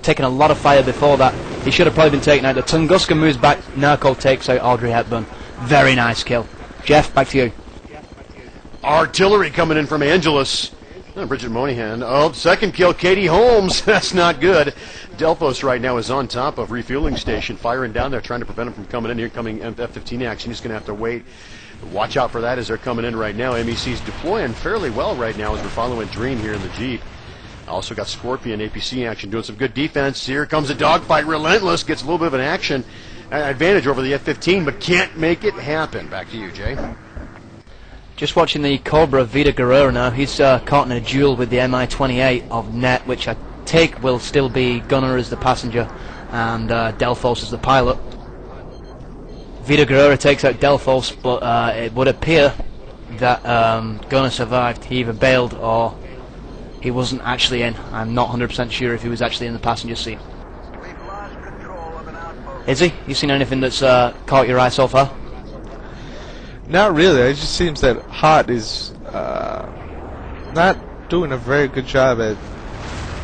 Taking a lot of fire before that. He should have probably been taken out. The Tunguska moves back. Narco takes out Audrey Hepburn. Very nice kill. Jeff, back to you. Artillery coming in from Angelus. Bridget Moynihan. Oh, second kill, Katie Holmes. That's not good. Delphos right now is on top of refueling station, firing down there, trying to prevent him from coming in here, coming F-15 action. He's going to have to wait. Watch out for that as they're coming in right now. MEC's deploying fairly well right now as we're following Dream here in the Jeep. Also got Scorpion APC action doing some good defense. Here comes a dogfight. Relentless gets a little bit of an action advantage over the F-15, but can't make it happen. Back to you, Jay. Just watching the Cobra Vida Guerrero now. He's caught in a duel with the Mi-28 of net, which I take will still be Gunner as the passenger and Delphos as the pilot. Vida Guerrero takes out Delphos, but it would appear that Gunner survived. He either bailed or he wasn't actually in. I'm not 100% sure if he was actually in the passenger seat. Izzy, you seen anything that's caught your eye so far? Not really. It just seems that Hot is not doing a very good job at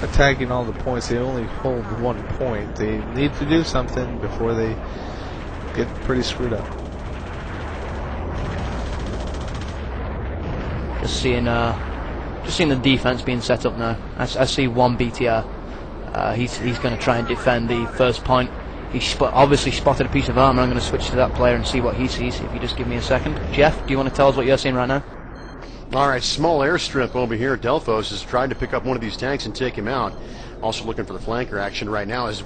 attacking all the points. They only hold 1 point. They need to do something before they get pretty screwed up. Just seeing the defense being set up now. I see one BTR. He's going to try and defend the first point. He obviously spotted a piece of armor. I'm going to switch to that player and see what he sees. If you just give me a second. Jeff, do you want to tell us what you're seeing right now? All right, small airstrip over here. Delphos is trying to pick up one of these tanks and take him out. Also looking for the flanker action right now. Is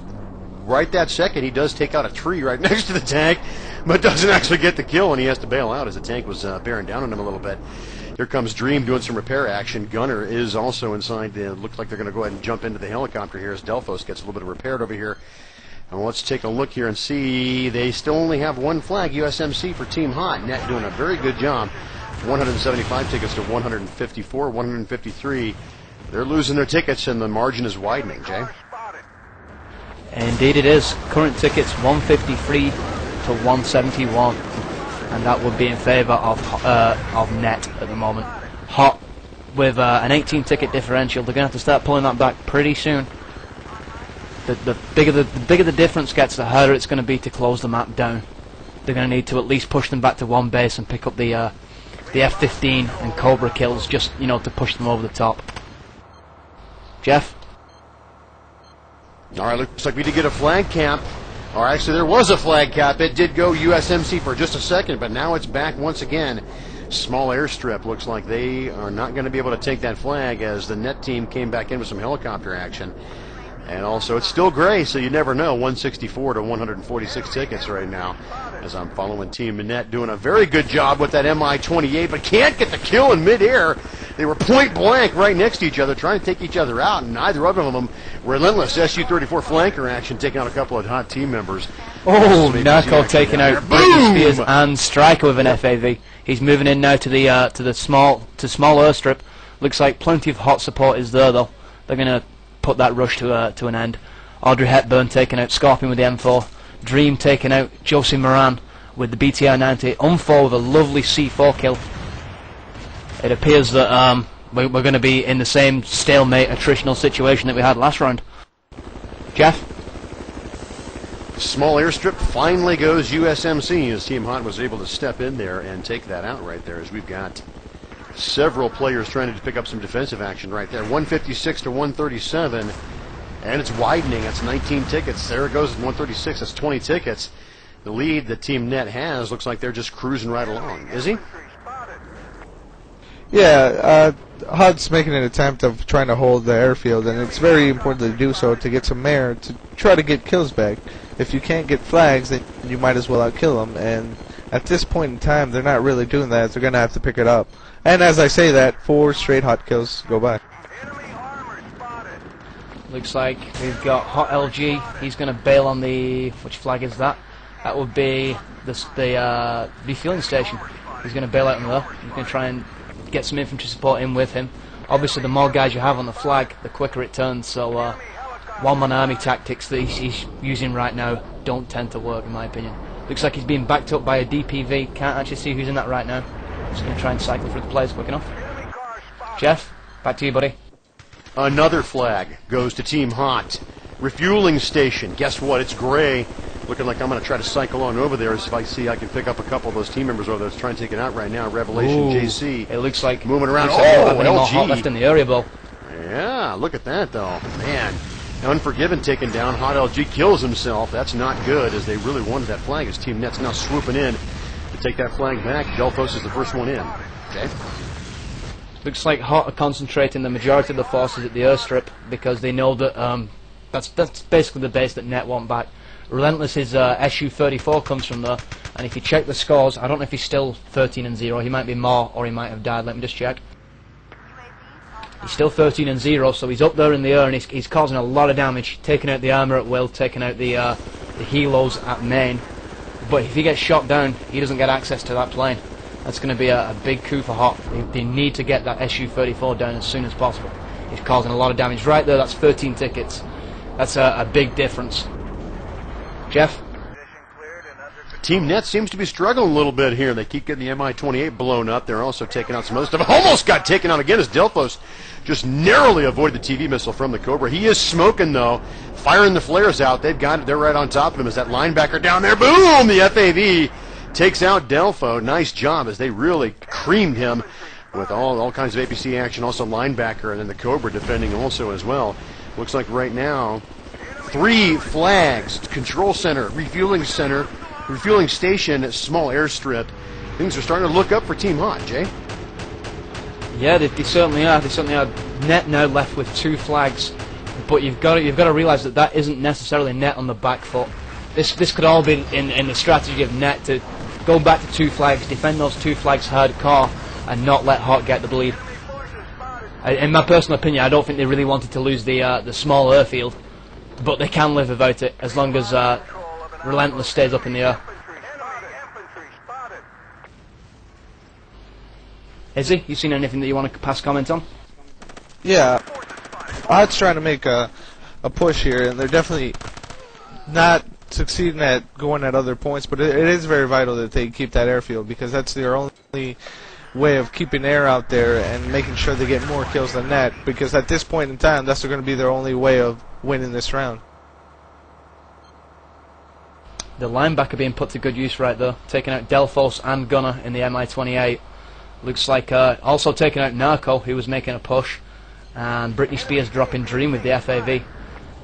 right that second he does take out a tree right next to the tank, but doesn't actually get the kill, and he has to bail out as the tank was bearing down on him a little bit. Here comes Dream doing some repair action. Gunner is also inside. Looks like they're going to go ahead and jump into the helicopter here as Delphos gets a little bit of repaired over here. And let's take a look here and see. They still only have one flag, USMC, for Team Hot. Net doing a very good job. 175 tickets to 154, 153. They're losing their tickets, and the margin is widening, Jay. Indeed it is. Current tickets 153 to 171. And that would be in favour of net at the moment. Hot with an 18 ticket differential. They're going to have to start pulling that back pretty soon. The bigger the difference gets, the harder it's going to be to close the map down. They're going to need to at least push them back to one base and pick up the F-15 and Cobra kills, just to push them over the top. Jeff? All right, looks like we did get a flag cap. Or actually, there was a flag cap. It did go USMC for just a second, but now it's back once again. Small airstrip. Looks like they are not going to be able to take that flag as the net team came back in with some helicopter action. And also, it's still gray, so you never know. 164 to 146 tickets right now as I'm following Team Net doing a very good job with that Mi-28, but can't get the kill in midair. They were point blank right next to each other, trying to take each other out, and neither of them relentless Su-34 flanker action, taking out a couple of Hot team members. Oh, Narco taking out Britney Spears and Striker with an FAV. He's moving in now to the small airstrip. Looks like plenty of Hot support is there though. They're going to put that rush to an end. Audrey Hepburn taking out Scorpion with the M4. Dream taking out Josie Moran with the BTR 90. On4 with a lovely C4 kill. It appears that we're going to be in the same stalemate attritional situation that we had last round. Jeff? Small airstrip finally goes USMC as Team Hot was able to step in there and take that out right there, as we've got several players trying to pick up some defensive action right there. 156 to 137, and it's widening. That's 19 tickets. There it goes at 136. That's 20 tickets. The lead that Team Net has looks like they're just cruising right along. Is he? Yeah, HUD's making an attempt of trying to hold the airfield, and it's very important to do so to get some air to try to get kills back. If you can't get flags, then you might as well outkill them, and at this point in time, they're not really doing that. They're going to have to pick it up. And as I say that, 4 straight hot kills go by. Looks like we've got Hot LG. He's going to bail on the... which flag is that? That would be the refueling station. He's going to bail out on there. He's going to try and get some infantry support in with him. Obviously, the more guys you have on the flag, the quicker it turns. So, one-man army tactics that he's using right now don't tend to work, in my opinion. Looks like he's being backed up by a DPV. Can't actually see who's in that right now. Just going to try and cycle through the players quick enough. Jeff, back to you, buddy. Another flag goes to Team Hot. Refueling station. Guess what? It's gray. Looking like I'm going to try to cycle on over there, as if I see I can pick up a couple of those team members over there. Trying to take it out right now. Revelation, Ooh, JC. It looks like moving around. LG left in the area bowl. Yeah, look at that though, man. Unforgiven taken down. Hot LG kills himself. That's not good, as they really wanted that flag. As Team Net's now swooping in to take that flag back. Delphos is the first one in. Okay. Looks like Hot are concentrating the majority of the forces at the airstrip because they know that that's basically the base that Net want back. Relentless, his SU-34 comes from there, and if you check the scores, I don't know if he's still 13-0. He might be more, or he might have died. Let me just check. He's still 13-0, so he's up there in the air, and he's causing a lot of damage, taking out the armor at will, taking out the helos at main. But if he gets shot down, he doesn't get access to that plane. That's going to be a big coup for Hot. They need to get that SU-34 down as soon as possible. He's causing a lot of damage right there. That's 13 tickets. That's a big difference. Jeff? Team Net seems to be struggling a little bit here. They keep getting the Mi-28 blown up. They're also taking out some other stuff. Almost got taken out again as Delphos just narrowly avoided the TV missile from the Cobra. He is smoking, though, firing the flares out. They've got it. They're right on top of him as that linebacker down there. Boom! The FAV takes out Delpho. Nice job, as they really creamed him with all kinds of APC action. Also linebacker, and then the Cobra defending also as well. Looks like right now 3 flags: control center, refueling station, small airstrip. Things are starting to look up for Team Hot, Jay. Yeah, they certainly are. They certainly are. Net now left with 2 flags, but you've got to realize that isn't necessarily Net on the back foot. This could all be in the strategy of Net to go back to 2 flags, defend those 2 flags hardcore, and not let Hot get the bleed. In my personal opinion, I don't think they really wanted to lose the small airfield, but they can live without it as long as Relentless stays up in the air. Izzy, you seen anything that you want to pass comment on? Yeah, Hot's trying to make a push here, and they're definitely not succeeding at going at other points, but it is very vital that they keep that airfield, because that's their only way of keeping air out there and making sure they get more kills than Net, because at this point in time, that's going to be their only way of winning this round. The linebacker being put to good use right there, taking out Delphos and Gunner in the Mi-28. Looks like also taking out Narco, who was making a push, and Britney Spears dropping Dream with the FAV.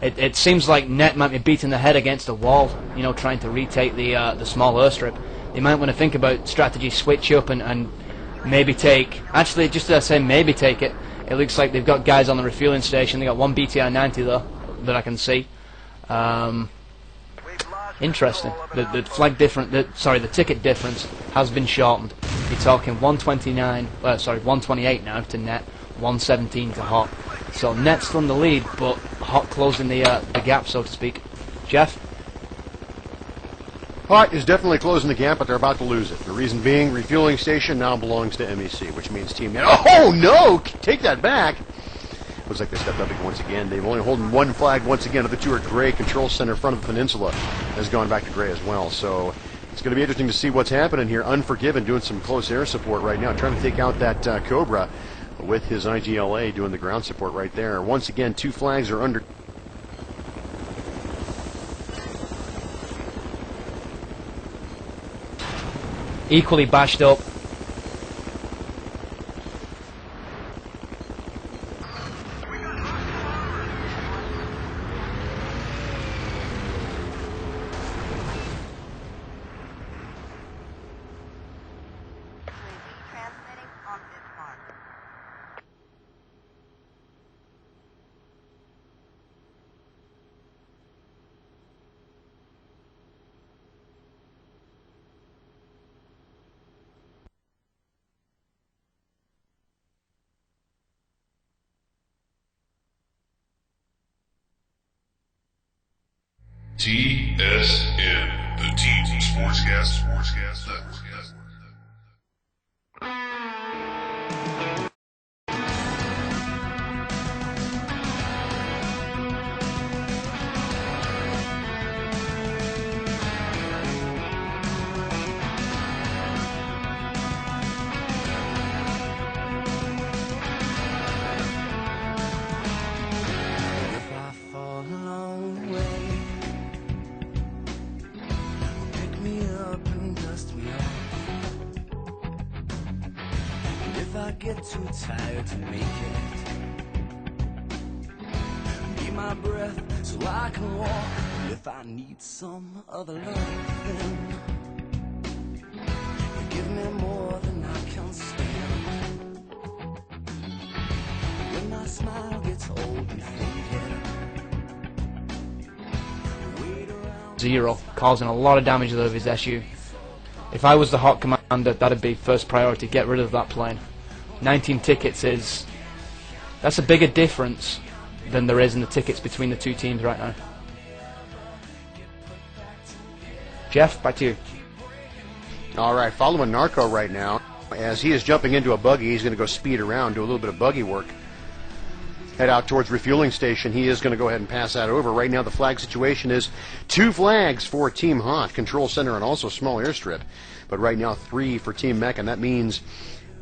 It seems like Net might be beating the head against a wall, you know, trying to retake the small airstrip. They might want to think about strategy switch up and maybe take... Actually, just as I say maybe take it, it looks like they've got guys on the refueling station. They got 1 BTR 90 there that I can see. Interesting. The flag difference, the ticket difference has been shortened. You're talking 128 now to Net, 117 to Hot. So Net's still in the lead, but Hot closing the gap, so to speak. Jeff? Hot is definitely closing the gap, but they're about to lose it. The reason being, refueling station now belongs to MEC, which means Team Net. Oh no! Take that back. Looks like they stepped up once again. They've only holding one flag once again. The other two are gray. Control center front of the peninsula has gone back to gray as well. So it's going to be interesting to see what's happening here. Unforgiven doing some close air support right now, trying to take out that Cobra with his IGLA doing the ground support right there. Once again, two flags are under. Equally bashed up. TSN, the Team Sportscast Network. Get too tired to make it. Be my breath so I can walk. If I need some other love, then you give me more than I can stand. When my smile gets old and faded, Zero, causing a lot of damage to his SU. If I was the Hot Commander, that'd be first priority, get rid of that plane. 19 tickets that's a bigger difference than there is in the tickets between the two teams right now. Jeff, back to you. Alright, following Narco right now. As he is jumping into a buggy, he's going to go speed around, do a little bit of buggy work. Head out towards refueling station. He is going to go ahead and pass that over. Right now the flag situation is 2 flags for Team Hot, Control Center, and also small airstrip. But right now 3 for Team Mech, and that means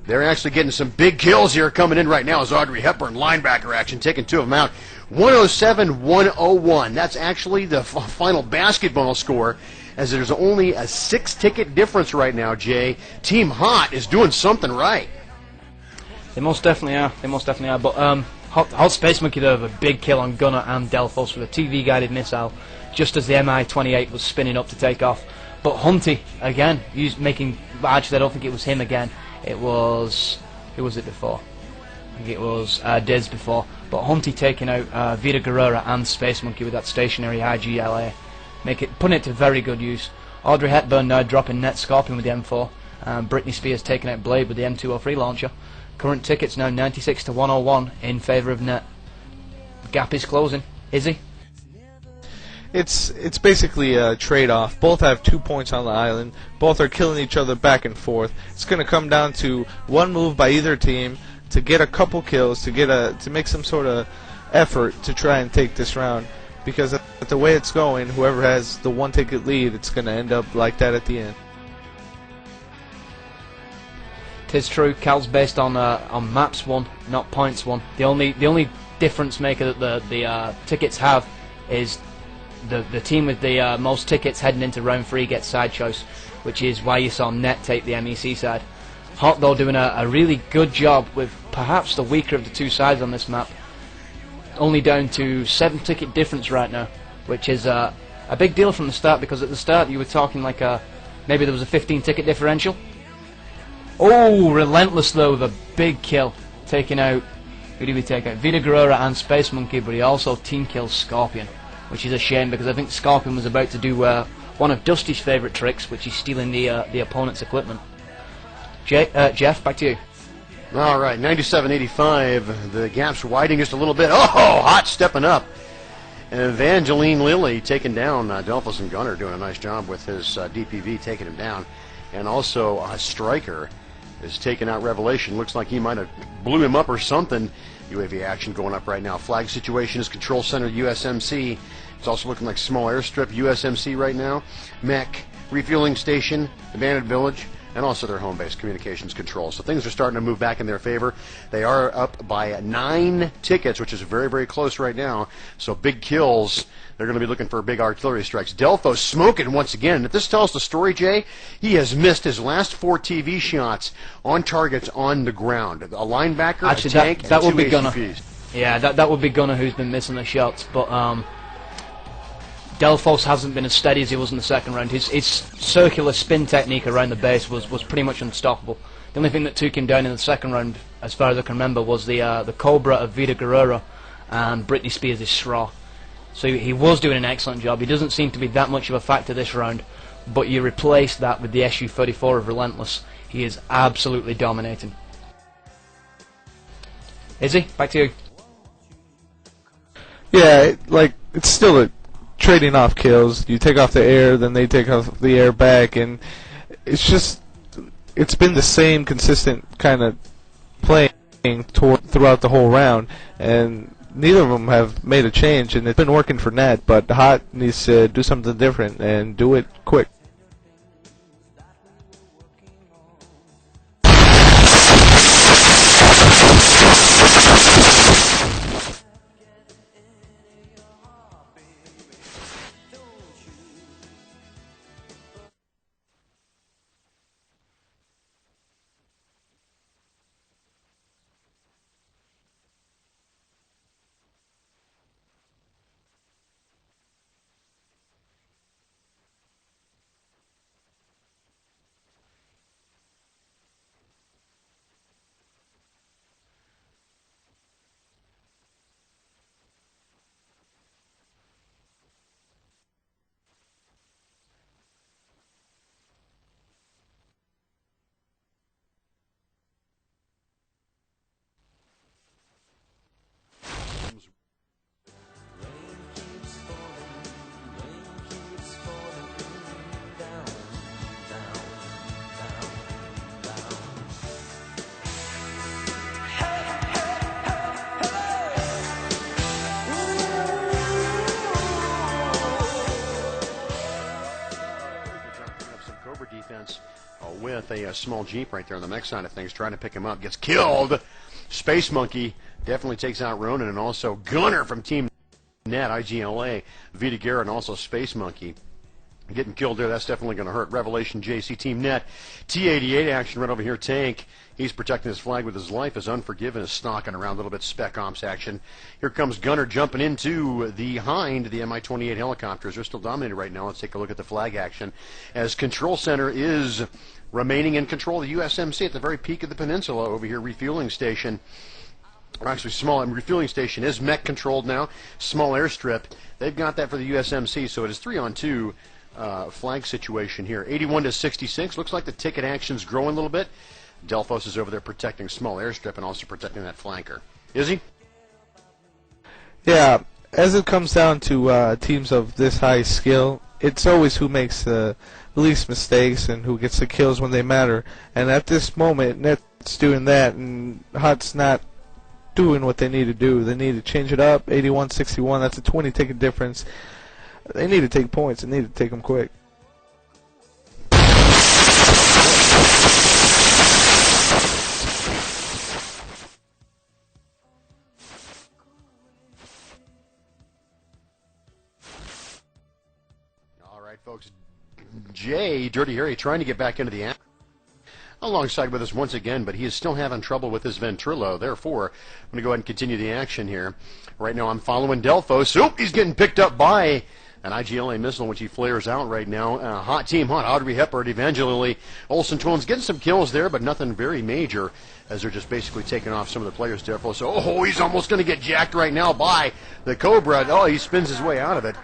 they're actually getting some big kills here coming in right now as Audrey Hepburn, linebacker action, taking 2 of them out. 107-101. That's actually the final basketball score, as there's only a 6-ticket difference right now, Jay. Team Hot is doing something right. They most definitely are. They most definitely are. But Hot Space Monkey though have a big kill on Gunner and Delphos with a TV-guided missile, just as the Mi-28 was spinning up to take off. But Hunty, again, actually I don't think it was him again. It was, who was it before? I think it was Diz before. But Hunty taking out Vida Guerrera and Space Monkey with that stationary IGLA, putting it to very good use. Audrey Hepburn now dropping Net Scorpion with the M4. Britney Spears taking out Blade with the M203 launcher. Current tickets now 96-101 in favour of Net. The gap is closing. Is he? It's basically a trade-off. Both have 2 points on the island. Both are killing each other back and forth. It's going to come down to one move by either team to get a couple kills, to make some sort of effort to try and take this round. Because at the way it's going, whoever has the 1-ticket lead, it's going to end up like that at the end. Tis true. Cal's based on maps won, not points won. The only difference maker that the tickets have is the team with the most tickets heading into round 3 gets side choice, which is why you saw Net take the MEC side. Hot though doing a really good job with perhaps the weaker of the two sides on this map. Only down to 7-ticket difference right now, which is a big deal from the start, because at the start you were talking like maybe there was a 15-ticket differential. Oh, relentless though, the big kill, taking out, who did we take out? Vida Guerrera and Space Monkey, but he also team kills Scorpion, which is a shame because I think Scorpion was about to do one of Dusty's favourite tricks, which is stealing the opponent's equipment. Jeff, back to you. All right, 97-85. The gap's widening just a little bit. Oh, Hot stepping up. And Evangeline Lilly taking down Delphos and Gunner, doing a nice job with his DPV, taking him down. And also Stryker is taking out Revelation. Looks like he might have blew him up or something. UAV action going up right now. Flag situation is Control Center USMC. It's also looking like small airstrip USMC right now. Mech, refueling station, abandoned village, and also their home base, communications control. So things are starting to move back in their favor. They are up by 9 tickets, which is very, very close right now. So big kills. They're going to be looking for big artillery strikes. Delphos smoking once again. If this tells the story, Jay, he has missed his last 4 TV shots on targets on the ground. A linebacker, actually, a tank, that and would 2 be Gunner. ACPs. Yeah, that would be Gunner who's been missing the shots. But Delphos hasn't been as steady as he was in the second round. His circular spin technique around the base was pretty much unstoppable. The only thing that took him down in the second round, as far as I can remember, was the Cobra of Vida Guerrero and Britney Spears' Straw. So he was doing an excellent job. He doesn't seem to be that much of a factor this round, but you replace that with the SU-34 of Relentless. He is absolutely dominating. Izzy, back to you. Yeah, it's still a trading off kills. You take off the air, then they take off the air back, and it's been the same consistent kind of playing throughout the whole round, and neither of them have made a change, and it's been working for Net, but Hot needs to do something different and do it quick. Defense with a small Jeep right there on the mech side of things, trying to pick him up, gets killed. Space Monkey definitely takes out Ronan, and also Gunner from Team Net, IGLA, Vita Guerra, and also Space Monkey. Getting killed there, that's definitely going to hurt. Revelation JC Team Net, T-88 action right over here, Tank. He's protecting his flag with his life as Unforgiven is stalking around a little bit, Spec Ops action. Here comes Gunner jumping into the Hind, the Mi-28 helicopters. They're still dominated right now. Let's take a look at the flag action as Control Center is remaining in control of the USMC at the very peak of the peninsula over here, refueling station. Or actually, small refueling station is mech controlled now. Small airstrip. They've got that for the USMC, so it is 3-on-2 flag situation here. 81-66. Looks like the ticket action's growing a little bit. Delphos is over there protecting small airstrip and also protecting that flanker. Is he? Yeah, as it comes down to teams of this high skill, it's always who makes the least mistakes and who gets the kills when they matter. And at this moment, Net's doing that, and Hot's not doing what they need to do. They need to change it up. 81-61, that's a 20-ticket difference. They need to take points. They need to take them quick. All right, folks. Jay, Dirty Harry, trying to get back into the app. Alongside with us once again, but he is still having trouble with his Ventrilo. Therefore, I'm going to go ahead and continue the action here. Right now, I'm following Delphos. Oop, he's getting picked up by an IGLA missile, which he flares out right now. Hot Team Hot, Audrey Hepburn, Evangeline Olsen Twins getting some kills there, but nothing very major as they're just basically taking off some of the players. Delphos, oh, he's almost going to get jacked right now by the Cobra. Oh, he spins his way out of it.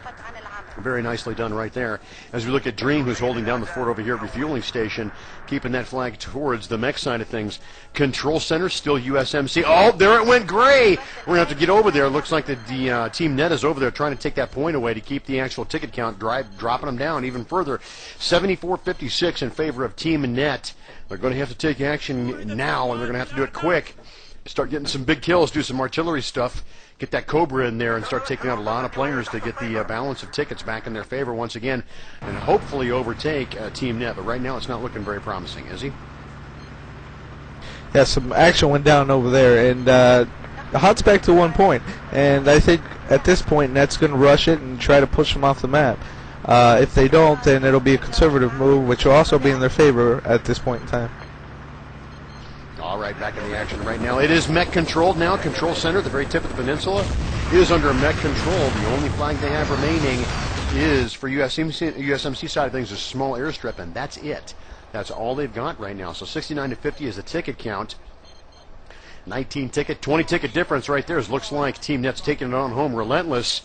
Very nicely done right there. As we look at Dream, who's holding down the fort over here at refueling station, keeping that flag towards the mech side of things. Control Center, still USMC. Oh, there it went gray. We're going to have to get over there. Looks like the Team Net is over there trying to take that point away to keep the actual ticket count, dropping them down even further. 74-56 in favor of Team Net. They're going to have to take action now, and they're going to have to do it quick. start getting some big kills, do some artillery stuff, get that Cobra in there and start taking out a lot of players to get the balance of tickets back in their favor once again and hopefully overtake Team Net. But right now it's not looking very promising, is he? Yeah, some action went down over there, and the Hot's back to 1 point. And I think at this point Net's going to rush it and try to push them off the map. If they don't, then it'll be a conservative move, which will also be in their favor at this point in time. All right, back in the action right now. It is mech controlled now. Control center at the very tip of the peninsula is under mech control. The only flag they have remaining is, for USMC side of things, a small airstrip, and that's it. That's all they've got right now. So 69 to 50 is the ticket count. 19 ticket, 20 ticket difference right there. It looks like Team Net's taking it on home. Relentless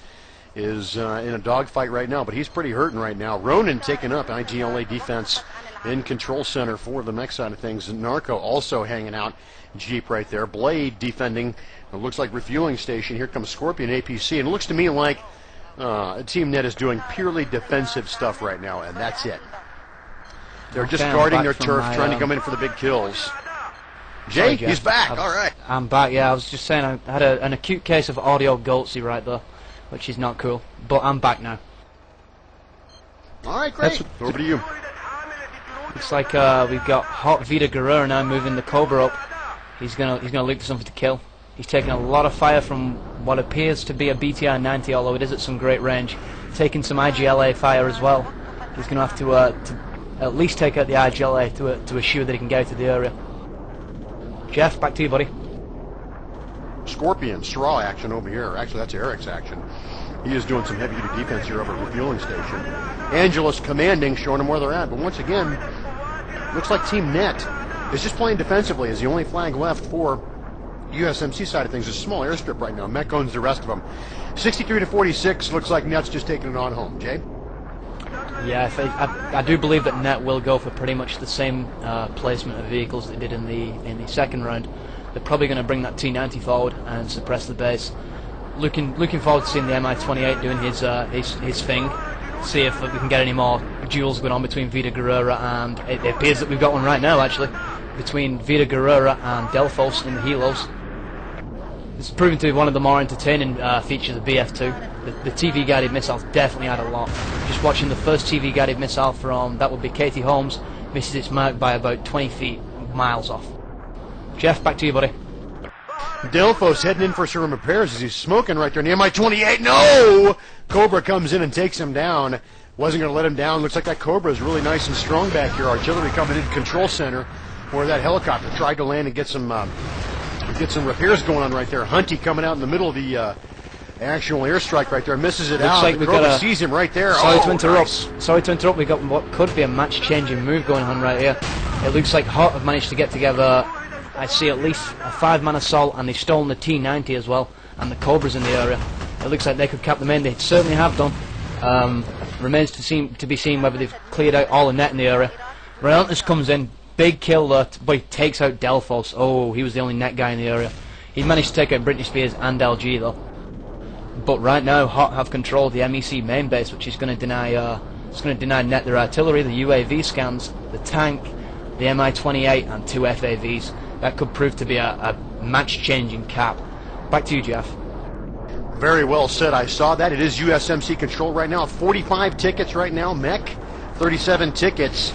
is in a dogfight right now, but he's pretty hurting right now. Ronan taking up IGLA defense in control center for the mech side of things. Narco also hanging out. Jeep right there. Blade defending. It looks like refueling station. Here comes Scorpion APC. And it looks to me like Team Net is doing purely defensive stuff right now, and that's it. They're just guarding their turf, trying to come in for the big kills. Jay, he's back. All right. I'm back, yeah. I was just saying I had an acute case of audio Goltzy right there, which is not cool. But I'm back now. All right, great. Over to you. Looks like we've got Hot Vida Guerrero now moving the Cobra up. He's gonna look for something to kill. He's taking a lot of fire from what appears to be a BTR 90, although it is at some great range. Taking some IGLA fire as well. He's gonna have to at least take out the IGLA to assure that he can get out of the area. Jeff, back to you, buddy. Scorpion, straw action over here. Actually, that's Eric's action. He is doing some heavy-duty defense here over at refueling station. Angelus commanding, showing them where they're at. But once again, looks like Team Net is just playing defensively as the only flag left for USMC side of things. It's a small airstrip right now. Mech owns the rest of them. 63 to 46. Looks like Net's just taking it on home. Jay? Yeah, I do believe that Net will go for pretty much the same placement of vehicles they did in the second round. They're probably going to bring that T90 forward and suppress the base. Looking forward to seeing the MI28 doing his thing. See if we can get any more duels going on between Vida Guerrera and it appears that we've got one right now actually between Vida Guerrera and Delphos in the helos. It's proven to be one of the more entertaining features of BF2. The TV guided missiles definitely add a lot. Just watching the first TV guided missile from that would be Katie Holmes misses its mark by about 20 feet, miles off. Jeff, back to you, buddy. Delphos heading in for some repairs as he's smoking right there in the MI28. No! Cobra comes in and takes him down. Wasn't going to let him down. Looks like that Cobra is really nice and strong back here. Artillery coming in control center where that helicopter tried to land and get some repairs going on right there. Hunty coming out in the middle of the actual airstrike right there. Misses it out. Like Cobra sees him right there. Sorry to interrupt. Nice. Sorry to interrupt. We've got what could be a match-changing move going on right here. It looks like Hot have managed to get together. I see at least a 5-man assault, and they've stolen the T90 as well, and the Cobra's in the area. It looks like they could cap them in. They certainly have done. Remains to be seen whether they've cleared out all the Net in the area. Relentless comes in, big kill there, but he takes out Delphos. Oh, he was the only Net guy in the area. He managed to take out Britney Spears and LG though. But right now, Hot have control of the MEC main base, which is going to deny Net their artillery, the UAV scans, the tank, the Mi-28, and 2 FAVs. That could prove to be a match-changing cap. Back to you, Jeff. Very well said. I saw that. It is USMC control right now. 45 tickets right now. Mech, 37 tickets.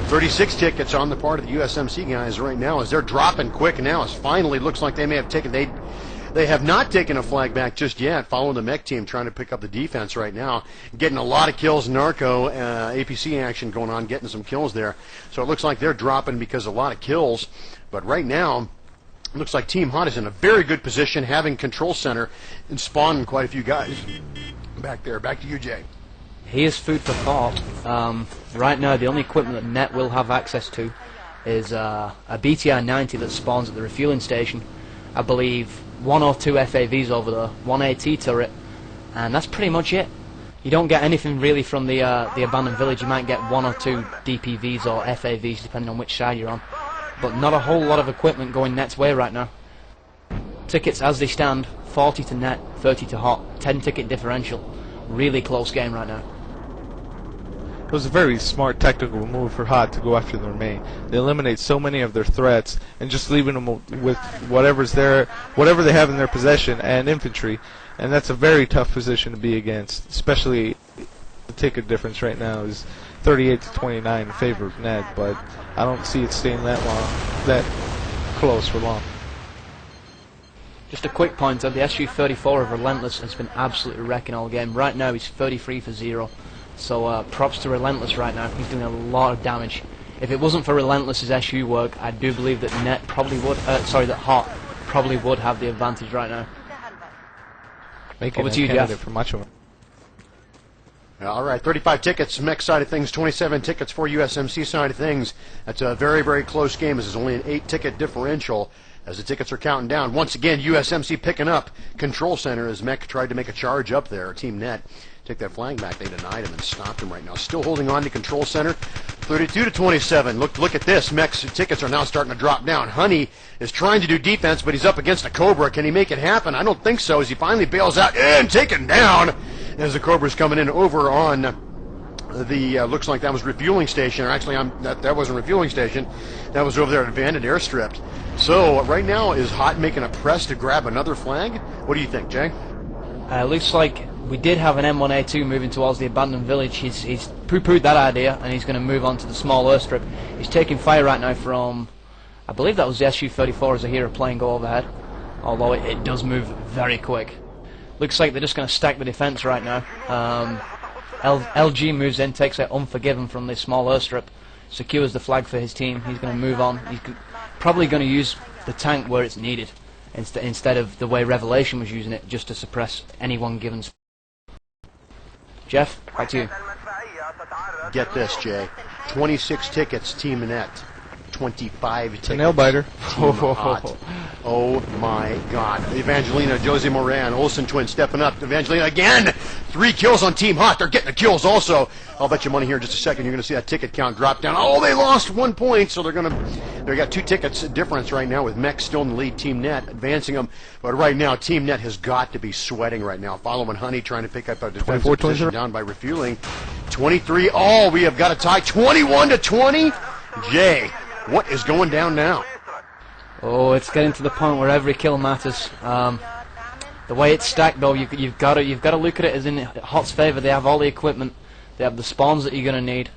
36 tickets on the part of the USMC guys right now as they're dropping quick now. It finally looks like they may have taken... They have not taken a flag back just yet, following the mech team trying to pick up the defense right now. Getting a lot of kills, Narco, APC action going on, getting some kills there. So it looks like they're dropping because of a lot of kills. But right now, it looks like Team Hot is in a very good position, having control center and spawning quite a few guys back there. Back to you, Jay. He is food for thought. Right now, the only equipment that Net will have access to is a BTR 90 that spawns at the refueling station. I believe 1 or 2 FAVs over there, 1 AT turret, and that's pretty much it. You don't get anything really from the abandoned village. You might get 1 or 2 DPVs or FAVs depending on which side you're on, but not a whole lot of equipment going Net's way right now. Tickets as they stand, 40 to Net, 30 to Hot, 10 ticket differential. Really close game right now. was a very smart technical move for Hot to go after their main. They eliminate so many of their threats and just leaving them with whatever's there, whatever they have in their possession and infantry, and that's a very tough position to be against. Especially the ticket difference right now is 38 to 29 in favor of Ned, but I don't see it staying that close for long. Just a quick point out, the SU-34 of Relentless has been absolutely wrecking all game. Right now he's 33 for 0, so props to Relentless right now. He's doing a lot of damage. If it wasn't for Relentless's SU work, I do believe that Net probably would, that Hot probably would have the advantage right now. Making a candidate for much of it. All right, 35 tickets, Mech side of things, 27 tickets for USMC side of things. That's a very, very close game. This is only an 8-ticket differential as the tickets are counting down. Once again, USMC picking up Control Center as Mech tried to make a charge up there. Team Net take that flag back. They denied him and stopped him right now. Still holding on to Control Center, 32 to 27. Look at this. Mech's tickets are now starting to drop down. Honey is trying to do defense, but he's up against a Cobra. Can he make it happen? I don't think so, as he finally bails out and taken down as the Cobra's coming in over on the, looks like that was refueling station, or actually that wasn't refueling station, that was over there at abandoned airstrip. So right now, is Hot making a press to grab another flag? What do you think, Jay? Looks like we did have an M1A2 moving towards the abandoned village. He's poo-pooed that idea, and he's going to move on to the small airstrip. He's taking fire right now from, I believe that was the SU-34 as I hear a plane go overhead, although it does move very quick. Looks like they're just going to stack the defense right now. LG moves in, takes out Unforgiven from this small airstrip, secures the flag for his team. He's going to move on. He's probably going to use the tank where it's needed, instead of the way Revelation was using it, just to suppress anyone given. Jeff, back to you. Get this, Jay. 26 tickets, Team Net. 25 tickets. A nail biter. Oh my God. Evangelina, Jose Moran, Olsen twins stepping up. Evangelina again. 3 kills on Team Hot. They're getting the kills also. I'll bet you money here in just a second. You're going to see that ticket count drop down. Oh, they lost 1 point, so they got 2 tickets difference right now with Mech still in the lead. Team Net advancing them, but right now Team Net has got to be sweating right now. Following Honey trying to pick up a defensive position down by refueling. 23 all. We have got a tie. 21 to 20. Jay, what is going down now? Oh, it's getting to the point where every kill matters. The way it's stacked, though, you've got to look at it as in Hot's favor. They have all the equipment, they have the spawns that you're going to need.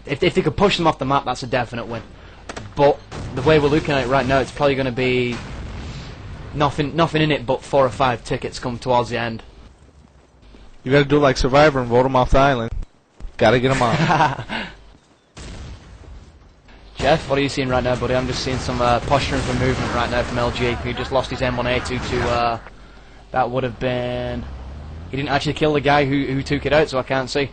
If they could push them off the map, that's a definite win. But the way we're looking at it right now, it's probably going to be nothing in it but 4 or 5 tickets come towards the end. You got to do it like Survivor and vote them off the island. Got to get them off. Jeff, what are you seeing right now, buddy? I'm just seeing some posturing for movement right now from LG, who just lost his M1A2 to, that would have been... He didn't actually kill the guy who took it out, so I can't see.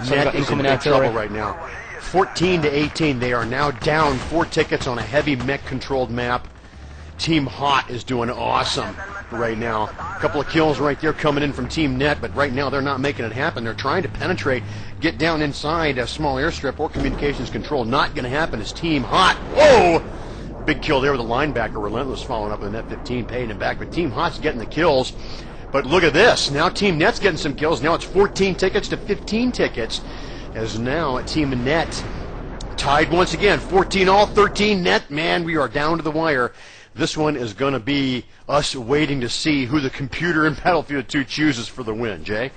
Net is in big trouble right now. 14 to 18, they are now down 4 tickets on a heavy mech-controlled map. Team Hot is doing awesome right now. A couple of kills right there coming in from Team Net, but right now they're not making it happen. They're trying to penetrate, get down inside a small airstrip or communications control. Not going to happen as Team Hot. Whoa! Big kill there with the linebacker. Relentless following up with Net 15, paying him back. But Team Hot's getting the kills. But look at this. Now Team Net's getting some kills. Now it's 14 tickets to 15 tickets. As now Team Net tied once again. 14 all, 13 Net. Man, we are down to the wire. This one is going to be us waiting to see who the computer in Battlefield 2 chooses for the win. Jay?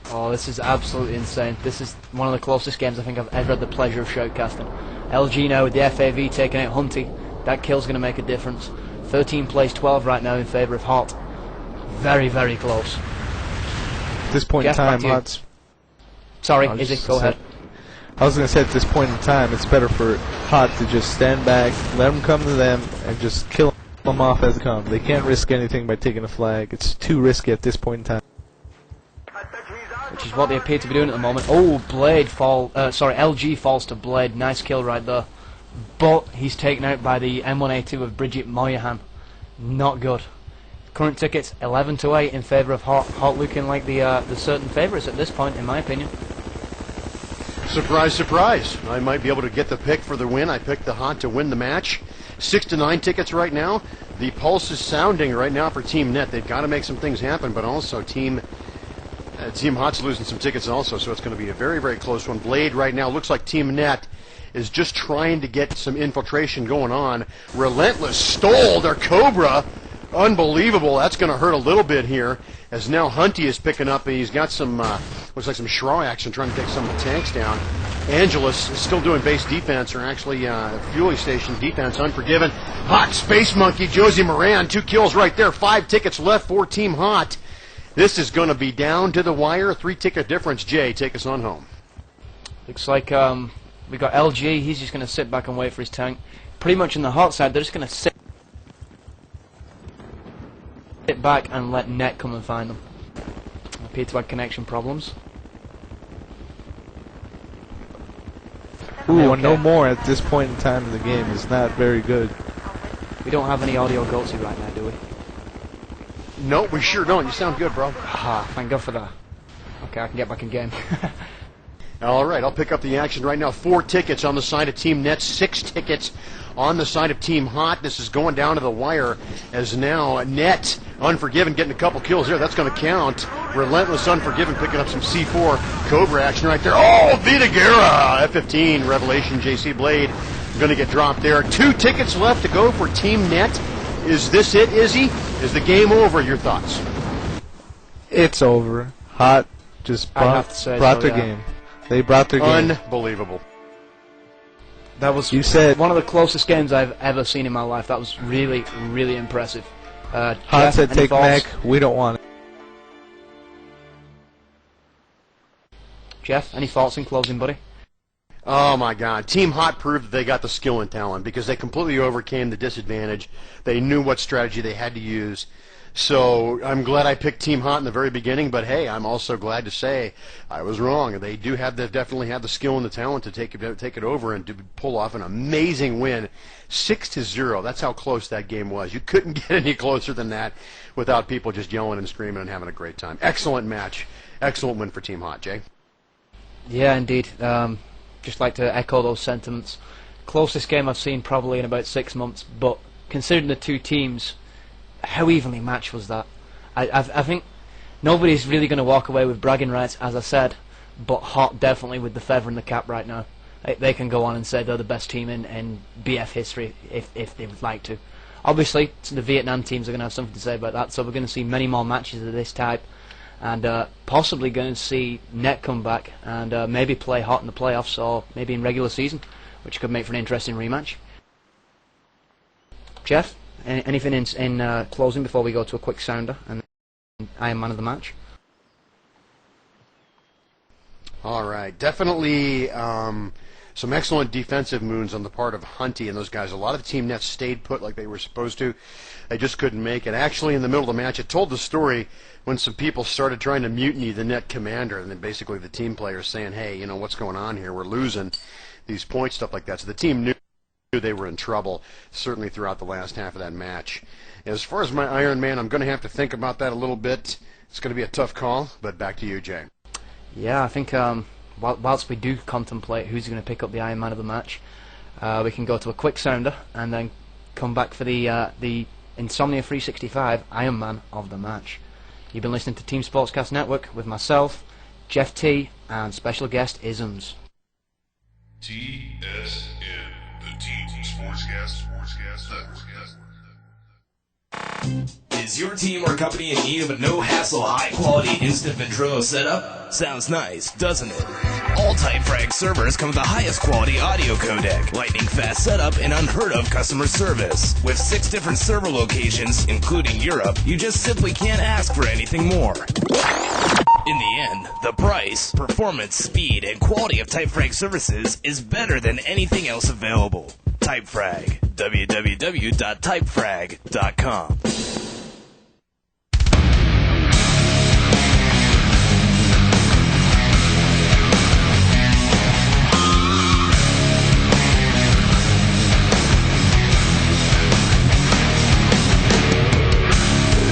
Oh, this is absolutely insane. This is one of the closest games I think I've ever had the pleasure of shoutcasting. LG now with the FAV taking out Hunty. That kill's going to make a difference. 13 plays 12 right now in favour of Hot. Very, very close. At this point in time, Hot's... Sorry, Izzy, go ahead. I was going to say, at this point in time, it's better for Hot to just stand back, let them come to them, and just kill them off as they come. They can't risk anything by taking a flag. It's too risky at this point in time. Which is what they appear to be doing at the moment. Oh, LG falls to Blade. Nice kill right there. But he's taken out by the M1A2 of Bridget Moynihan. Not good. Current tickets 11 to 8 in favour of Hot. Hot looking like the certain favourites at this point, in my opinion. Surprise, surprise. I might be able to get the pick for the win. I picked the Hot to win the match. 6 to 9 tickets right now. The pulse is sounding right now for Team Net. They've got to make some things happen, but also Team Team Hot's losing some tickets also, so it's going to be a very, very close one. Blade right now looks like Team Net is just trying to get some infiltration going on. Relentless stole their Cobra. Unbelievable. That's going to hurt a little bit here, as now Hunty is picking up. He's got some, looks like some Shraw action, trying to take some of the tanks down. Angelus is still doing base defense, or actually fueling station defense. Unforgiven. Hot Space Monkey, Josie Moran, 2 kills right there. 5 tickets left for Team Hot. This is going to be down to the wire. 3-ticket difference. Jay, take us on home. Looks like we got LG. He's just going to sit back and wait for his tank. Pretty much in the Hot side, they're just going to sit back and let Net come and find them. Appear to have connection problems. Ooh, no more at this point in time in the game is not very good. We don't have any audio goatsy right now, do we? No, we sure don't. You sound good, bro. Ah, thank God for that. Okay, I can get back in game. All right, I'll pick up the action right now. 4 tickets on the side of Team Net, 6 tickets on the side of Team Hot. This is going down to the wire, as now Net, Unforgiven, getting a couple kills there. That's going to count. Relentless, Unforgiven, picking up some C4 Cobra action right there. Oh, Vita Guerra! F-15, Revelation, JC Blade, going to get dropped there. 2 tickets left to go for Team Net. Is this it, Izzy? Is the game over? Your thoughts? It's over. Hot just brought their game. They brought their game. Unbelievable. That was one of the closest games I've ever seen in my life. That was really, really impressive. Hot said take Mac. We don't want it. Jeff, any thoughts in closing, buddy? Oh my God. Team Hot proved that they got the skill and talent because they completely overcame the disadvantage. They knew what strategy they had to use. So I'm glad I picked Team Hot in the very beginning, but hey, I'm also glad to say I was wrong. They do have definitely have the skill and the talent to take it over and to pull off an amazing win, 6-0. That's how close that game was. You couldn't get any closer than that without people just yelling and screaming and having a great time. Excellent match, excellent win for Team Hot. Jay? Yeah, indeed. Just like to echo those sentiments. Closest game I've seen probably in about 6 months, but considering the 2 teams, how evenly matched was that? I think nobody's really going to walk away with bragging rights, as I said, but Hot definitely with the feather in the cap right now. They can go on and say they're the best team in BF history if they would like to. Obviously, the Vietnam teams are going to have something to say about that, so we're going to see many more matches of this type, and possibly going to see Net come back and maybe play Hot in the playoffs or maybe in regular season, which could make for an interesting rematch. Jeff? Anything in closing before we go to a quick sounder and I am man of the match? All right, definitely some excellent defensive moves on the part of Hunty and those guys. A lot of the Team Nets stayed put like they were supposed to. They just couldn't make it. Actually, in the middle of the match, it told the story when some people started trying to mutiny the Net commander, and then basically the team players saying, hey, you know, what's going on here? We're losing these points, stuff like that. So the team knew they were in trouble, certainly throughout the last half of that match. As far as my Iron Man, I'm going to have to think about that a little bit. It's going to be a tough call, but back to you, Jay. Yeah, I think whilst we do contemplate who's going to pick up the Iron Man of the match, we can go to a quick sounder and then come back for the Insomnia 365 Iron Man of the match. You've been listening to Team Sportscast Network with myself, Jeff T, and special guest Isms. TSN, the Team Sportscast Network. Is your team or company in need of a no-hassle, high-quality instant Ventrilo setup? Sounds nice, doesn't it? All TypeFrag servers come with the highest quality audio codec, lightning-fast setup, and unheard-of customer service. With 6 different server locations, including Europe, you just simply can't ask for anything more. In the end, the price, performance, speed, and quality of TypeFrag services is better than anything else available. TypeFrag. www.typefrag.com.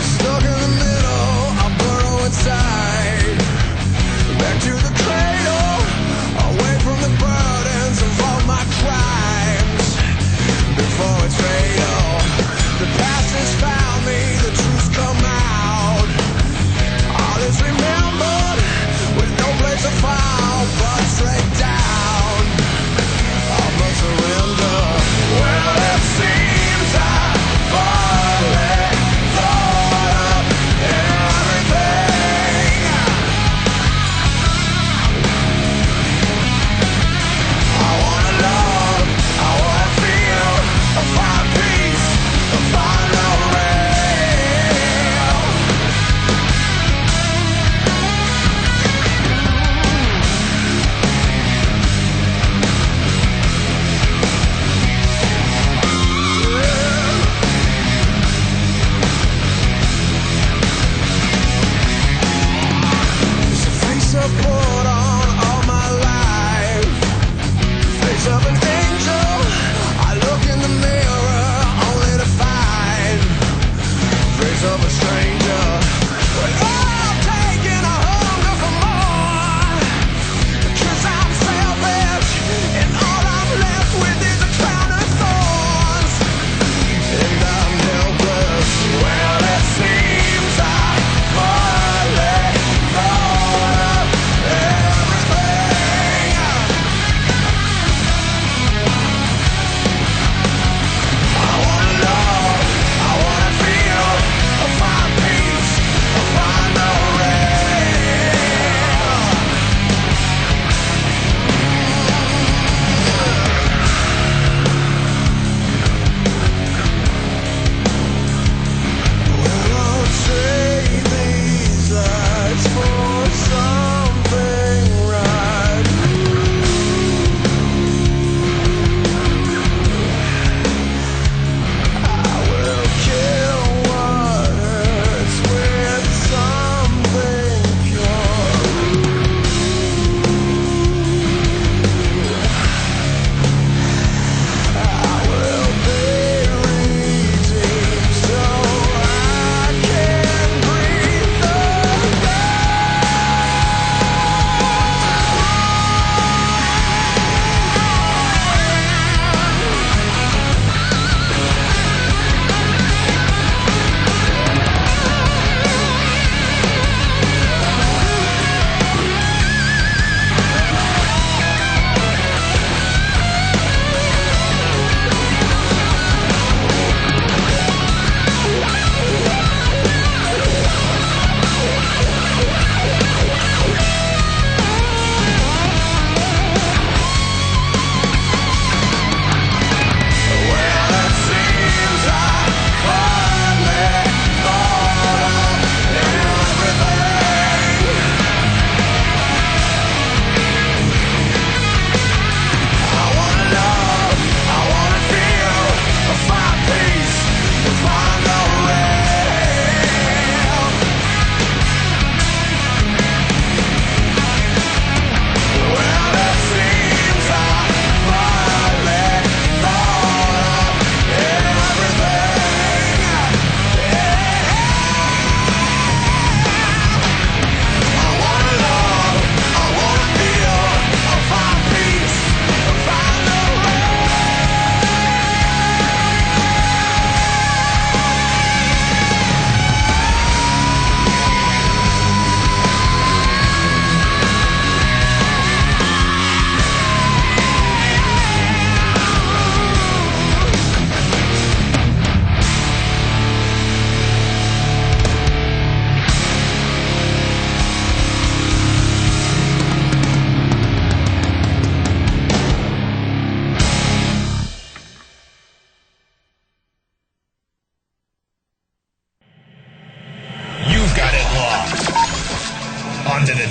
Stuck in the middle, I burrow inside. Back to the cradle, away from the burdens of all my crimes. Before it's fatal, the past is found.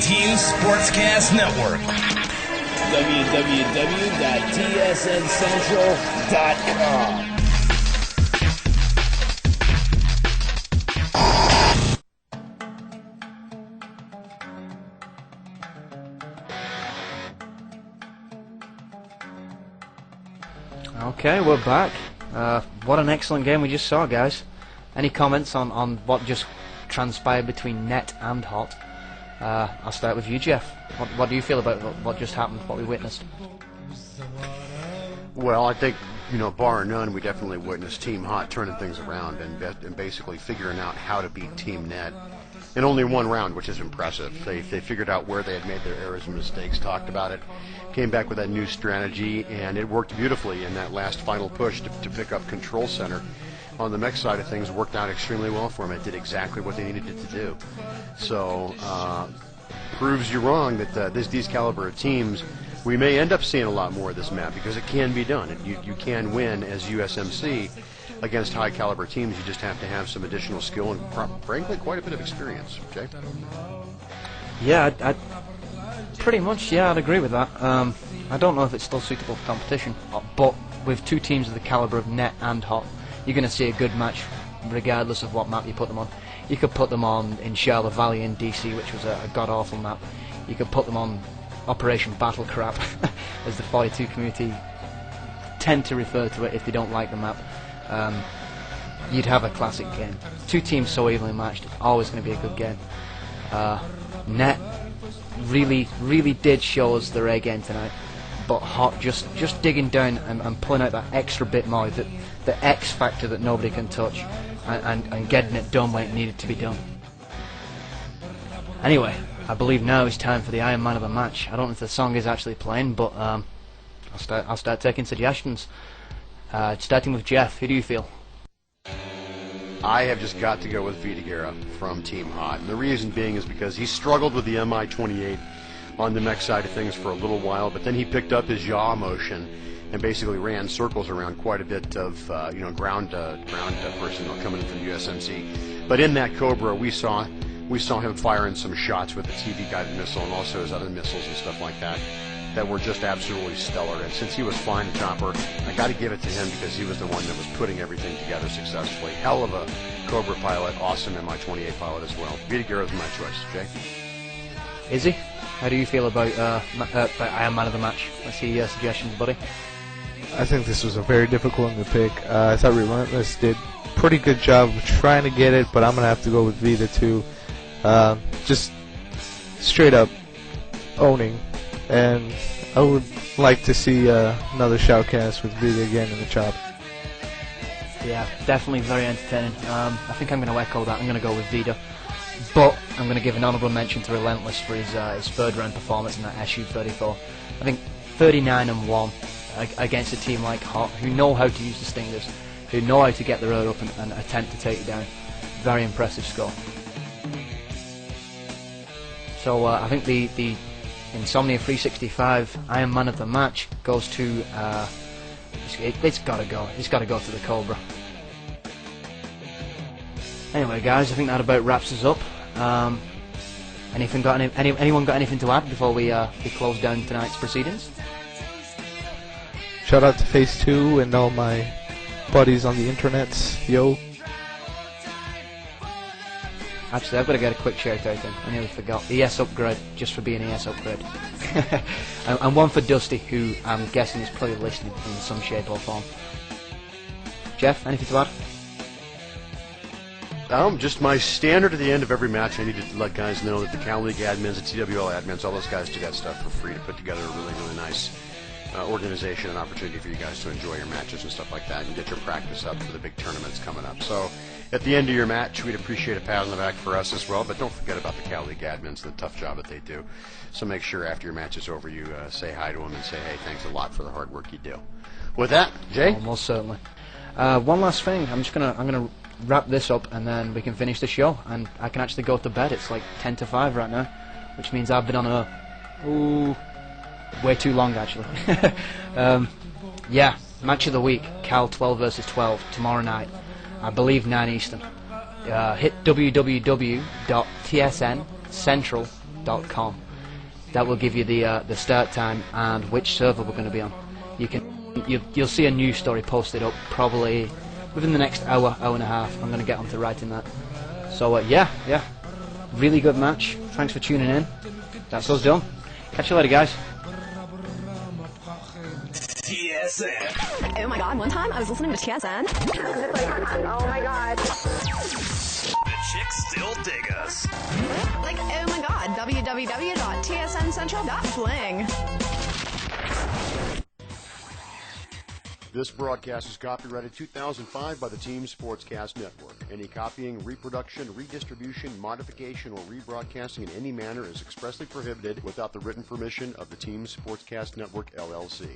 Team Sportscast Network. www.tsncentral.com. Okay, we're back. What an excellent game we just saw, guys. Any comments on what just transpired between Net and Hot? I'll start with you, Jeff. What do you feel about what just happened, what we witnessed? Well, I think, bar none, we definitely witnessed Team Hot turning things around and basically figuring out how to beat Team Net in only one round, which is impressive. They figured out where they had made their errors and mistakes, talked about it, came back with that new strategy, and it worked beautifully in that last final push to pick up Control Center. On the mech side of things, worked out extremely well for them. It did exactly what they needed it to do. So, proves you wrong that these caliber of teams, we may end up seeing a lot more of this map because it can be done. You can win as USMC against high caliber teams. You just have to have some additional skill and frankly quite a bit of experience. Jay? Yeah, I pretty much, I'd agree with that. I don't know if it's still suitable for competition, but with two teams of the caliber of Net and Hot, you're going to see a good match regardless of what map you put them on. You could put them on in Charlotte Valley in DC, which was a god-awful map. You could put them on Operation Battle Crap, as the 42 community tend to refer to it if they don't like the map. You'd have a classic game. Two teams so evenly matched, it's always going to be a good game. Net really did show us their A game tonight, but Hot just digging down and pulling out that extra bit more, the X factor that nobody can touch, and getting it done when it needed to be done. Anyway, I believe now is time for the Iron Man of the match. I don't know if the song is actually playing, but I'll start taking suggestions. Starting with Jeff, who do you feel? I have just got to go with Vitagera from Team Hot, and the reason being is because he struggled with the MI-28 on the mech side of things for a little while, but then he picked up his yaw motion and basically ran circles around quite a bit of ground personnel coming in from USMC. But in that Cobra, we saw him firing some shots with the TV guided missile and also his other missiles and stuff like that were just absolutely stellar. And since he was flying the chopper, I got to give it to him because he was the one that was putting everything together successfully. Hell of a Cobra pilot, awesome MI-28 pilot as well. Vitagera is my choice. Jay? Izzy, how do you feel about Iron Man of the match? Let's see your suggestions, buddy. I think this was a very difficult one to pick. I thought Relentless did a pretty good job of trying to get it, but I'm going to have to go with Vita too. Just straight up owning. And I would like to see another shoutcast with Vita again in the chop. Yeah, definitely very entertaining. I think I'm going to echo that. I'm going to go with Vita. But I'm going to give an honourable mention to Relentless for his third round performance in that SU-34. I think 39-1 against a team like Hot, who know how to use the Stingers, who know how to get their oar up and attempt to take you down. Very impressive score. So I think the Insomnia 365 Iron Man of the match goes to it's got to go. It's got to go to the Cobra. Anyway, guys, I think that about wraps us up. Anyone got anything to add before we close down tonight's proceedings? Shout out to Phase 2 and all my buddies on the internets. Yo. Actually, I've got to get a quick shout out then. I nearly forgot. ES Upgrade, just for being ES Upgrade. And one for Dusty, who I'm guessing is probably listening in some shape or form. Jeff, anything to add? Just my standard at the end of every match. I need to let guys know that the Cal League admins, the TWL admins, all those guys do that stuff for free to put together a really nice organization and opportunity for you guys to enjoy your matches and stuff like that and get your practice up for the big tournaments coming up. So at the end of your match, we'd appreciate a pat on the back for us as well, but don't forget about the Cal League admins, the tough job that they do. So make sure after your match is over, you say hi to them and say, hey, thanks a lot for the hard work you do. With that, Jay? Oh, most certainly. One last thing. I'm gonna wrap this up and then we can finish the show and I can actually go to bed. It's like 10 to 5 right now, which means I've been on way too long actually. Yeah, match of the week, Cal 12 versus 12 tomorrow night. I believe 9 Eastern. Hit www.tsncentral.com TVsN.com. That will give you the start time and which server we're going to be on. You'll see a news story posted up probably within the next hour and a half. I'm going to get onto writing that. So yeah, really good match. Thanks for tuning in. That's us done. Catch you later, guys. TSN. Oh my god, one time I was listening to TSN. Oh my god. The chicks still dig us. Like, oh my god, www.tsncentral.fling. This broadcast is copyrighted 2005 by the Team Sportscast Network. Any copying, reproduction, redistribution, modification, or rebroadcasting in any manner is expressly prohibited without the written permission of the Team Sportscast Network, LLC.